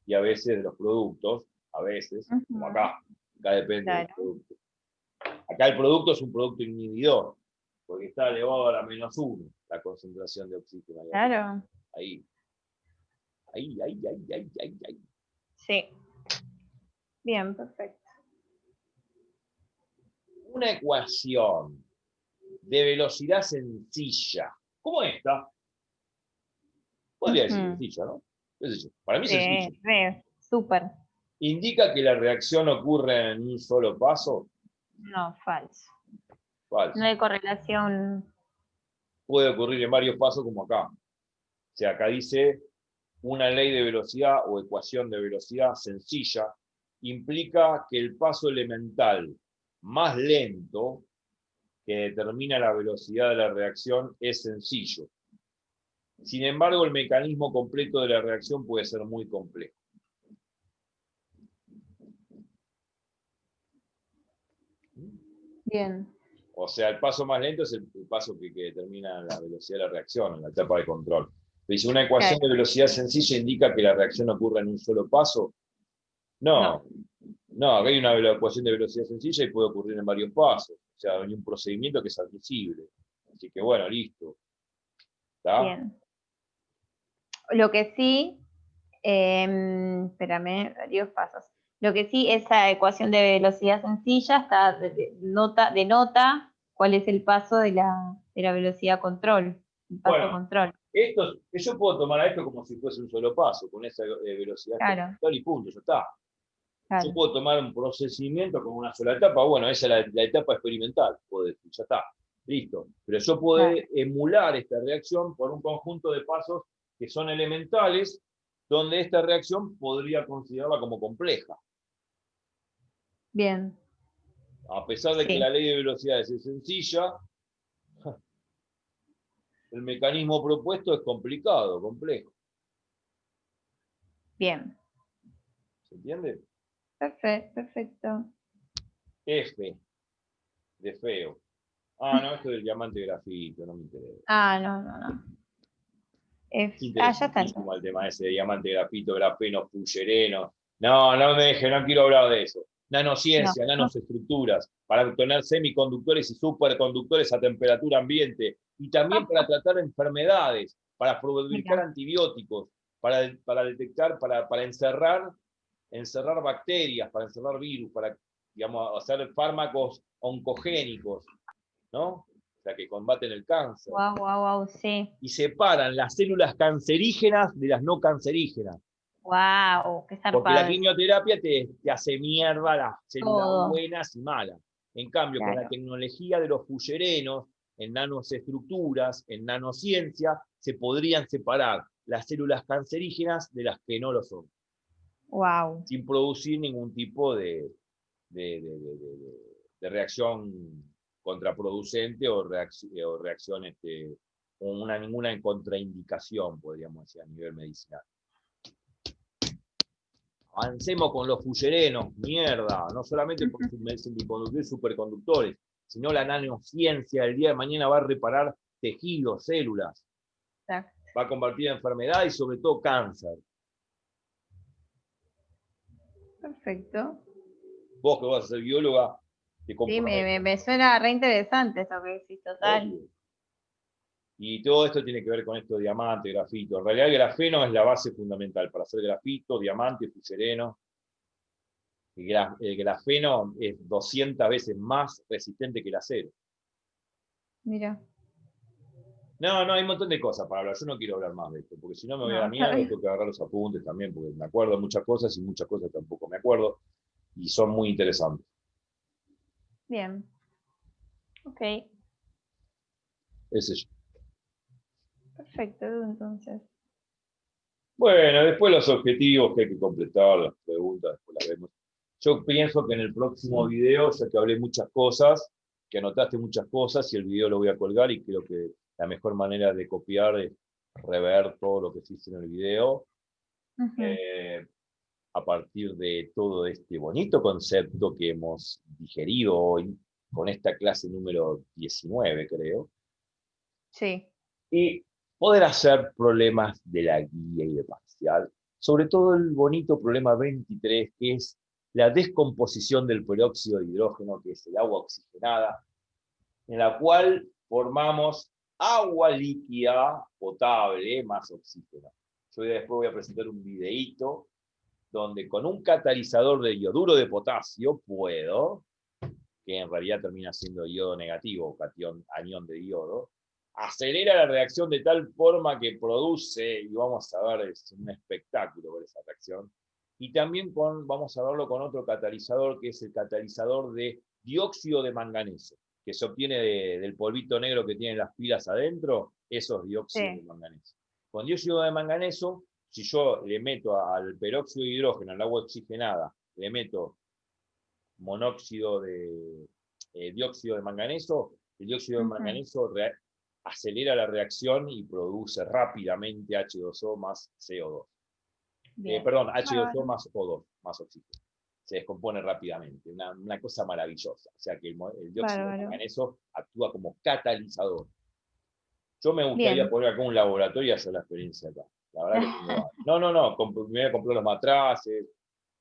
Speaker 1: y a veces de los productos, a veces, como
Speaker 2: Ujú,
Speaker 1: acá. Acá depende del
Speaker 2: claro.
Speaker 1: producto. Acá el producto es un producto inhibidor, porque está elevado a la -1, la concentración de oxígeno ahí arriba.
Speaker 2: Claro.
Speaker 1: Ahí, ahí.
Speaker 2: Sí. Bien, perfecto.
Speaker 1: Una ecuación de velocidad sencilla, como esta, podría decir
Speaker 2: Ujú,
Speaker 1: sencilla, ¿no? ¿Qué sé yo? Para mí es sencilla.
Speaker 2: sí, re, súper.
Speaker 1: ¿Indica que la reacción ocurre en un solo paso?
Speaker 2: No, falso. No
Speaker 1: Falso.
Speaker 2: hay correlación.
Speaker 1: Puede ocurrir en varios pasos como acá. O sea, acá dice una ley de velocidad o ecuación de velocidad sencilla implica que el paso elemental más lento que determina la velocidad de la reacción es sencillo. Sin embargo, el mecanismo completo de la reacción puede ser muy complejo.
Speaker 2: Bien.
Speaker 1: O sea, el paso más lento es el paso que determina la velocidad de la reacción en la etapa de control. Dice, una ecuación de
Speaker 2: Claro.
Speaker 1: velocidad sencilla indica que la reacción ocurre en un solo paso.
Speaker 2: No.
Speaker 1: No, no, acá hay una ecuación de velocidad sencilla y puede ocurrir en varios pasos. O sea, hay un procedimiento que es admisible. Así que bueno, listo. ¿Está?
Speaker 2: Bien. Lo que sí, espérame, varios pasos. Lo que sí, esa ecuación de velocidad sencilla denota cuál es el paso de la velocidad control, el paso
Speaker 1: Bueno,
Speaker 2: control.
Speaker 1: yo puedo tomar a esto como si fuese un solo paso, con esa velocidad
Speaker 2: Claro,
Speaker 1: experimental y punto, ya está. Yo
Speaker 2: claro.
Speaker 1: puedo tomar un procesamiento con una sola etapa, bueno, esa es la etapa experimental, puedo decir, ya está, listo. Pero yo puedo
Speaker 2: Claro.
Speaker 1: emular esta reacción por un conjunto de pasos que son elementales, donde esta reacción podría considerarla como compleja.
Speaker 2: Bien,
Speaker 1: A pesar de que
Speaker 2: sí,
Speaker 1: la ley de velocidades es sencilla, el mecanismo propuesto es complicado, complejo.
Speaker 2: bien.
Speaker 1: ¿Se entiende?
Speaker 2: Perfecto, perfecto.
Speaker 1: F, de feo. Ah, no, esto del diamante grafito, no me interesa.
Speaker 2: Ah, no, no, no.
Speaker 1: Es
Speaker 2: Ya está
Speaker 1: interesantísimo el
Speaker 2: entonces.
Speaker 1: tema ese de diamante, grafito, grafeno, fullereno. No, no me deje, no quiero hablar de eso.
Speaker 2: No,
Speaker 1: Nanociencia, nanoestructuras, para obtener semiconductores y superconductores a temperatura ambiente, y también para tratar enfermedades, para fabricar
Speaker 2: mira,
Speaker 1: antibióticos, para detectar, para encerrar bacterias, para encerrar virus, para, digamos, hacer fármacos oncogénicos, ¿no? O sea, que combaten el cáncer
Speaker 2: wow, wow, wow, sí.
Speaker 1: y separan las células cancerígenas de las no cancerígenas.
Speaker 2: Wow, qué
Speaker 1: Porque la
Speaker 2: zarpado eso.
Speaker 1: quimioterapia te hace mierda las células
Speaker 2: Todo,
Speaker 1: buenas y malas. En cambio, con la
Speaker 2: claro.
Speaker 1: tecnología de los fullerenos, en nanoestructuras, en nanociencia, se podrían separar las células cancerígenas de las que no lo son,
Speaker 2: Wow,
Speaker 1: sin producir ningún tipo de, de, de, de reacción contraproducente o reacción, ninguna contraindicación, podríamos decir, a nivel medicinal. Avancemos con los fullerenos, mierda, no solamente por sus semiconductores y superconductores, sino la nanociencia del día de mañana va a reparar tejidos, células,
Speaker 2: exacto.
Speaker 1: va a combatir enfermedades y sobre todo cáncer.
Speaker 2: Perfecto.
Speaker 1: Vos que vas a ser bióloga, te
Speaker 2: Sí,
Speaker 1: comprometo,
Speaker 2: me suena re interesante eso que decís, total.
Speaker 1: obvio. Y todo esto tiene que ver con esto de diamante, grafito. En realidad el grafeno es la base fundamental para hacer grafito, diamante, fullereno. El grafeno es 200 veces más resistente que el acero.
Speaker 2: Mira,
Speaker 1: No, hay un montón de cosas para hablar. Yo no quiero hablar más de esto, porque si no me voy a
Speaker 2: No,
Speaker 1: la
Speaker 2: está
Speaker 1: mierda,
Speaker 2: bien.
Speaker 1: tengo que agarrar los apuntes también, porque me acuerdo de muchas cosas y muchas cosas tampoco me acuerdo, y son muy interesantes.
Speaker 2: Bien. Ok,
Speaker 1: Ese yo.
Speaker 2: perfecto, Edu, entonces.
Speaker 1: Bueno, después los objetivos que hay que completar, las preguntas, después las vemos. Yo pienso que en el próximo video, ya que hablé muchas cosas, que anotaste muchas cosas, y el video lo voy a colgar, y creo que la mejor manera de copiar es rever todo lo que se hizo en el video,
Speaker 2: Ujú.
Speaker 1: a partir de todo este bonito concepto que hemos digerido hoy, con esta clase número 19, creo,
Speaker 2: Sí,
Speaker 1: y poder hacer problemas de la guía y de parcial, sobre todo el bonito problema 23, que es la descomposición del peróxido de hidrógeno, que es el agua oxigenada, en la cual formamos agua líquida potable más oxígeno. Yo después voy a presentar un videíto donde con un catalizador de ioduro de potasio puedo, que en realidad termina siendo iodo negativo, catión, anión de iodo, acelera la reacción de tal forma que produce, y vamos a ver, es un espectáculo ver esa reacción, y también vamos a verlo con otro catalizador, que es el catalizador de dióxido de manganeso, que se obtiene del polvito negro que tienen las pilas adentro, eso es dióxido de
Speaker 2: sí.
Speaker 1: manganeso. Con dióxido de manganeso, si yo le meto al peróxido de hidrógeno, al agua oxigenada, le meto monóxido de dióxido de manganeso, el dióxido de
Speaker 2: Ujú.
Speaker 1: manganeso acelera la reacción y produce rápidamente H2O más CO2.
Speaker 2: Bien.
Speaker 1: Perdón, H2O
Speaker 2: Bárbaro.
Speaker 1: más O2, más oxígeno. Se descompone rápidamente, una cosa maravillosa. O sea que el dióxido de
Speaker 2: Bárbaro.
Speaker 1: manganeso actúa como catalizador. Yo me gustaría
Speaker 2: Bien.
Speaker 1: poner acá un laboratorio y hacer la experiencia acá. La verdad que tengo ganas. No, me voy a comprar los matraces,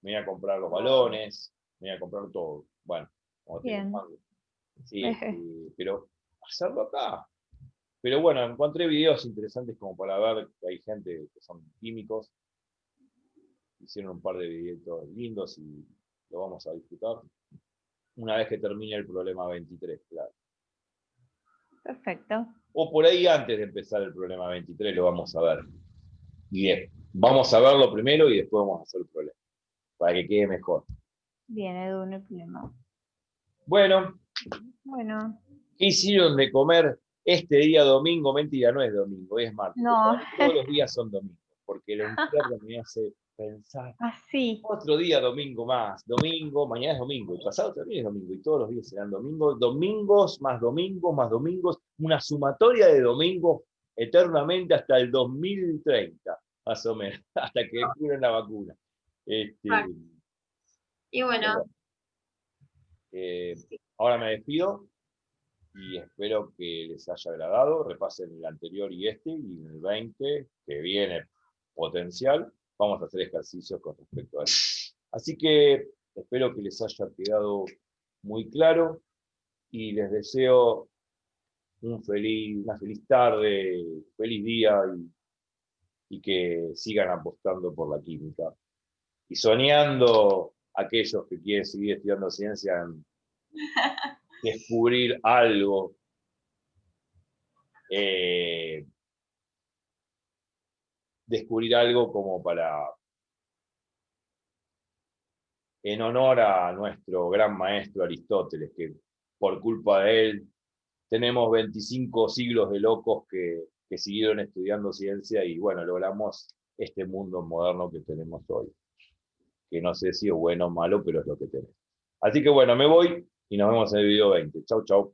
Speaker 1: me voy a comprar los
Speaker 3: Wow.
Speaker 1: balones, me voy a comprar todo. Bueno, como tengo un
Speaker 2: Bien.
Speaker 1: mango. Sí, pero hacerlo acá. Pero bueno, encontré videos interesantes como para ver que hay gente que son químicos, hicieron un par de videitos lindos y lo vamos a disfrutar una vez que termine el problema 23, claro.
Speaker 2: Perfecto.
Speaker 1: O por ahí antes de empezar el problema 23 lo vamos a ver. Y vamos a verlo primero y después vamos a hacer el problema, para que quede mejor.
Speaker 2: Bien, Edu, no hay problema.
Speaker 1: Bueno,
Speaker 2: Bueno,
Speaker 1: ¿qué hicieron de comer este día domingo? Mentira, no es domingo, es martes. Pero
Speaker 2: no,
Speaker 1: para mí todos los días son domingos, porque el encierro me hace pensar,
Speaker 2: así.
Speaker 1: otro día domingo más, domingo, mañana es domingo, y pasado también es domingo, y todos los días serán domingos, domingos, más domingos, una sumatoria de domingos eternamente hasta el 2030, más o menos, hasta que descubran la vacuna. Este,
Speaker 3: Exacto. Y
Speaker 1: pero
Speaker 3: bueno,
Speaker 1: bueno, ahora me despido y espero que les haya agradado. Repasen el anterior y en el 20, que viene potencial, vamos a hacer ejercicios con respecto a eso. Así que espero que les haya quedado muy claro y les deseo una feliz tarde, feliz día y que sigan apostando por la química. Y soñando aquellos que quieren seguir estudiando ciencia en descubrir algo eh, como en honor a nuestro gran maestro Aristóteles, que por culpa de él tenemos 25 siglos de locos que siguieron estudiando ciencia y bueno, logramos este mundo moderno que tenemos hoy, que no sé si es bueno o malo, pero es lo que tenemos. Así que bueno, me voy y nos vemos en el video 20. Chau, chau.